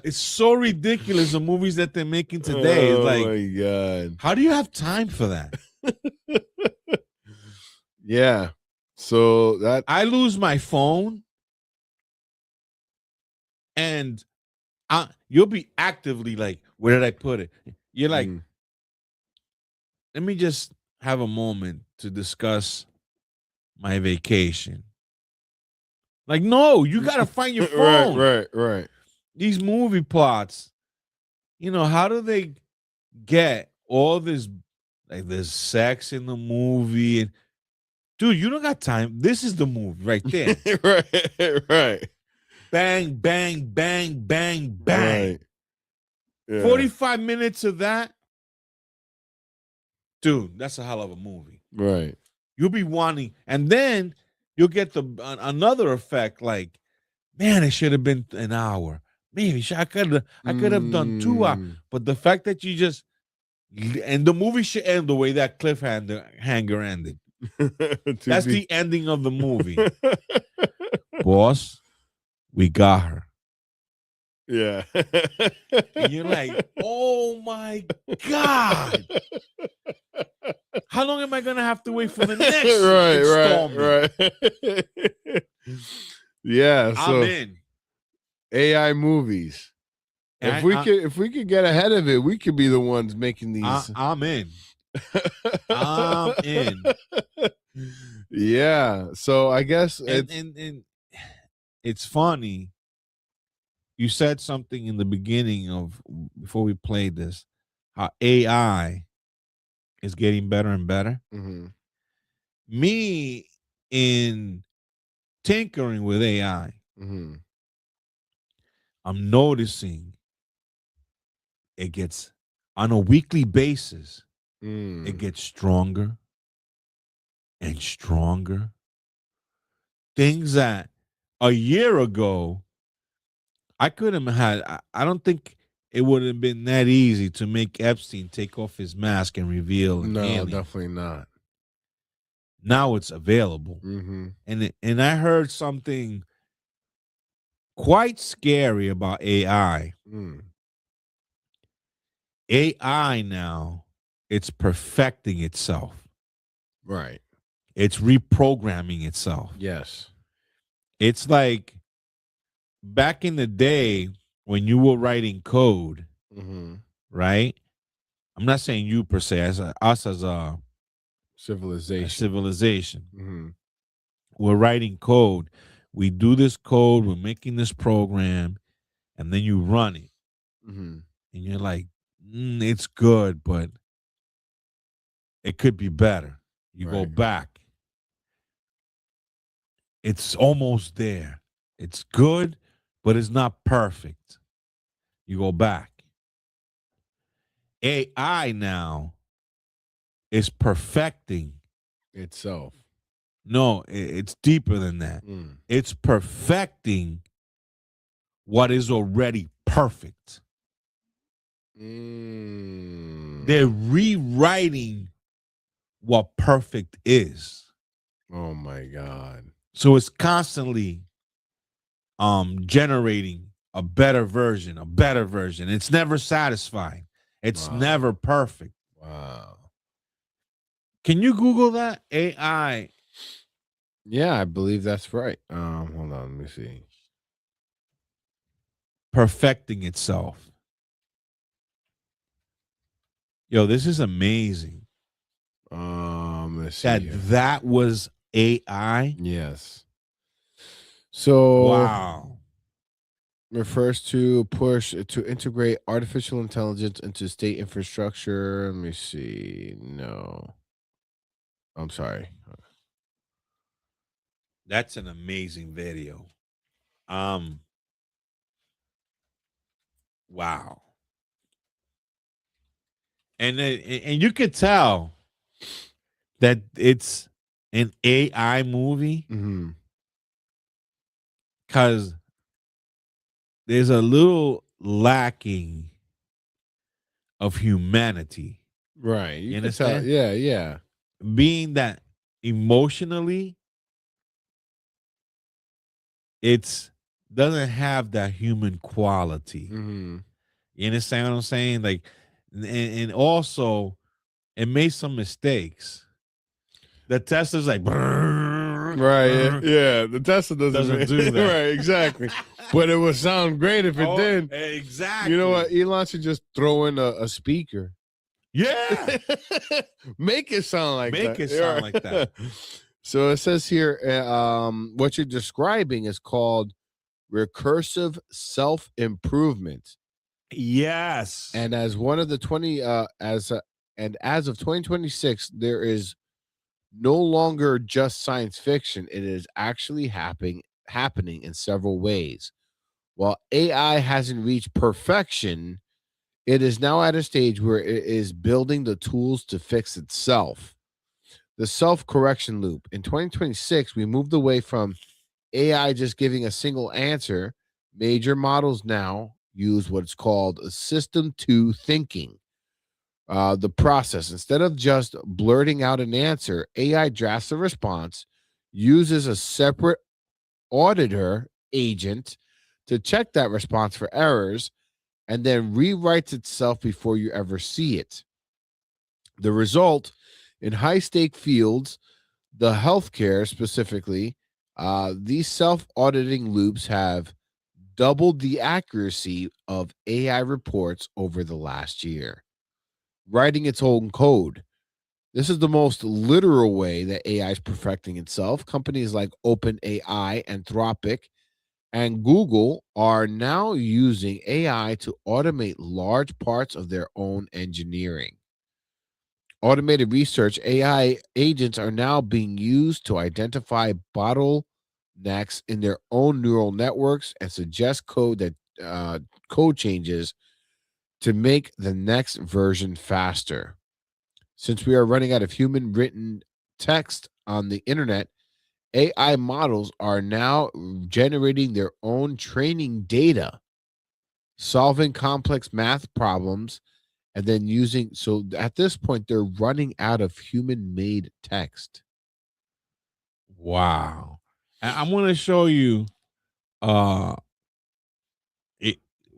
It's so ridiculous, the movies that they're making today. It's like, oh my god, how do you have time for that? Yeah. So that I lose my phone, and you'll be actively like, where did I put it? You're like, let me just have a moment to discuss my vacation. Like, no, you gotta find your phone. Right. These movie plots, how do they get all this? Like, there's sex in the movie, and dude, you don't got time. This is the movie right there. right. Bang, bang, bang, bang, bang. Right. Yeah. 45 minutes of that, dude. That's a hell of a movie. Right. You'll be wanting, and then you'll get another effect. Like, man, it should have been an hour. Maybe I could have done 2 hours. But the fact that you just, and the movie should end the way that cliffhanger ended. That's the ending of the movie. Boss, we got her. Yeah. And you're like, oh my God. How long am I going to have to wait for the next installment? Right. Yeah. So I'm in. AI movies. If we could get ahead of it, we could be the ones making these. I'm in. I'm in. Yeah. So I guess and it's funny. You said something in the beginning of, before we played this, how AI is getting better and better. Mm-hmm. Me, in tinkering with AI, mm-hmm. I'm noticing it gets, on a weekly basis, it gets stronger and stronger. Things that a year ago I couldn't have had. I don't think it would have been that easy to make Epstein take off his mask and reveal an alien. Definitely not. Now it's available. Mm-hmm. And I heard something quite scary about AI. AI now, it's perfecting itself. Right. It's reprogramming itself. Yes. It's like back in the day when you were writing code, right? I'm not saying you per se, as us as a civilization. We're writing code. We do this code. We're making this program, and then you run it, and you're like, "It's good, but it could be better." You go back. It's almost there. It's good, but it's not perfect. You go back. AI now is perfecting itself. No, it's deeper than that. It's perfecting what is already perfect. They're rewriting what perfect is. Oh my God. So it's constantly generating a better version. It's never satisfying. It's never perfect. Wow. Can you Google that? AI. Yeah, I believe that's right. Hold on, let me see. Perfecting itself. Yo, this is amazing. Let's see that was AI. Yes. So wow. Refers to push to integrate artificial intelligence into state infrastructure. Let me see. No. I'm sorry. That's an amazing video. Wow. And you could tell that it's an AI movie because there's a little lacking of humanity. Right. You can tell. understand? Yeah. Being that emotionally, it's doesn't have that human quality. Mm-hmm. You understand what I'm saying? Like, and also it made some mistakes. The Tesla's like, Right. Yeah. The Tesla doesn't do that. Right. Exactly. But it would sound great if it did. Exactly. You know what? Elon should just throw in a speaker. Yeah. Make it sound like that. Make it sound like that. So it says here, what you're describing is called recursive self-improvement. Yes. And as one of the 20 as of 2026, there is no longer just science fiction. It is actually happening in several ways. While AI hasn't reached perfection, it is now at a stage where it is building the tools to fix itself. The self-correction loop. In 2026, we moved away from AI just giving a single answer. Major models now use what's called a system 2 thinking. The process, instead of just blurting out an answer, AI drafts a response, uses a separate auditor agent to check that response for errors, and then rewrites itself before you ever see it. The result, in high-stake fields, the healthcare specifically, these self-auditing loops have doubled the accuracy of AI reports over the last year. Writing its own code. This is the most literal way that AI is perfecting itself. Companies like OpenAI, Anthropic, and Google are now using AI to automate large parts of their own engineering. Automated research AI agents are now being used to identify bottlenecks in their own neural networks and suggest code changes to make the next version faster. Since we are running out of human written text on the internet, AI models are now generating their own training data, solving complex math problems, and then using. So at this point, they're running out of human made text. Wow. And I'm going to show you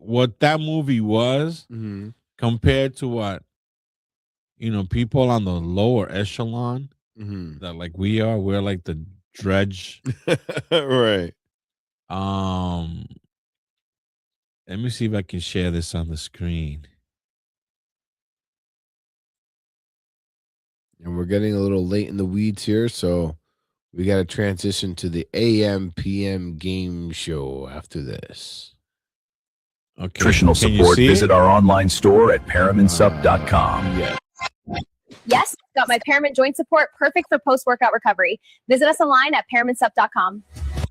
what that movie was compared to what, people on the lower echelon that like we're like the dredge. Right. Let me see if I can share this on the screen. And we're getting a little late in the weeds here, so we got to transition to the AM PM game show after this. Okay. Nutritional support, visit our online store at ParaminSup.com. Yeah. Yes, got my Paramid joint support, perfect for post-workout recovery. Visit us online at ParaminSup.com.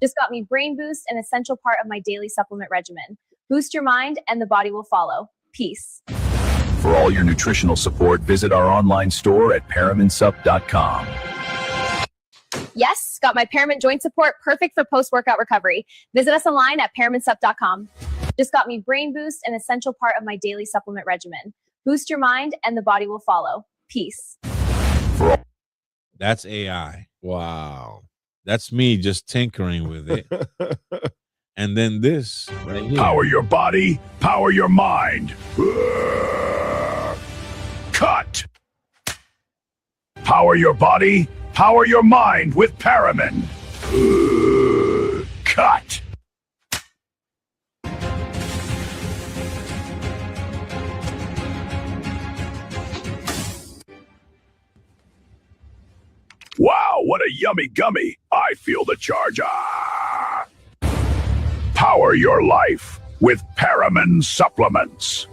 Just got me Brain Boost, an essential part of my daily supplement regimen. Boost your mind and the body will follow. Peace. For all your nutritional support, visit our online store at ParaminSup.com. Yes, got my Paramid joint support, perfect for post-workout recovery. Visit us online at ParaminSup.com. Just got me Brain Boost, an essential part of my daily supplement regimen. Boost your mind and the body will follow. Peace. That's AI. Wow. That's me just tinkering with it. And then this right here. Power your body, power your mind. Cut. Power your body, power your mind with Paramid. Cut. Wow, what a yummy gummy. I feel the charge. Power your life with Paramid supplements.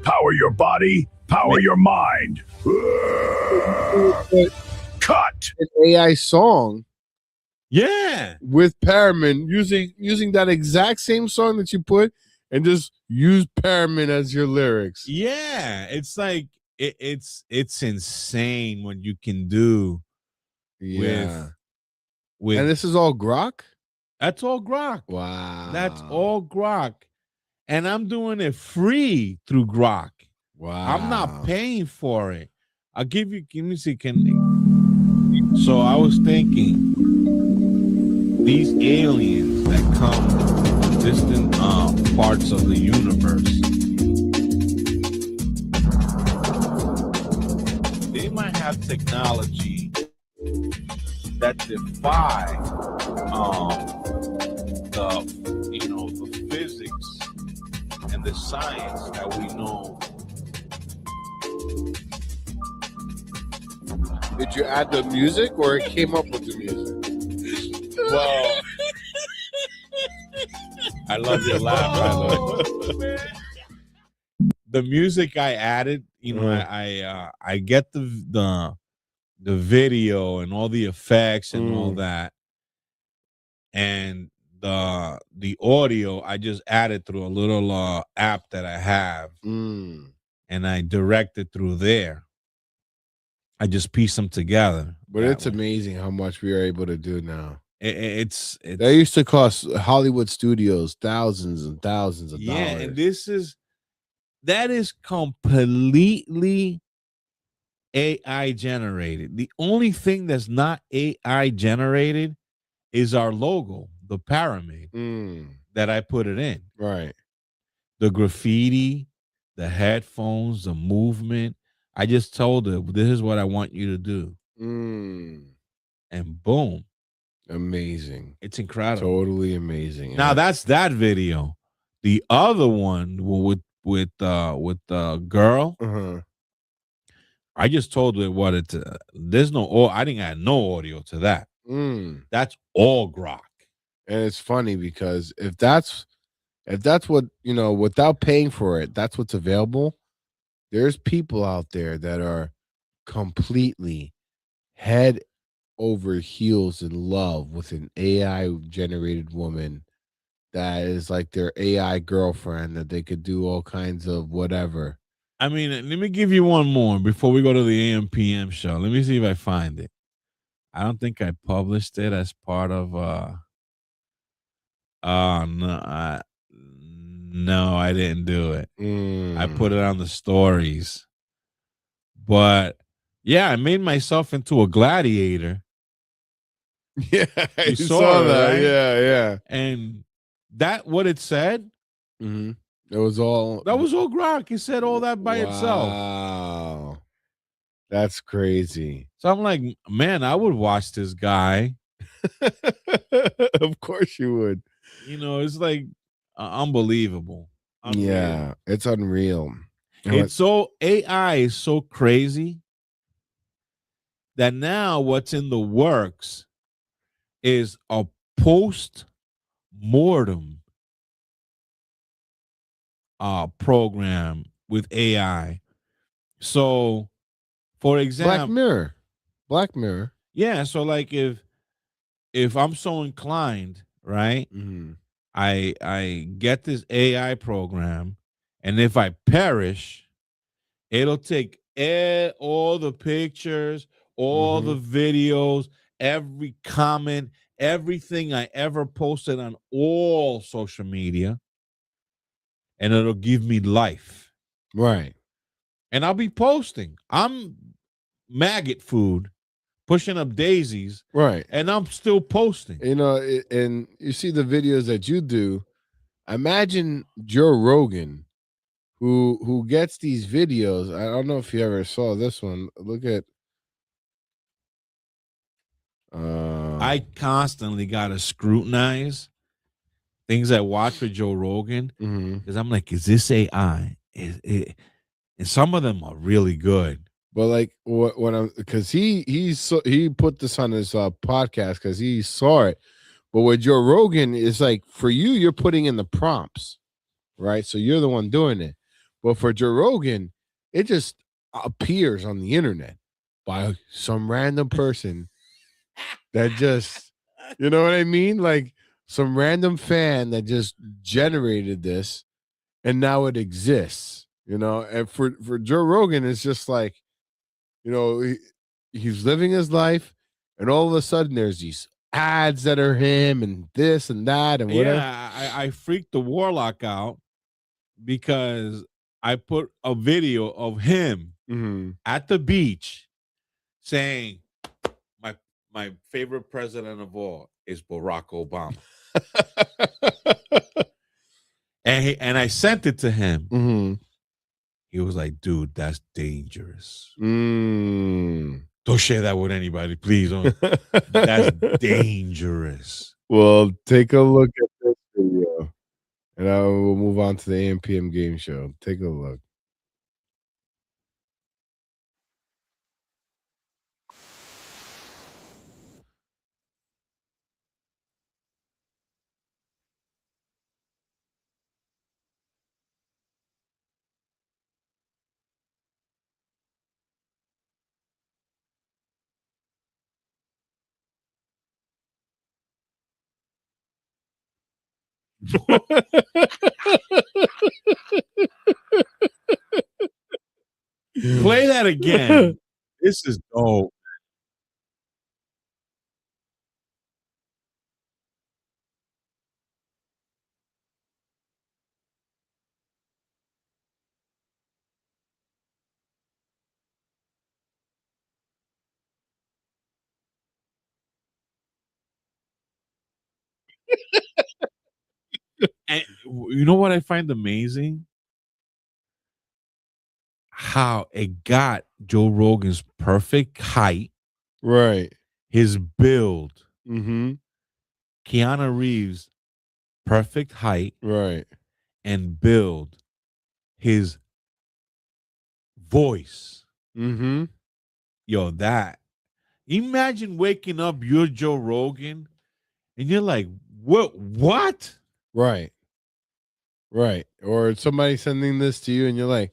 Power your body, power your mind. Cut. An AI song. Yeah. With Paramid, using that exact same song that you put and just use Paramid as your lyrics. Yeah. It's like it's insane what you can do And this is all Grok? That's all Grok. Wow. That's all Grok. And I'm doing it free through Grok. Wow. I'm not paying for it. I'll give me see. So I was thinking, these aliens that come from distant parts of the universe, they might have technology that defy the physics and the science that we know. Did you add the music or it came up with the music? Well, I love your laugh, by the way. The music I added, I get the video and all the effects and all that, and the audio I just added through a little app that I have, and I direct it through there. I just piece them together. But it's amazing how much we are able to do now. It's that used to cost Hollywood studios thousands and thousands of dollars. And that is completely AI generated. The only thing that's not AI generated is our logo, the Paramid, that I put it in. Right. The graffiti, the headphones, the movement. I just told her, this is what I want you to do. And boom. Amazing. It's incredible. Totally amazing. Now that's that video. The other one with the girl, I just told her what it. There's no. I didn't add no audio to that. That's all Grok. And it's funny because if that's what without paying for it, that's what's available. There's people out there that are completely head over heels in love with an AI generated woman that is like their AI girlfriend, that they could do all kinds of whatever. I mean, let me give you one more before we go to the AM PM show. Let me see if I find it. I don't think I published it as part of no, I didn't do it. I put it on the stories. But yeah, I made myself into a gladiator. Yeah, you saw that. Right? Yeah. And that what it said? It was all Grok. It said all that by itself. Wow. That's crazy. So I'm like, man, I would watch this guy. Of course you would. It's like unbelievable. Yeah, it's unreal. It's so AI is so crazy that now what's in the works is a post-mortem program with AI. So, for example, Black Mirror. Yeah, so like if I'm so inclined, right? I get this AI program, and if I perish, it'll take all the pictures, all the videos, every comment, everything I ever posted on all social media, and it'll give me life. Right. And I'll be posting. I'm maggot food, pushing up daisies. Right. And I'm still posting. And you see the videos that you do. Imagine Joe Rogan, who gets these videos. I don't know if you ever saw this one. Look at. I constantly gotta scrutinize things I watch with Joe Rogan because I'm like, is this AI? And some of them are really good. But like when I'm because he put this on his podcast because he saw it. But with Joe Rogan, it's like for you're putting in the prompts, right? So you're the one doing it. But for Joe Rogan, it just appears on the internet by some random person that just, you know what I mean? Like some random fan that just generated this, and now it exists, And for Joe Rogan, it's just like, he's living his life, and all of a sudden there's these ads that are him and this and that and whatever. Yeah, I freaked the warlock out because I put a video of him at the beach saying my favorite president of all is Barack Obama. and I sent it to him. He was like, dude, that's dangerous. Don't share that with anybody, please. That's dangerous. Well, take a look at this video, and I will move on to the AM PM game show. Take a look. Play that again. This is dope. And you know what I find amazing? How it got Joe Rogan's perfect height, right? His build, Mm-hmm. Keanu Reeves' perfect height, right? And build, his voice. Mm-hmm. Yo, that. Imagine waking up, you're Joe Rogan, and you're like, what? Right. Right. Or somebody sending this to you and you're like,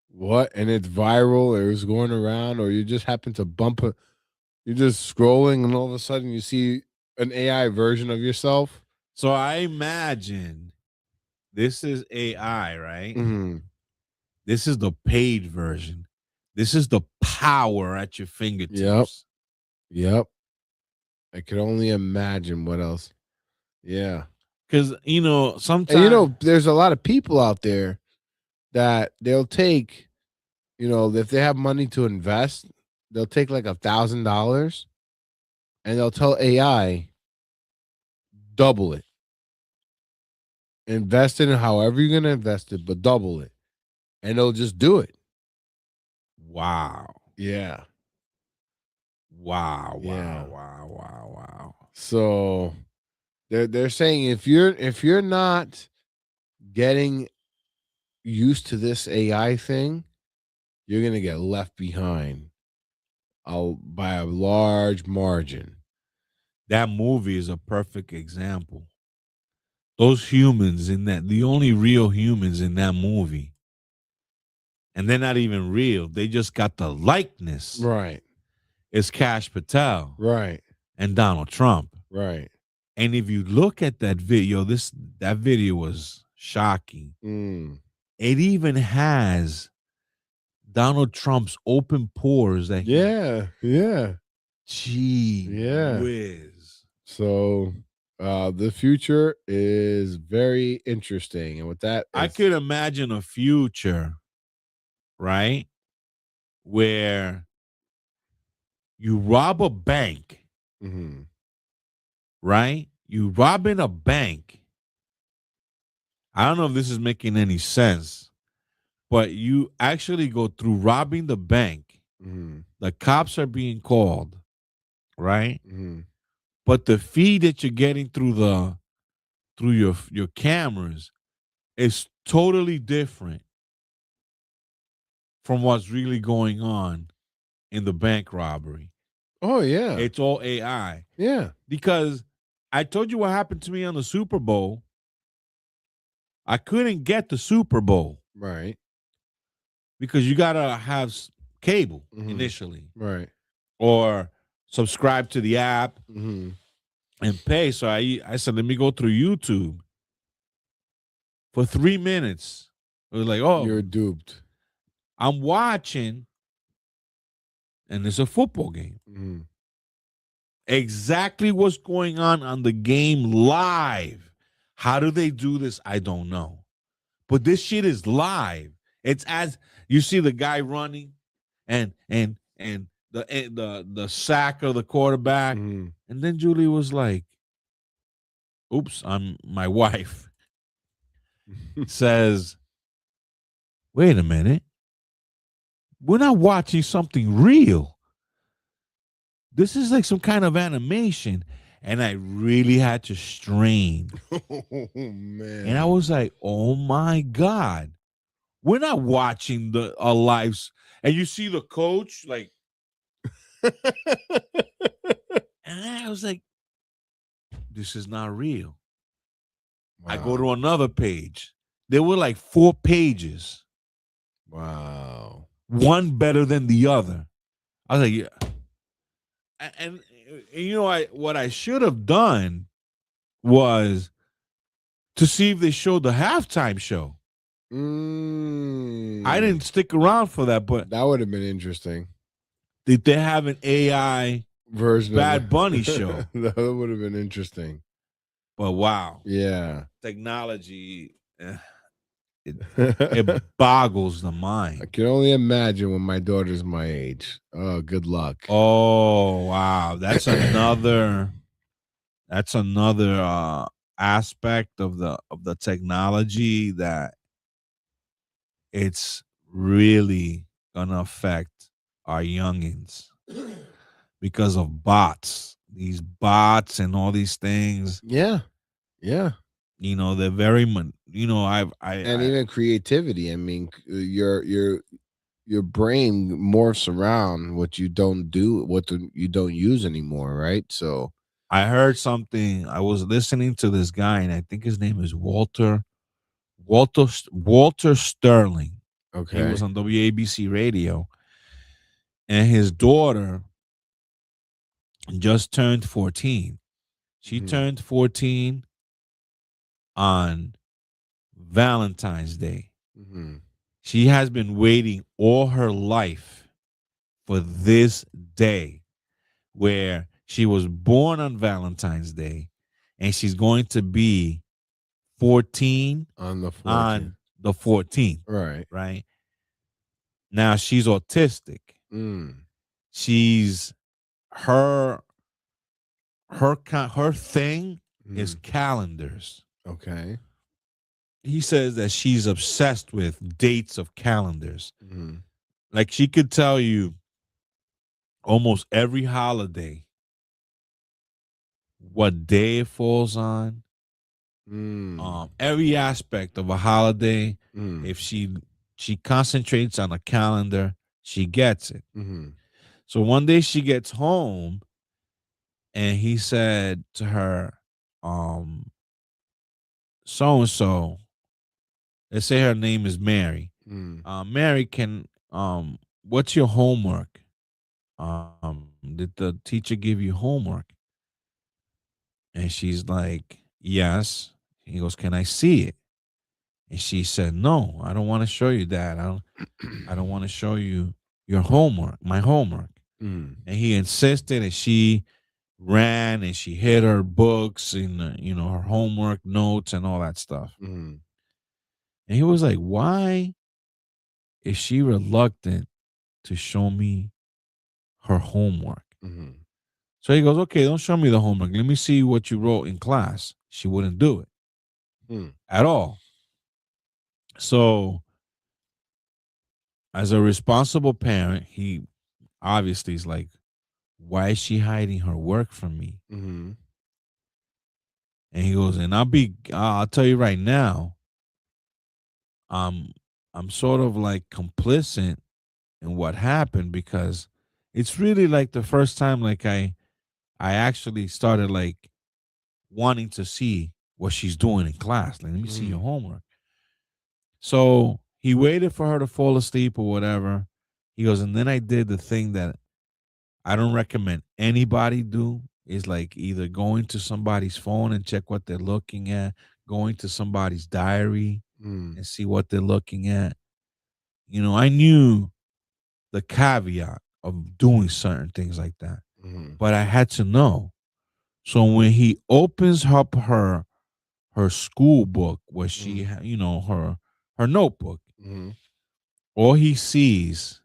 what? And it's viral or it's going around, or you just happen to bump it. You're just scrolling and all of a sudden you see an AI version of yourself. So I imagine this is AI, right? Mm-hmm. This is the paid version. This is the power at your fingertips. Yep. I could only imagine what else. Yeah. Because, sometimes. And, there's a lot of people out there that they'll take, if they have money to invest, they'll take like $1,000 and they'll tell AI, double it. Invest in it however you're going to invest it, but double it. And they'll just do it. Wow. Yeah. Wow. Yeah. Wow. So they're saying if you're not getting used to this AI thing, you're gonna get left behind by a large margin. That movie is a perfect example. Those humans in that, the only real humans in that movie, and they're not even real. They just got the likeness. Right. It's Kash Patel. Right. And Donald Trump. Right. And if you look at that video, that video was shocking. It even has Donald Trump's open pores. Yeah. Gee whiz. So the future is very interesting. And with that, I could imagine a future, right, where you rob a bank, right? You robbing a bank. I don't know if this is making any sense, but you actually go through robbing the bank. The cops are being called, right? But the feed that you're getting through your cameras is totally different from what's really going on in the bank robbery. Oh yeah. It's all AI. Yeah. Because I told you what happened to me on the Super Bowl. I couldn't get the Super Bowl. Right. Because you got to have cable initially. Right. Or subscribe to the app and pay. So I said, let me go through YouTube. For 3 minutes. It was like, oh. You're duped. I'm watching. And it's a football game. exactly what's going on the game live. How do they do this? I don't know. But this shit is live. It's as you see the guy running and the sack of the quarterback. And then Julie was like, oops, my wife says, wait a minute. We're not watching something real. This is like some kind of animation. And I really had to strain. Oh, man. And I was like, oh my God. We're not watching a live. And you see the coach, like, and I was like, this is not real. I go to another page. There were like 4 pages. Wow. One better than the other. I was like, yeah. And you know, what I should have done was to see if they showed the halftime show. I didn't stick around for that, but that would have been interesting. Did they have an AI version Bad of Bunny show? That would have been interesting. But wow. Yeah. Technology, it boggles the mind. I can only imagine when my daughter's my age. Oh, good luck. Oh, wow. That's another aspect of the technology that it's really gonna affect our youngins because of bots. These bots and all these things. Yeah. Yeah. You know, they're very, you know, even creativity. I mean, your brain morphs around what you don't do, you don't use anymore, right? So I heard something. I was listening to this guy, and I think his name is Walter Sterling. Okay. He was on WABC radio, and his daughter just turned 14. She turned 14 on Valentine's Day. She has been waiting all her life for this day where she was born on Valentine's Day and she's going to be 14 on the 14th. Right. Right. Now she's autistic. She's her thing is calendars. Okay. He says that she's obsessed with dates of calendars. Like she could tell you almost every holiday what day it falls on. Every aspect of a holiday. If she concentrates on a calendar, she gets it. So one day she gets home and he said to her, so-and-so, let's say her name is Mary. Mary, what's your homework? Did the teacher give you homework? And she's like, yes. He goes, can I see it? And she said, no, I don't want to show you that. I don't want to show you your homework, my homework. And he insisted, and she ran and she hid her books and her homework notes and all that stuff. And he was like, why is she reluctant to show me her homework? So he goes, okay, don't show me the homework. Let me see what you wrote in class. She wouldn't do it at all. So as a responsible parent, he obviously is like, why is she hiding her work from me? And he goes, and I'll tell you right now, I'm sort of like complicit in what happened, because it's really like the first time like I actually started like wanting to see what she's doing in class. Like, let me see your homework. So he waited for her to fall asleep or whatever. He goes, and then I did the thing that I don't recommend anybody do, is like either going to somebody's phone and check what they're looking at, going to somebody's diary and see what they're looking at. I knew the caveat of doing certain things like that. but I had to know. So when he opens up her school book, where she, her notebook, all he sees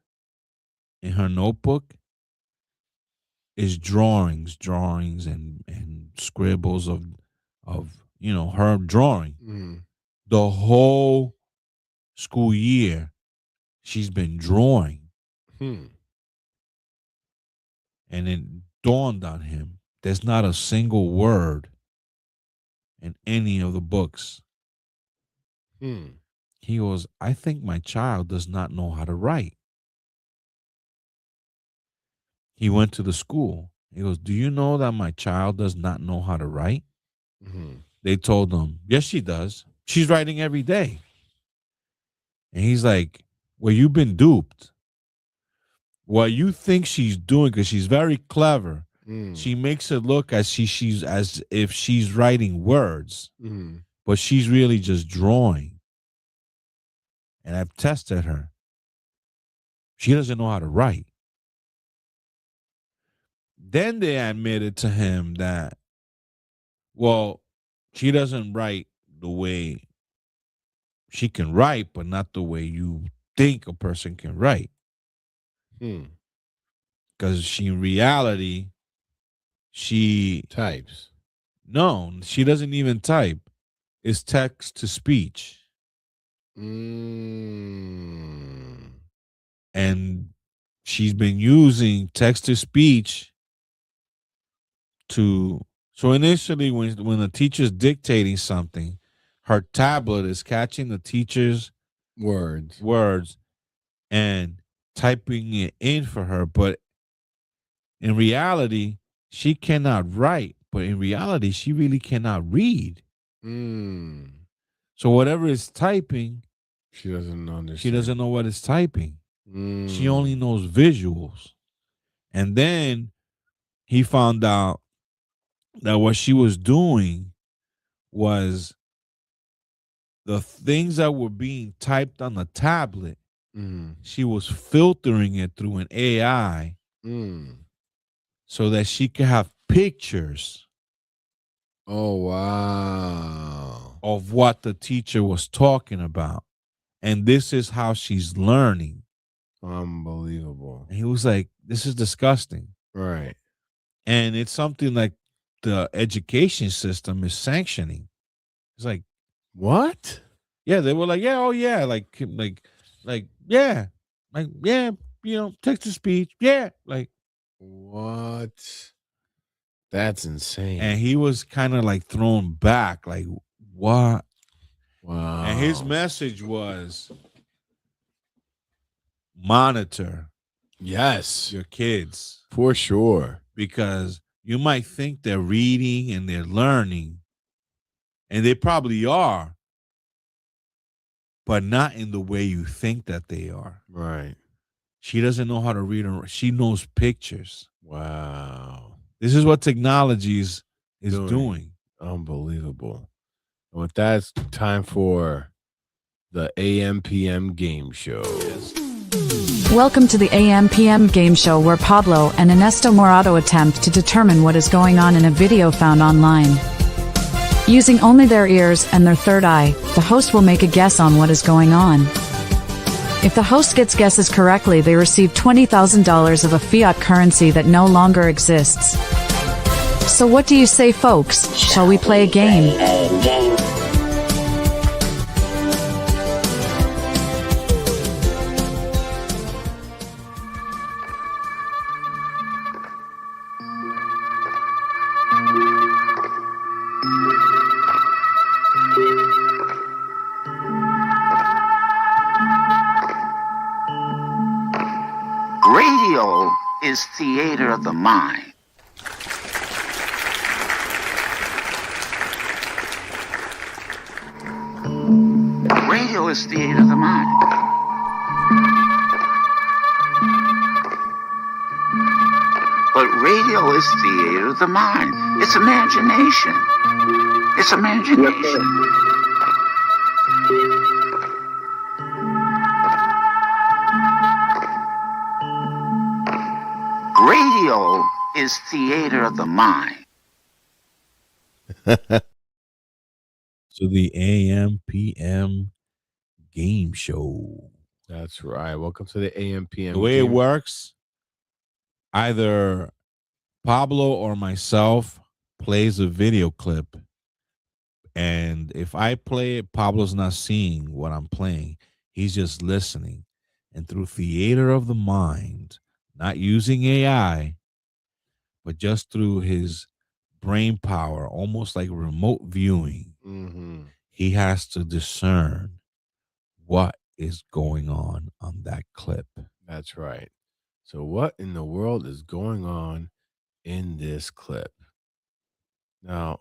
in her notebook is drawings and scribbles of her drawing. The whole school year, she's been drawing. And it dawned on him, there's not a single word in any of the books. He goes, I think my child does not know how to write. He went to the school. He goes, do you know that my child does not know how to write? They told him, yes, she does. She's writing every day. And he's like, well, you've been duped. What you think she's doing, because she's very clever, she makes it look as if she's writing words, but she's really just drawing. And I've tested her. She doesn't know how to write. Then they admitted to him that, well, she doesn't write the way she can write, but not the way you think a person can write. Because in reality, she types. No, she doesn't even type. It's text to speech. And she's been using text to speech so initially when the teacher's dictating something, her tablet is catching the teacher's words and typing it in for her. But in reality, she cannot write. But in reality, she really cannot read. So whatever is typing, she doesn't understand. She doesn't know what it's typing. She only knows visuals. And then he found out that what she was doing was the things that were being typed on the tablet, she was filtering it through an AI so that she could have pictures. Oh, wow. Of what the teacher was talking about. And this is how she's learning. Unbelievable. And he was like, this is disgusting. Right. And it's something like the education system is sanctioning. It's like, what? Yeah, they were like, yeah, oh yeah, like yeah, like yeah, text to speech, yeah, like what? That's insane. And he was kind of like thrown back, like what? Wow. And his message was monitor, yes, your kids for sure, because you might think they're reading and they're learning, and they probably are, but not in the way you think that they are. Right. She doesn't know how to read. She knows pictures. Wow. This is what technology is doing. Unbelievable. And with that, it's time for the AM/PM game show. Welcome to the AM/PM game show, where Pablo and Ernesto Morado attempt to determine what is going on in a video found online. Using only their ears and their third eye, the host will make a guess on what is going on. If the host gets guesses correctly, they receive $20,000 of a fiat currency that no longer exists. So what do you say, folks? Shall we play a game? Radio is theater of the mind. Radio is theater of the mind. But radio is theater of the mind. It's imagination. It's imagination. Radio is theater of the mind. So the AM PM game show. That's right. Welcome to the AM PM. The way it works, either Pablo or myself plays a video clip, and if I play it, Pablo's not seeing what I'm playing. He's just listening. And through theater of the mind, not using AI, but just through his brain power, almost like remote viewing, he has to discern what is going on that clip. That's right. So what in the world is going on in this clip? Now,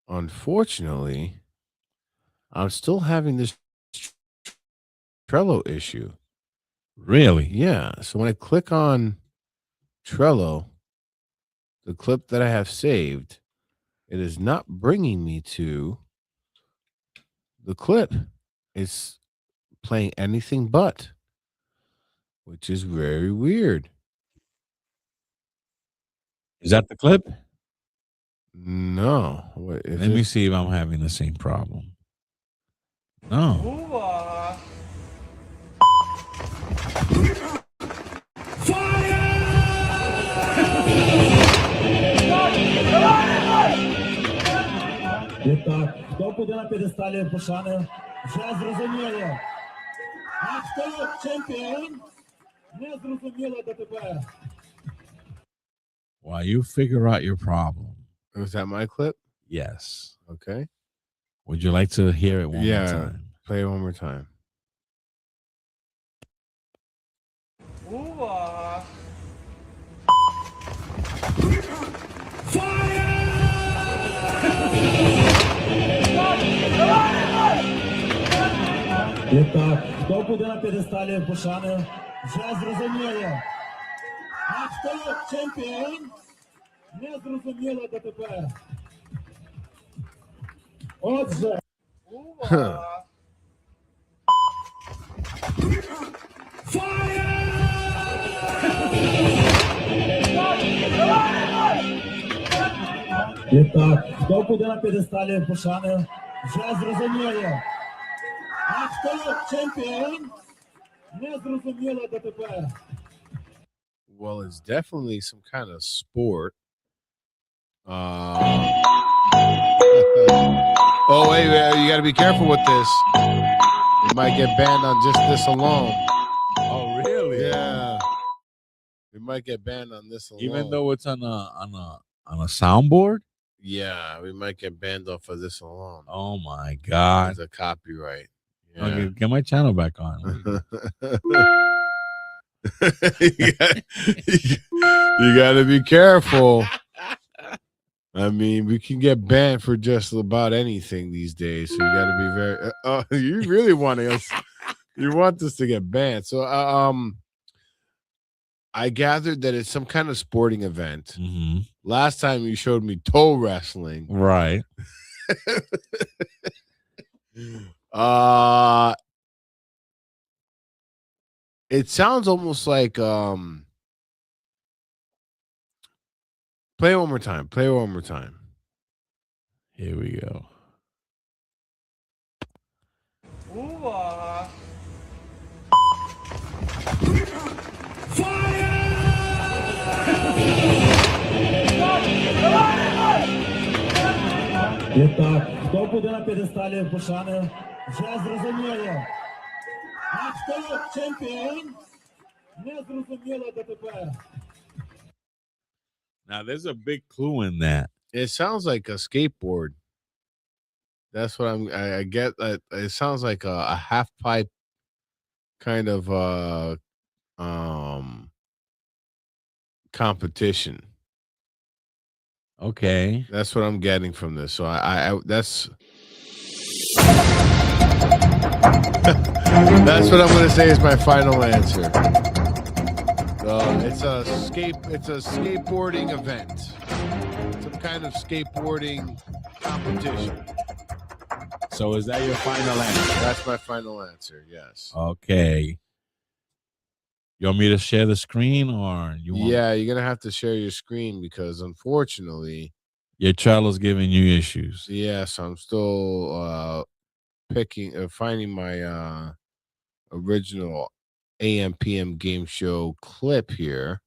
unfortunately, I'm still having this Trello issue. Really? Yeah. So when I click on Trello, the clip that I have saved, it is not bringing me to the clip. It's playing anything but, which is very weird. Is that the clip? No. What, Let me see if I'm having the same problem. No. Так, хто буде на п'єдесталі пошани, вже зрозуміли. А хто чемпіон, не зрозуміло до тепер. While you figure out your problem. Was that my clip? Yes. Okay. Would you like to hear it one more time? Play it one more time. І так, хто буде на п'єдесталі пошани, вже зрозуміли. А хто чемпіон, не зрозуміло до тепер. Отже. І так, хто буде на п'єдесталі пошани, вже зрозуміли. А хто чемпіон, не зрозуміло до тепер. Well, it's definitely some kind of sport. Oh, wait, you got to be careful with this. You might get banned on just this alone. Oh, really? Yeah. We might get banned on this alone. Even though it's on a soundboard? Yeah, we might get banned off of this alone. Oh my God. It's a copyright. Yeah. Okay, get my channel back on. You got to be careful. I mean, we can get banned for just about anything these days. So you got to be very. You really want us? You want us to get banned? So, I gathered that it's some kind of sporting event. Last time you showed me toe wrestling, right? It sounds almost like play it one more time. Play it one more time. Here we go. І так, хто буде на п'єдесталі пошани, вже зрозуміли. А хто чемпіон, не зрозуміло до тепер. Now, there's a big clue in that. It sounds like a skateboard. That's what I get. It sounds like a half pipe kind of competition. Okay, that's what I'm getting from this. So that's that's what I'm going to say is my final answer. It's a skateboarding event, some kind of skateboarding competition. So is that your final answer? That's my final answer. Yes. Okay. You want me to share the screen, or you want? Yeah, you're gonna have to share your screen because unfortunately, Your Trello's giving you issues. yes, I'm still finding my original AM PM game show clip here.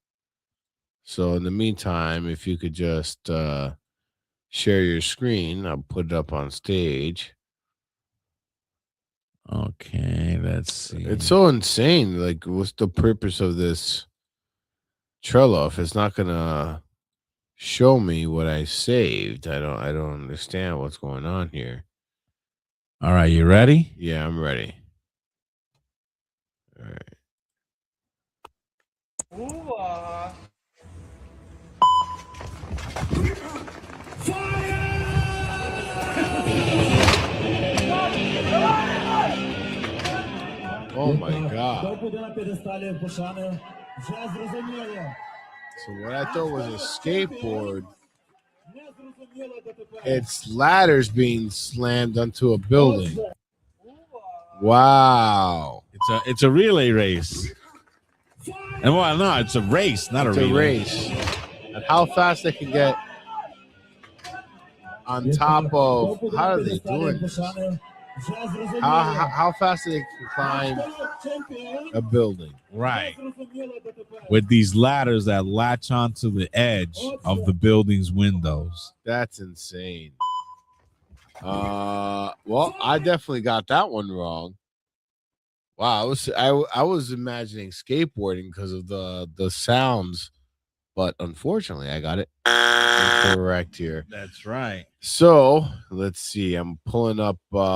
So in the meantime, if you could just share your screen, I'll put it up on stage. Okay, let's see. It's so insane. Like, what's the purpose of this Trello if it's not gonna show me what I saved? I don't understand what's going on here. All right, you ready? Yeah, I'm ready. All right. Oh my God. So what I thought was a skateboard, it's ladders being slammed onto a building. Wow. It's a relay race. And well, no, it's a race, not It's a a relay. race. And how fast they can get on top of, how are they doing this? How fast they can climb a building? Right. With these ladders that latch onto the edge of the building's windows. That's insane. Well, I definitely got that one wrong. Wow, I was imagining skateboarding because of the sounds, but unfortunately, I got it incorrect here. That's right. So let's see. I'm pulling up my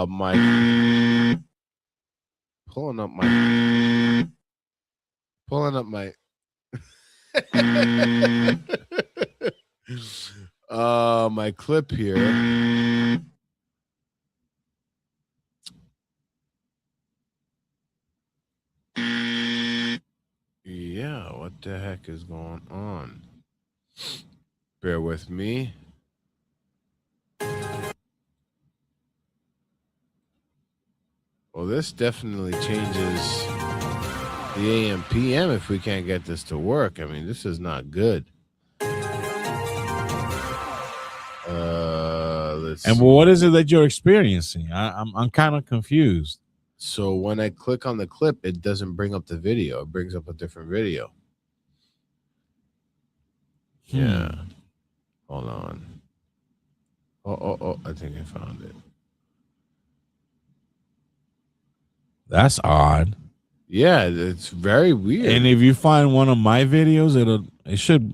my clip here. Yeah, what the heck is going on? Bear with me. Well, this definitely changes the AM PM if we can't get this to work. I mean, this is not good. Let's And see. what is it that you're experiencing? I'm kind of confused. So when I click on the clip, it doesn't bring up the video. It brings up a different video. Yeah. Hold on. Oh, I think I found it. That's odd. Yeah, it's very weird. And if you find one of my videos, it should.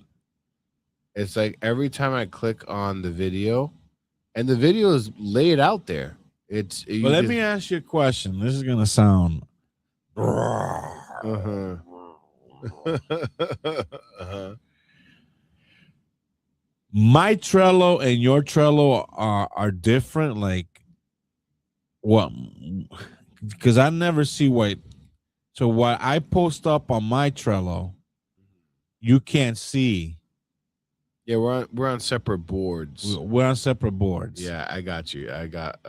It's like every time I click on the video, and the video is laid out there. Well, let me ask you a question. This is gonna sound. Uh-huh. My Trello and your Trello are different. Like, what? Because I never see what. So what I post up on my Trello, you can't see. Yeah, we're on separate boards. We're on separate boards. Yeah, I got you. I got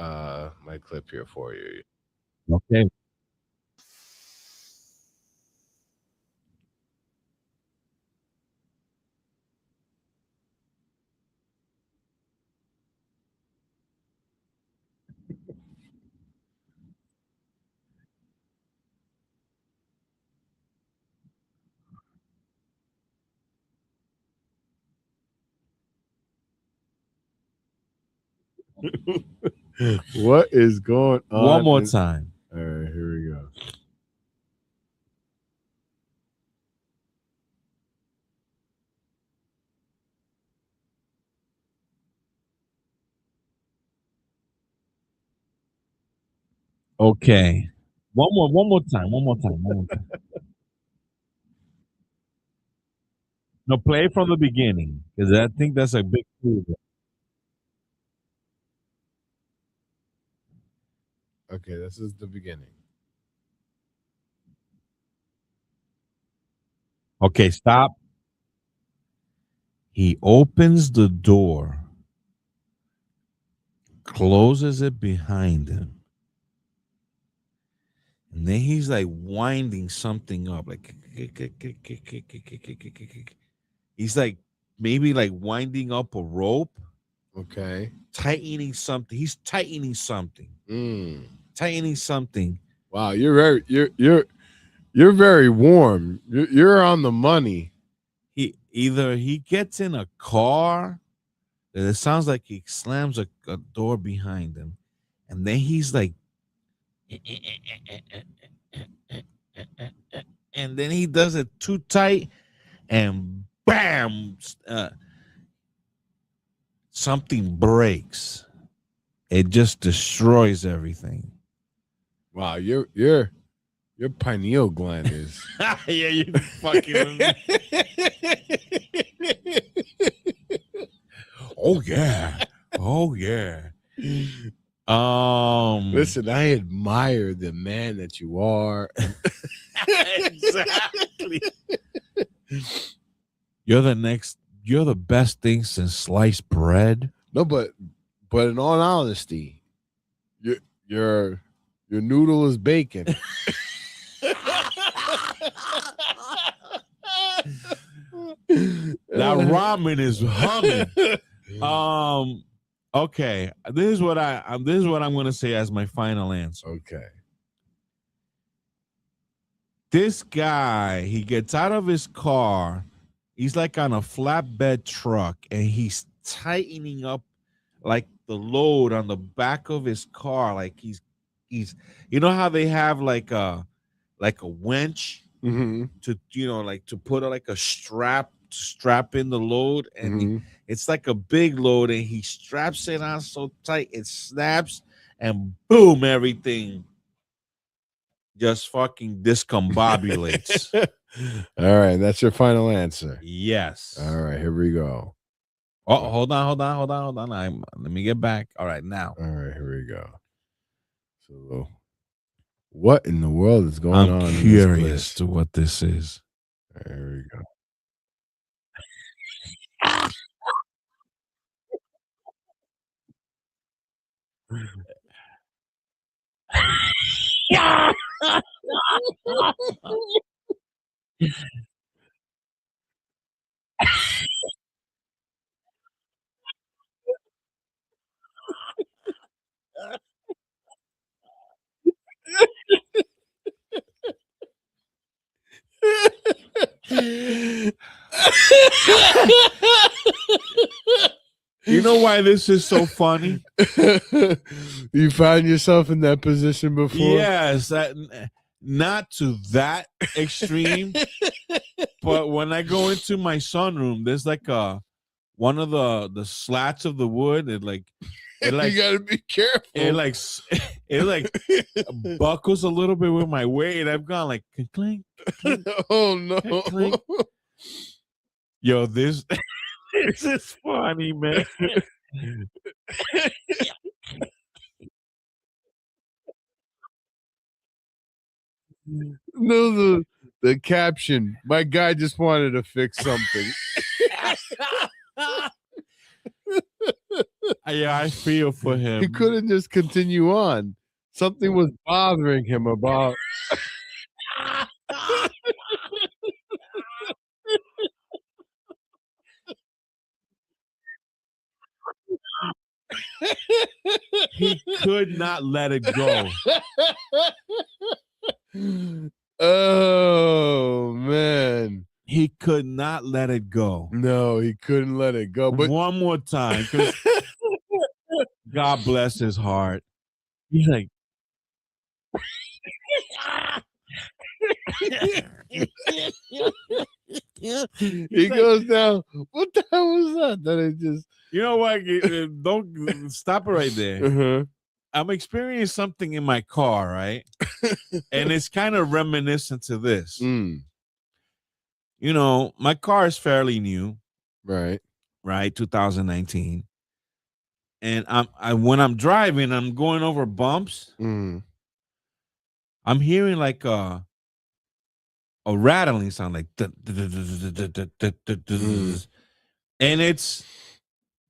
my clip here for you. Okay. What is going on? One more time. All right, here we go. Okay. One more time. No, play from the beginning because I think that's a big clue. Okay, this is the beginning. Okay, stop. He opens the door, closes it behind him, And then he's like winding something up, like he's like maybe like winding up a rope. Okay. Tightening something. He's tightening something. Mm. Tightening something. Wow, you're very warm. You're on the money. He gets in a car. And it sounds like he slams a door behind him, and then he's like, and then he does it too tight, and bam, something breaks. It just destroys everything. Wow, your pineal gland is. Yeah, you fucking. Oh yeah. Oh yeah. Listen, I admire the man that you are. Exactly. You're the best thing since sliced bread. No, but in all honesty, your noodle is bacon. That ramen is humming. Okay, this is what I'm going to say as my final answer. Okay. This guy, he gets out of his car. He's like on a flatbed truck, and he's tightening up like the load on the back of his car. Like he's you know how they have like a winch Mm-hmm. to like to put like a strap in the load, and it's like a big load, and he straps it on so tight it snaps, and boom, everything just fucking discombobulates. All right, that's your final answer. Yes. All right, here we go. Oh, hold on. Let me get back. All right, now. All right, here we go. So, what in the world is going on? I'm curious to what this is. There we go. You know why this is so funny? You found yourself in that position before? Yes, not to that extreme, but when I go into my sunroom, there's like one of the slats of the wood. It you gotta be careful. It buckles a little bit with my weight. I've gone like clink. Oh no! Clink. Yo, this is funny, man. No, the caption. My guy just wanted to fix something. Yeah, I feel for him. He couldn't just continue on. Something was bothering him about. He could not let it go. Oh man, he could not let it go. No, he couldn't let it go. But one more time, because God bless his heart. He's like, he goes down. What the hell was that? That it just. You know what? Don't stop it right there. Uh-huh. I'm experiencing something in my car, right? And it's kind of reminiscent to this. Mm. You know, my car is fairly new. Right. 2019. And when I'm driving, I'm going over bumps. Mm. I'm hearing like a rattling sound, like and it's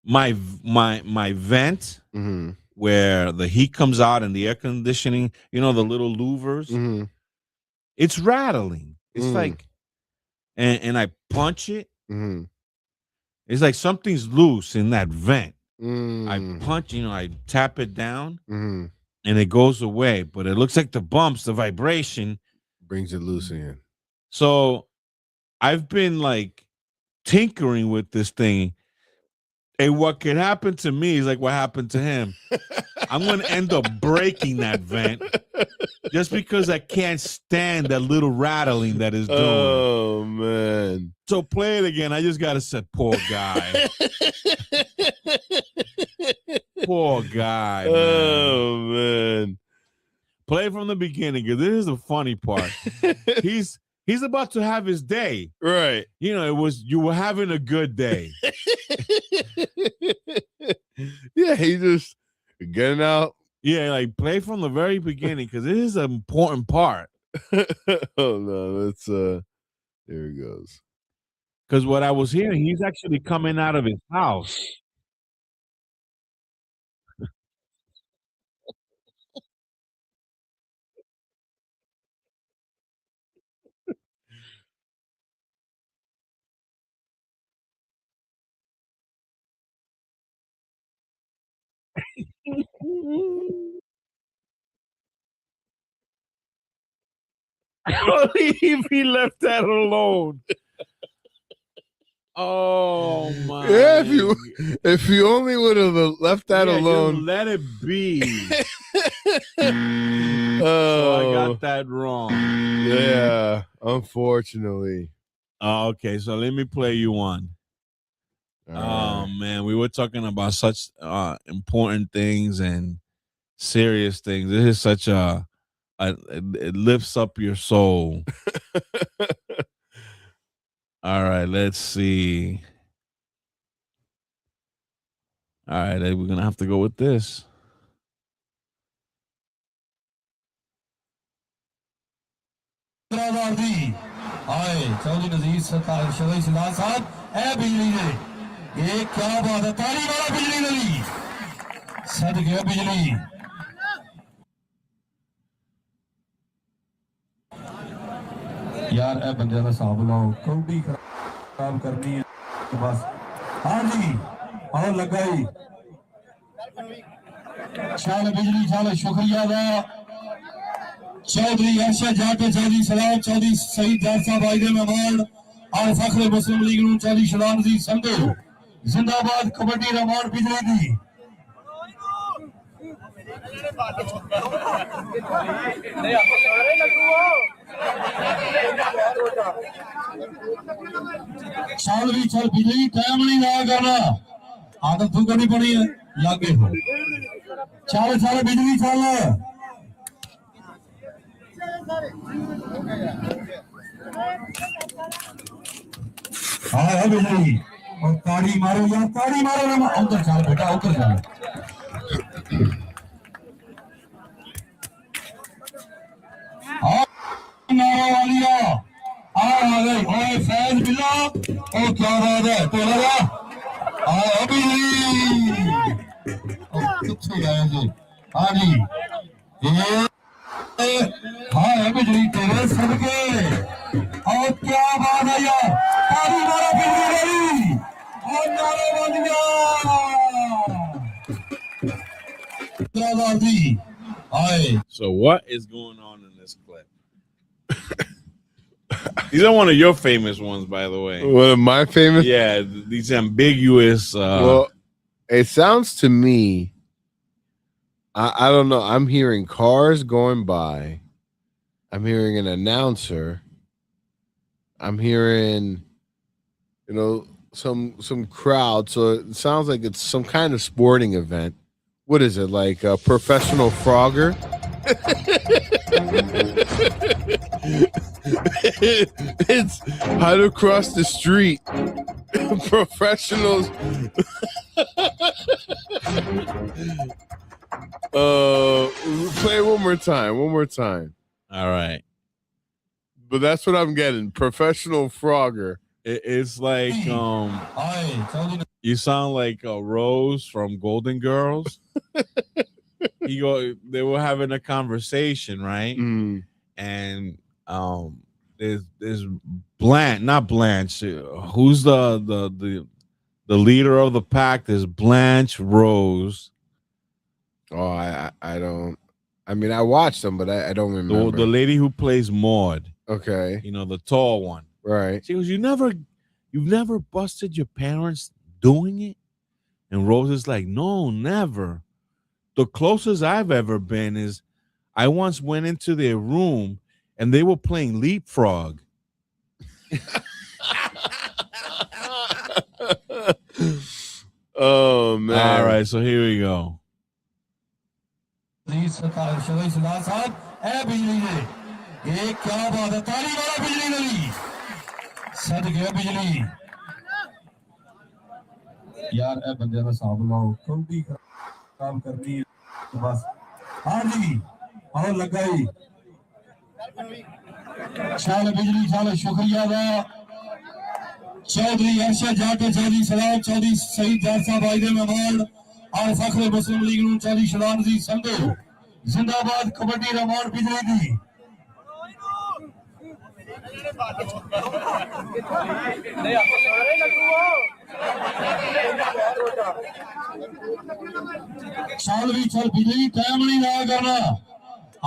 my vent. Mm-hmm. where the heat comes out and the air conditioning, the little louvers, it's rattling. It's like, and I punch it. It's like something's loose in that vent. I punch, I tap it down and it goes away, but it looks like the bumps, the vibration brings it loose again. So I've been like tinkering with this thing. And what could happen to me is like what happened to him. I'm going to end up breaking that vent just because I can't stand that little rattling that is doing. Oh, man. So play it again. I just got to say, poor guy. Poor guy, man. Oh, man. Play from the beginning because this is the funny part. He's about to have his day. Right. You were having a good day. Yeah, he just getting out. Yeah, like play from the very beginning because this is an important part. Oh no, let's here it goes. Because what I was hearing, he's actually coming out of his house. If he left that alone. Oh my! Yeah, if you only would have left that alone, just let it be. So I got that wrong. Yeah, unfortunately. Okay, so let me play you one. Oh man, we were talking about such important things and serious things. This is such it lifts up your soul. All right, let's see. All right, we're gonna have to go with this. यार ए बंदे दा हिसाब लाओ कौडी खराब करनी है बस हां जी आओ लगा ही चल बिजली चल शुक्रिया दा चौधरी अर्शद जाट चौधरी सलाम चौधरी सईद जाट साहब आए मेहमान और फखरे मुस्लिम लीग नूं चौधरी सलाम जी संधू जिंदाबाद कबड्डी रमान बिजली दी चल भी चल बिजली टाइम नहीं लगा करना आदत तू करनी पड़ी है लागे हो चल चल बिजली चल हाँ बिजली और ताड़ी मारो यार ताड़ी मारो ना उधर चल बेटा उधर चल नारा वालिया आ गई ओए फैज बिल्ला ओ क्या बात है तो लगा अभी कितने गए जी हाँ जी हाँ बिजली तेरे सदके और क्या बात है यार तारी मारा बिजली गई और नारे बन गया So what is going on in this clip? These are one of your famous ones, by the way. One of my famous? Yeah, these ambiguous. Well, it sounds to me, I don't know. I'm hearing cars going by. I'm hearing an announcer. I'm hearing, some crowd. So it sounds like it's some kind of sporting event. What is it, like a professional frogger? It's how to cross the street. Professionals. Play it one more time. All right. But that's what I'm getting. Professional frogger. It's like you sound like Rose from Golden Girls. They were having a conversation, right? Mm. And there's not Blanche. Who's the leader of the pack? There's Blanche, Rose. Oh, I don't. I mean, I watched them, but I don't remember. The lady who plays Maud. Okay. You know, the tall one. Right. She goes, you've never busted your parents doing it? And Rose is like, no, never. The closest I've ever been is I once went into their room and they were playing leapfrog. Oh, man. All right, so here we go. यार ए बंदे दा हिसाब लाओ कौड़ी काम करनी है बस हां जी आओ लगाई चल बिजली चल शुक्रिया दा चौधरी अरशद जाट चौधरी सलाम चौधरी सईद जाट साहब आए दे मेहमान और फखरे मुस्लिम लीग नूं चौधरी शलाम जी संधू जिंदाबाद कबड्डी रमान बिजली दी चल भी चल बिजली टाइम नहीं लगा करना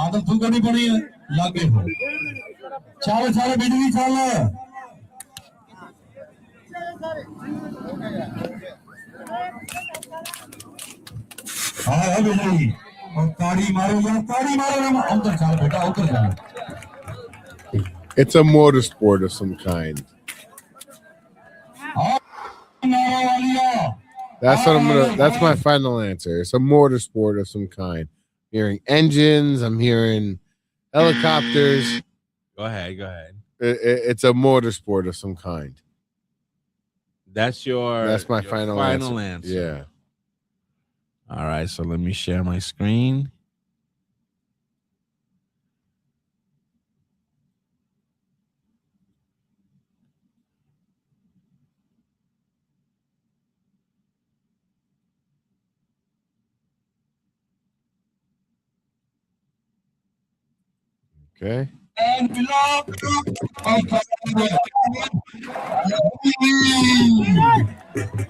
आदत तू करनी पड़ी है लागे हो चल चल बिजली चल हाँ बिजली और ताड़ी मारो यार ताड़ी मारो उधर चल बेटा उधर चल It's a motorsport of some kind. That's my final answer. It's a motorsport of some kind. I'm hearing engines. I'm hearing helicopters. Go ahead. It's a motorsport of some kind. That's my final answer. Yeah. All right, so let me share my screen. Okay.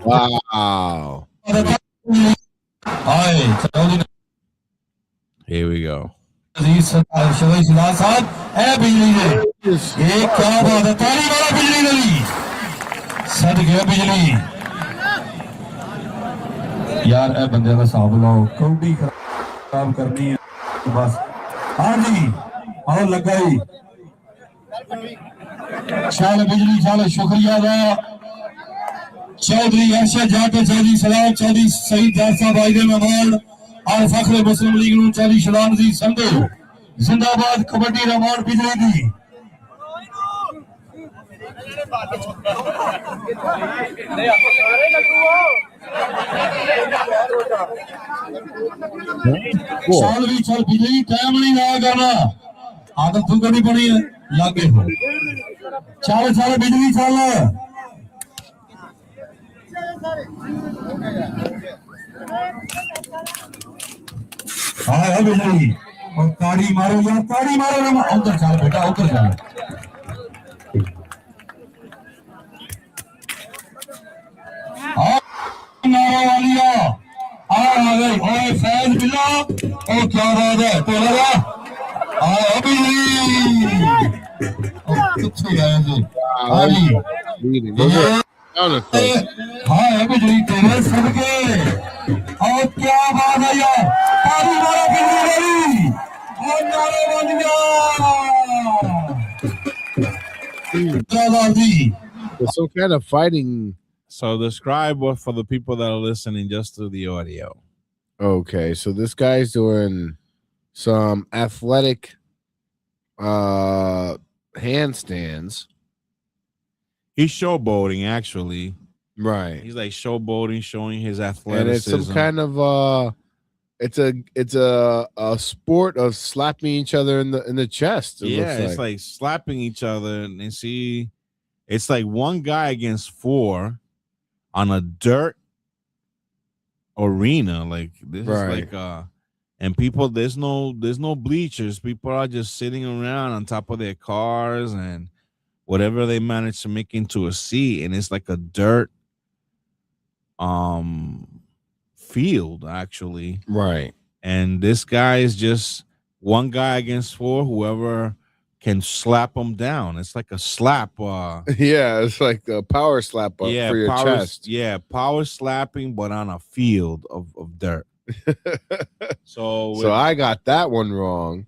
Wow. Here we go. यार ए बंदे दा हिसाब लाओ कौड़ी काम करनी है बस हां जी आओ लगाई चल बिजली चल शुक्रिया दा चौधरी अरशद जाट चौधरी सलाम चौधरी सईद जाट साहब आए दे मेहमान और फखरे मुस्लिम लीग नूं चौधरी शलाम जी संधू जिंदाबाद कबड्डी रमान बिजली दी चल भी चल बिजली टाइम नहीं लगा करना आदत तू करनी पड़ी है लागे हो चल चल बिजली चल हाँ बिजली और ताड़ी मारो यार ताड़ी मारो उधर चल बेटा उधर चल नारा आ गई ओए फैज बिल्ला ओ क्या बात है तोला बिजली कितने गए थे हाँ बिजली तेरे सदके और क्या बात है यार ताली मारो बिजली गई और नारे बन गया There's some kind of fighting. So describe what for the people that are listening just through the audio. Okay, so this guy's doing some athletic handstands. He's showboating, actually. Right. He's like showboating, showing his athleticism. And it's some kind of it's a sport of slapping each other in the chest. It's like slapping each other, and see, it's like one guy against four on a dirt arena. Like this is Right. like and people there's no bleachers. People are just sitting around on top of their cars and whatever they manage to make into a seat, and it's like a dirt field actually. Right. And this guy is just one guy against four, whoever can slap him down. It's like a slap Yeah, it's like a power slap up for your chest. power slapping, but on a field of dirt. So I got that one wrong.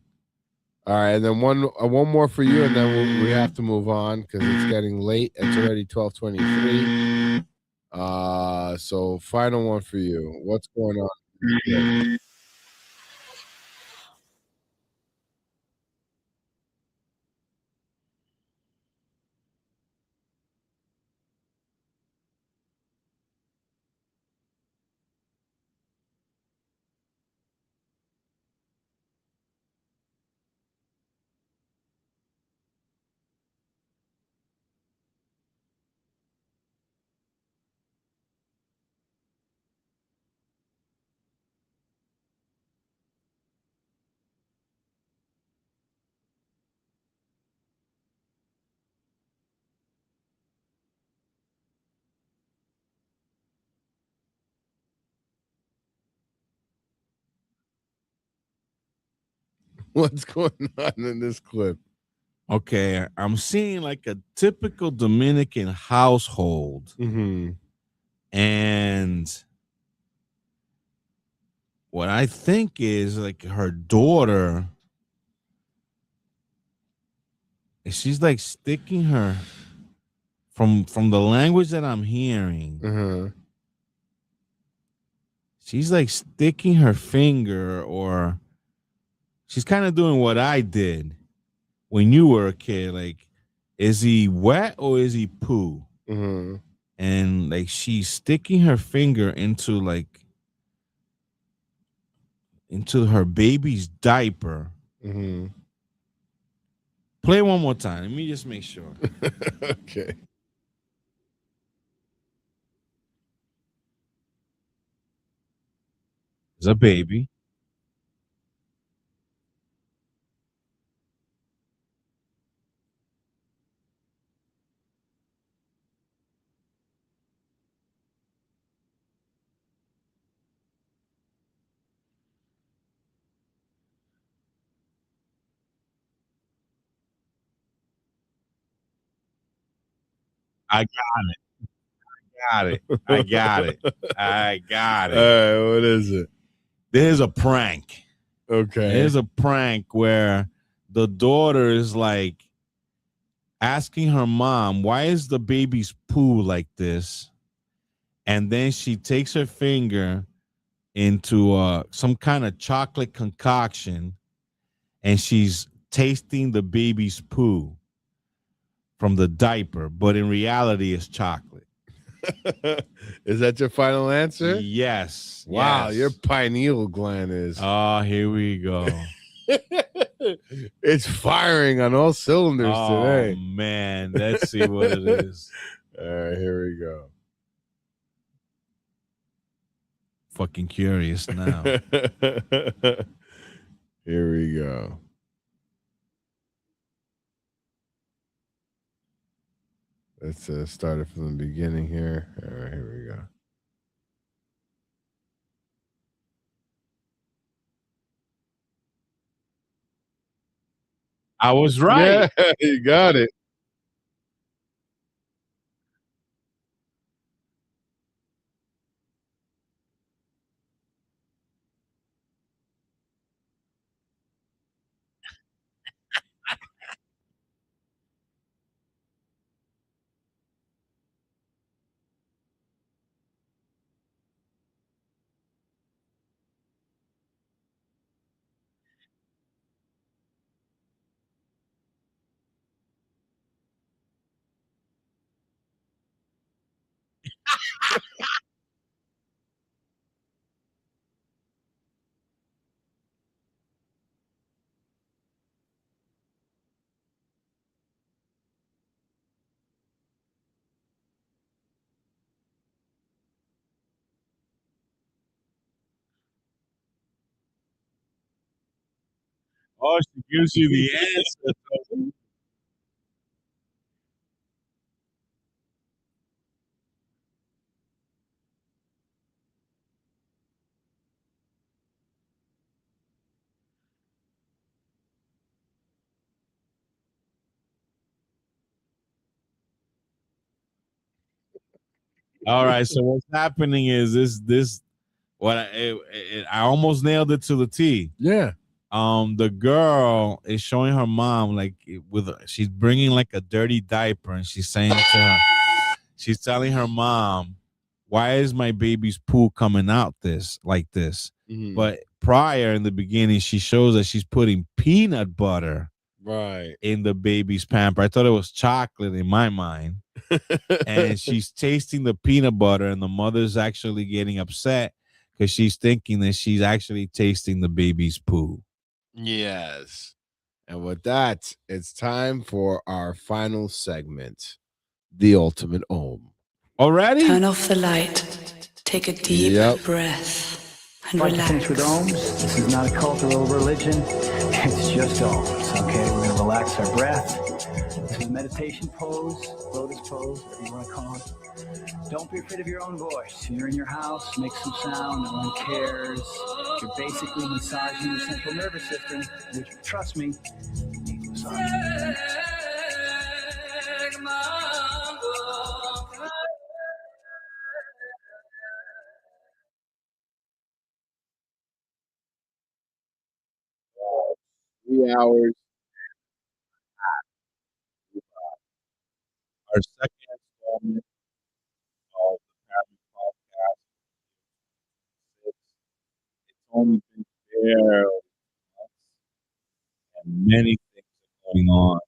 All right, and then one more for you, and then we have to move on because it's getting late. It's already 12:23. So final one for you. What's going on? What's going on in this clip? Okay, I'm seeing like a typical Dominican household. And what I think is like her daughter, she's like sticking her from the language that I'm hearing. She's like sticking her finger, or she's kind of doing what I did when you were a kid. Like, is he wet or is he poo? And like she's sticking her finger into her baby's diaper. Play one more time. Let me just make sure. Okay. It's a baby. I got it. I got it. I got it. All right, what is it? There's a prank. Okay. There's a prank where the daughter is like asking her mom, why is the baby's poo like this? And then she takes her finger into some kind of chocolate concoction and she's tasting the baby's poo from the diaper, but in reality it's chocolate. Is that your final answer? Yes. Wow, yes. your pineal gland is. Oh, here we go. It's firing on all cylinders today. Man, let's see what it is. All right, here we go. Fucking curious now. Here we go. Let's start it from the beginning here. All right, here we go. I was right. Yeah, you got it. Oh, she gives you the answer. All right. So what's happening is this what I almost nailed it to the T. Yeah. The girl is showing her mom like she's bringing like a dirty diaper, and she's saying to her, she's telling her mom, "Why is my baby's poo coming out like this?" Mhm. But prior in the beginning, she shows that she's putting peanut butter Right. in the baby's pamper. I thought it was chocolate in my mind. And she's tasting the peanut butter, and the mother's actually getting upset because she's thinking that she's actually tasting the baby's poo. Yes. And with that, it's time for our final segment, the ultimate Ohm. Already? Turn off the light. Take a deep Yep. breath and I'd like to relax. finish with ohms. This is not a cult or a religion. It's just ohms. Okay, we're gonna relax our breath. This is a meditation pose, lotus pose, whatever you want to call it. Don't be afraid of your own voice. You're in your house, make some sound, no one cares. You're basically massaging the central nervous system, which, trust me, needs massaging. 3 hours. Our second installment of the Paramid podcast. It's only been barely months, and many things are going on.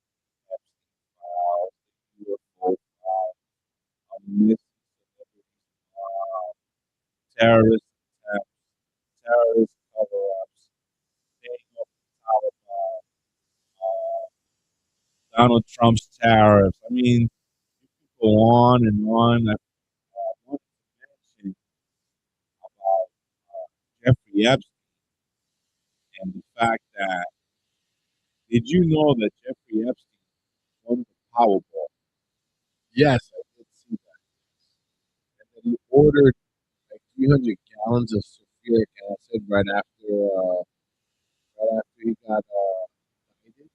UFO a missing terrorist attacks, terrorist cover-ups, staying up the Taliban, Donald Trump's tariffs. I mean, you could go on and on. I wanted to mention about Jeffrey Epstein and the fact that, did you know that Jeffrey Epstein won the Powerball? Yes, I did see that. And then he ordered like 300 gallons of sulfuric acid right after he got indicted in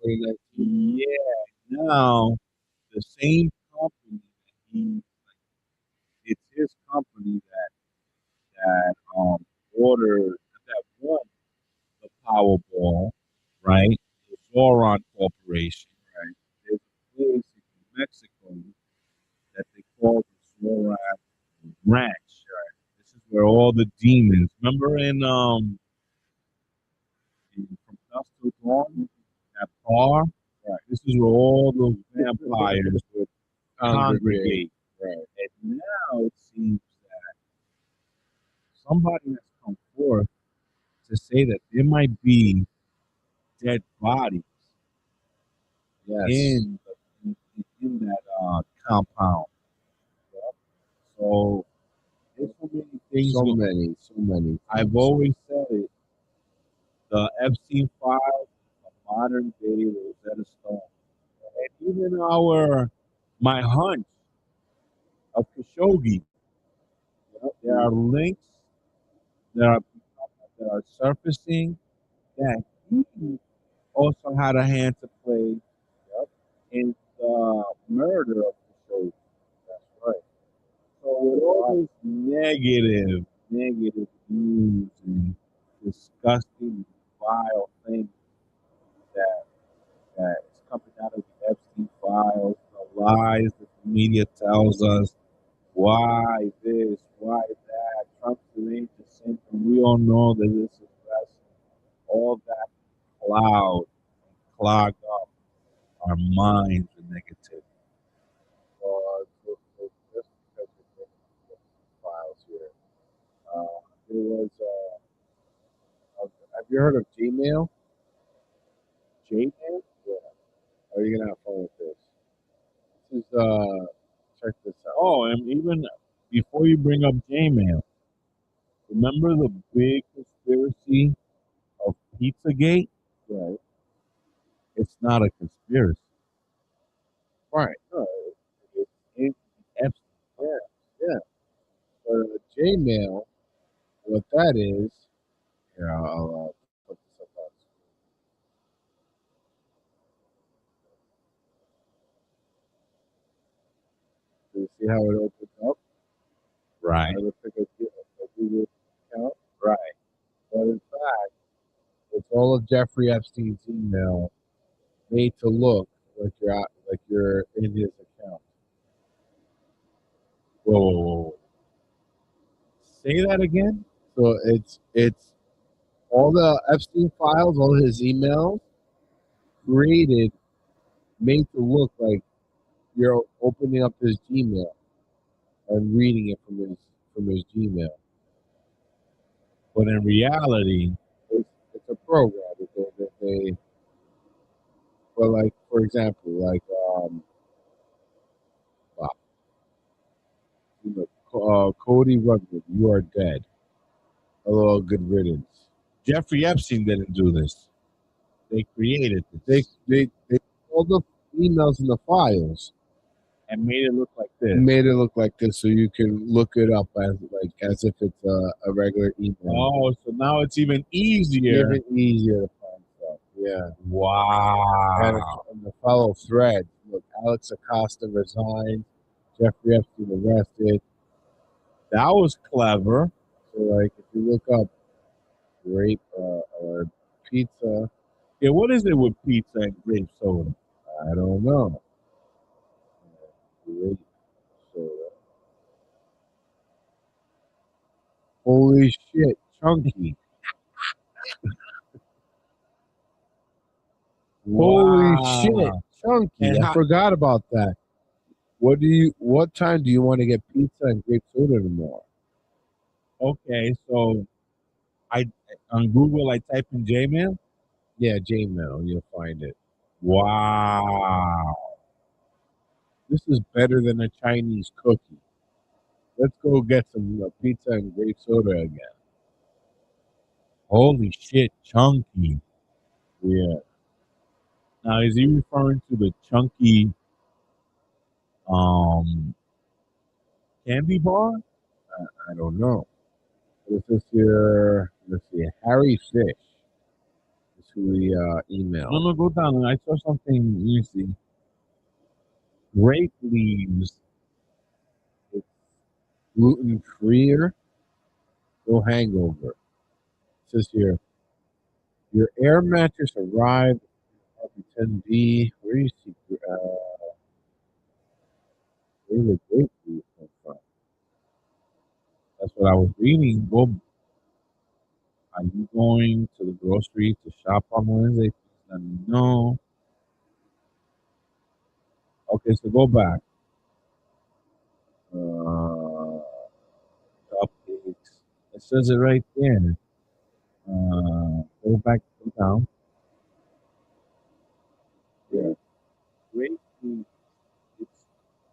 2019. Yeah. Now, the same company that it's his company that ordered, that won the Powerball, right? The Zoran Corporation, right? There's a place in Mexico that they call the Zoran Ranch, right? This is where all the demons. Remember From Dusk Till Dawn, that bar? Right. This is where all those vampires would congregate. Right. And now it seems that somebody has come forth to say that there might be dead bodies Yes. in that compound. So there's so many things. So many. I've always said it. The Epstein files, a modern day Rosetta Stone, and even my hunch of Khashoggi. There are links that are surfacing that he also had a hand to play in the murder of Khashoggi. That's right. So with all this negative news and disgusting, vile things that is coming out of the Epstein files, the lies that the media tells us, why this, why that, Trump's deranged syndrome. We all know that this is just all that clog up our minds with negativity. So just because we're taking files here, there was have you heard of Gmail? Gmail? Yeah. Are you gonna have fun with this? This is check this out. Oh, and even before you bring up Gmail, remember the big conspiracy of Pizzagate, Right. it's not a conspiracy. Right. No, It's Epstein. yeah. But Gmail, what that is, here, I'll put this up on screen. Do you see how it opens up? Right. It looks like a Google account. Right. But in fact, it's all of Jeffrey Epstein's email made to look like you're in his account. Whoa, whoa, whoa. Say that again? So it's all the Epstein files, all his emails created, made to look like you're opening up his Gmail and reading it from his Gmail. But in reality, it's a program that they well, like for example, like wow, Cody Rugman, you are dead. Hello, good riddance. Jeffrey Epstein didn't do this. They created this. They all the emails in the files and made it look like this. Made it look like this, so you can look it up as if it's a regular email. Oh, so now it's even easier. Even easier to find stuff. Yeah. Wow. And the fellow thread. Look, Alex Acosta resigned. Jeffrey Epstein arrested. That was clever. So, like, if you look up grape or pizza. Yeah, what is it with pizza and grape soda? I don't know. Grape soda. Holy shit, chunky. Holy shit, chunky. I forgot about that. What time do you want to get pizza and grape soda tomorrow? Okay, so on Google I type in J-Mail? Yeah, J-Mail, you'll find it. Wow. This is better than a Chinese cookie. Let's go get some pizza and grape soda again. Holy shit, chunky. Yeah. Now, is he referring to the chunky candy bar? I don't know. This is your, let's see, Harry Fish is who we emailed. No, go down. I saw something easy. Grape leaves. It's gluten-freer, no hangover. It says here, your air mattress arrived in 10B. Where do you see, where did the grape leaves come from? That's what I was reading. Well, are you going to the grocery to shop on Wednesday? Please let me know. Okay, so go back. Cupcakes. It says it right there. Go back, go down. Yeah. Great food. It's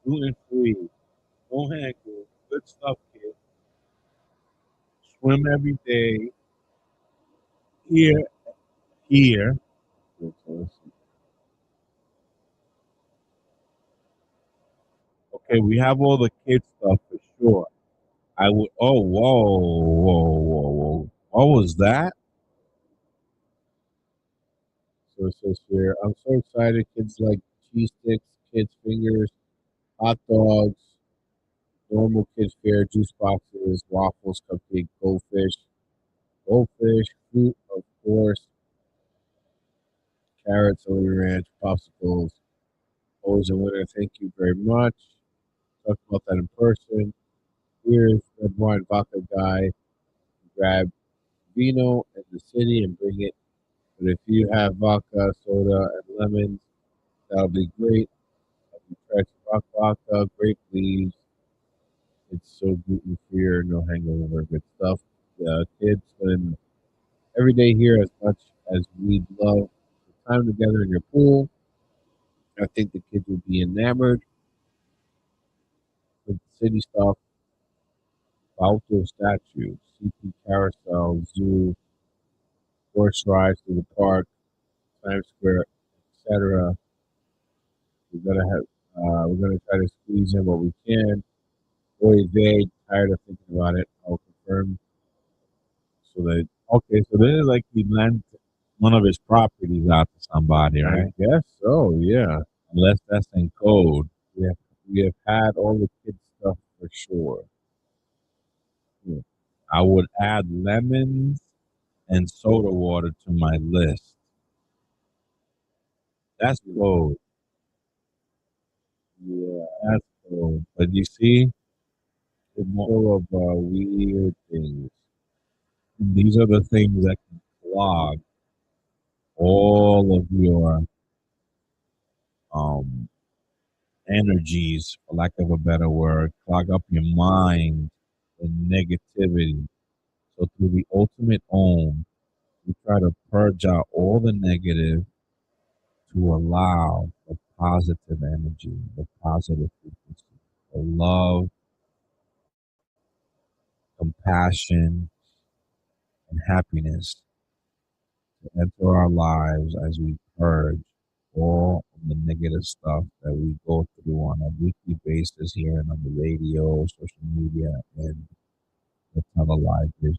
gluten free. No hangover. Good stuff, kid. Swim every day. Here. Okay, we have all the kid stuff for sure. I would. Oh, whoa! What was that? So it says here, I'm so excited. Kids like cheese sticks, kids fingers, hot dogs, normal kids fare, juice boxes, waffles, cupcake, goldfish, fruit, of course, carrots, celery ranch, popsicles. Always a winner. Thank you very much. Talk about that in person. Here's red wine vodka guy. Grab vino in the city and bring it. But if you have vodka, soda, and lemons, that'll be great. Have you tried some rock vodka, grape leaves? It's so gluten free, no hangover, good stuff. Kids spend every day here as much as we'd love the time together in your pool. I think the kids would be enamored with the city stuff. Outdoor statues, CP carousel, zoo, horse rides through the park, Times Square, etc. We're gonna try to squeeze in what we can. Boy, very tired of thinking about it. I'll confirm. So then like he lent one of his properties out to somebody, right? I guess so, yeah. Unless that's in code. We have had all the kids stuff for sure. Yeah. I would add lemons and soda water to my list. That's code. Yeah, that's code. But you see, it's more of weird things. These are the things that can clog all of your energies, for lack of a better word, clog up your mind and negativity. So through the ultimate Om, we try to purge out all the negative to allow the positive energy, the positive frequency, the love, compassion, and happiness to enter our lives as we purge all of the negative stuff that we go through on a weekly basis here and on the radio, social media, and the television.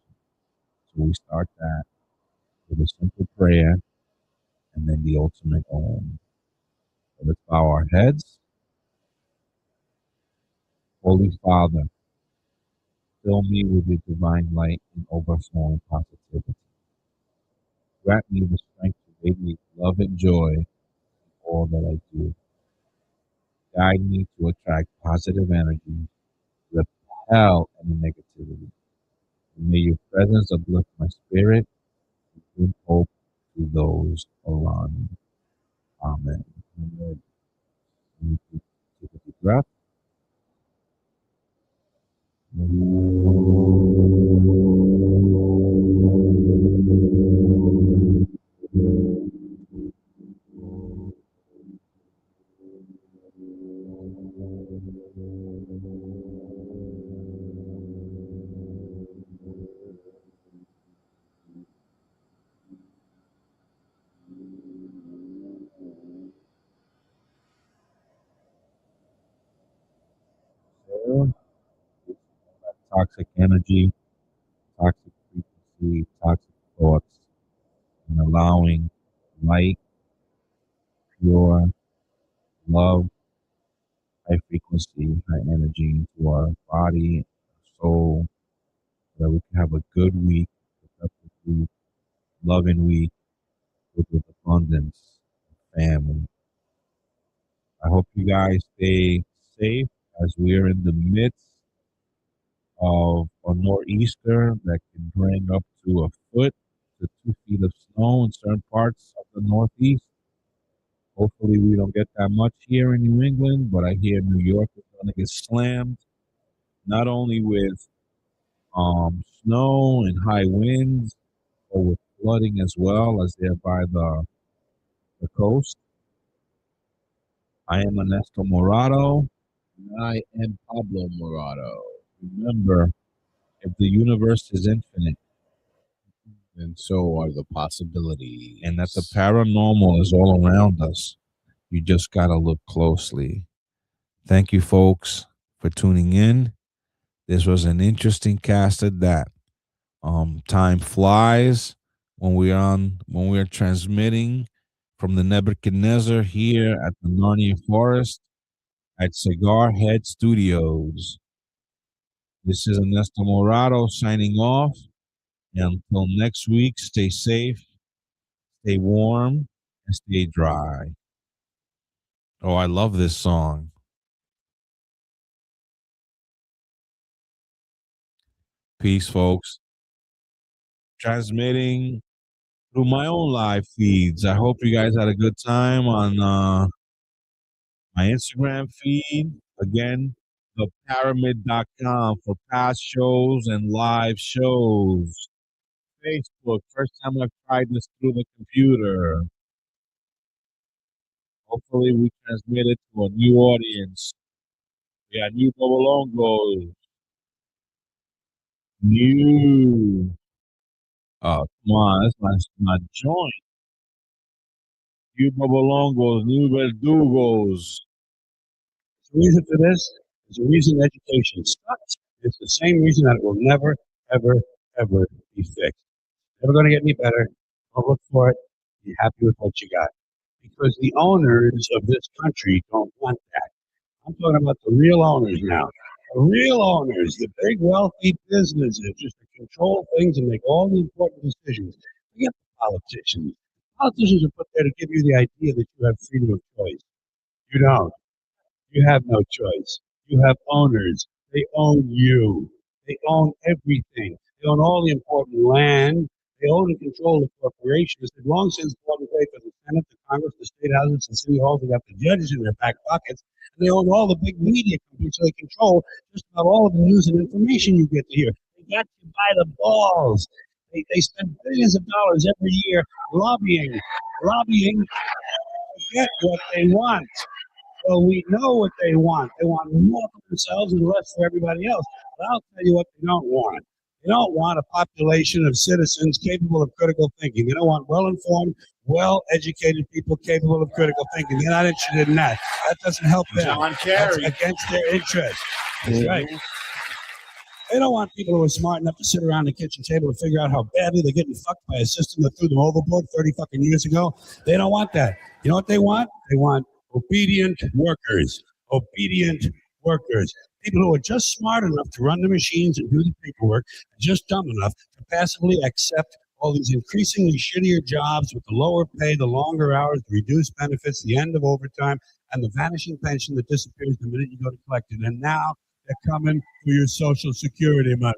So we start that with a simple prayer and then the ultimate Om. So let's bow our heads. Holy Father, fill me with your divine light and overflowing positivity. Grant me the strength to radiate love and joy in all that I do. Guide me to attract positive energy, repel any negativity. And may your presence uplift my spirit and bring hope to those around me. Amen. Amen. Take a deep breath. Toxic energy, toxic frequency, toxic thoughts, and allowing light, pure love, high frequency, high energy into our body, soul, so that we can have a good week, productive week, loving week, with abundance, family. I hope you guys stay safe as we are in the midst of a nor'easter that can bring up to a foot to 2 feet of snow in certain parts of the Northeast. Hopefully we don't get that much here in New England, but I hear New York is going to get slammed, not only with snow and high winds, but with flooding as well, as they're by the coast. I am Ernesto Morado. And I am Pablo Morado. Remember, if the universe is infinite, and so are the possibilities, and that the paranormal is all around us, you just got to look closely. Thank you, folks, for tuning in. This was an interesting cast at that. Time flies when we're transmitting from the Nebuchadnezzar here at the Narnia Forest at Cigar Head Studios. This is Ernesto Morado signing off. And until next week, stay safe, stay warm, and stay dry. Oh, I love this song. Peace, folks. Transmitting through my own live feeds. I hope you guys had a good time on my Instagram feed. Again, theparamid.com for past shows and live shows. Facebook, first time I've tried this through the computer. Hopefully we transmit it to a new audience. We got new Bobolongos. New. Oh, come on, that's my joint. You babalongos, new verdugos. The reason for this is the reason education sucks. It's the same reason that it will never, ever, ever be fixed. Never going to get any better. Don't look for it. Be happy with what you got. Because the owners of this country don't want that. I'm talking about the real owners now. The real owners, the big wealthy businesses, just to control things and make all the important decisions. Forget the politicians. Politicians are put there to give you the idea that you have freedom of choice. You don't. You have no choice. You have owners. They own you. They own everything. They own all the important land. They own and control the corporations. They've long since bought and paid for the Senate, the Congress, the state houses, the city halls. They got the judges in their back pockets. And they own all the big media companies, so they control just about all of the news and information you get to hear. They got you by the balls. They spend billions of dollars every year lobbying to get what they want. Well, we know what they want. They want more for themselves and less for everybody else. But I'll tell you what they don't want. They don't want a population of citizens capable of critical thinking. They don't want well-informed, well-educated people capable of critical thinking. They're not interested in that. That doesn't help them. John Kerry. That's against their interests. That's right. They don't want people who are smart enough to sit around the kitchen table and figure out how badly they're getting fucked by a system that threw them overboard 30 fucking years ago. They don't want that. You know what they want? They want obedient workers. Obedient workers. People who are just smart enough to run the machines and do the paperwork, and just dumb enough to passively accept all these increasingly shittier jobs with the lower pay, the longer hours, the reduced benefits, the end of overtime, and the vanishing pension that disappears the minute you go to collect it. And now they're coming for your Social Security money.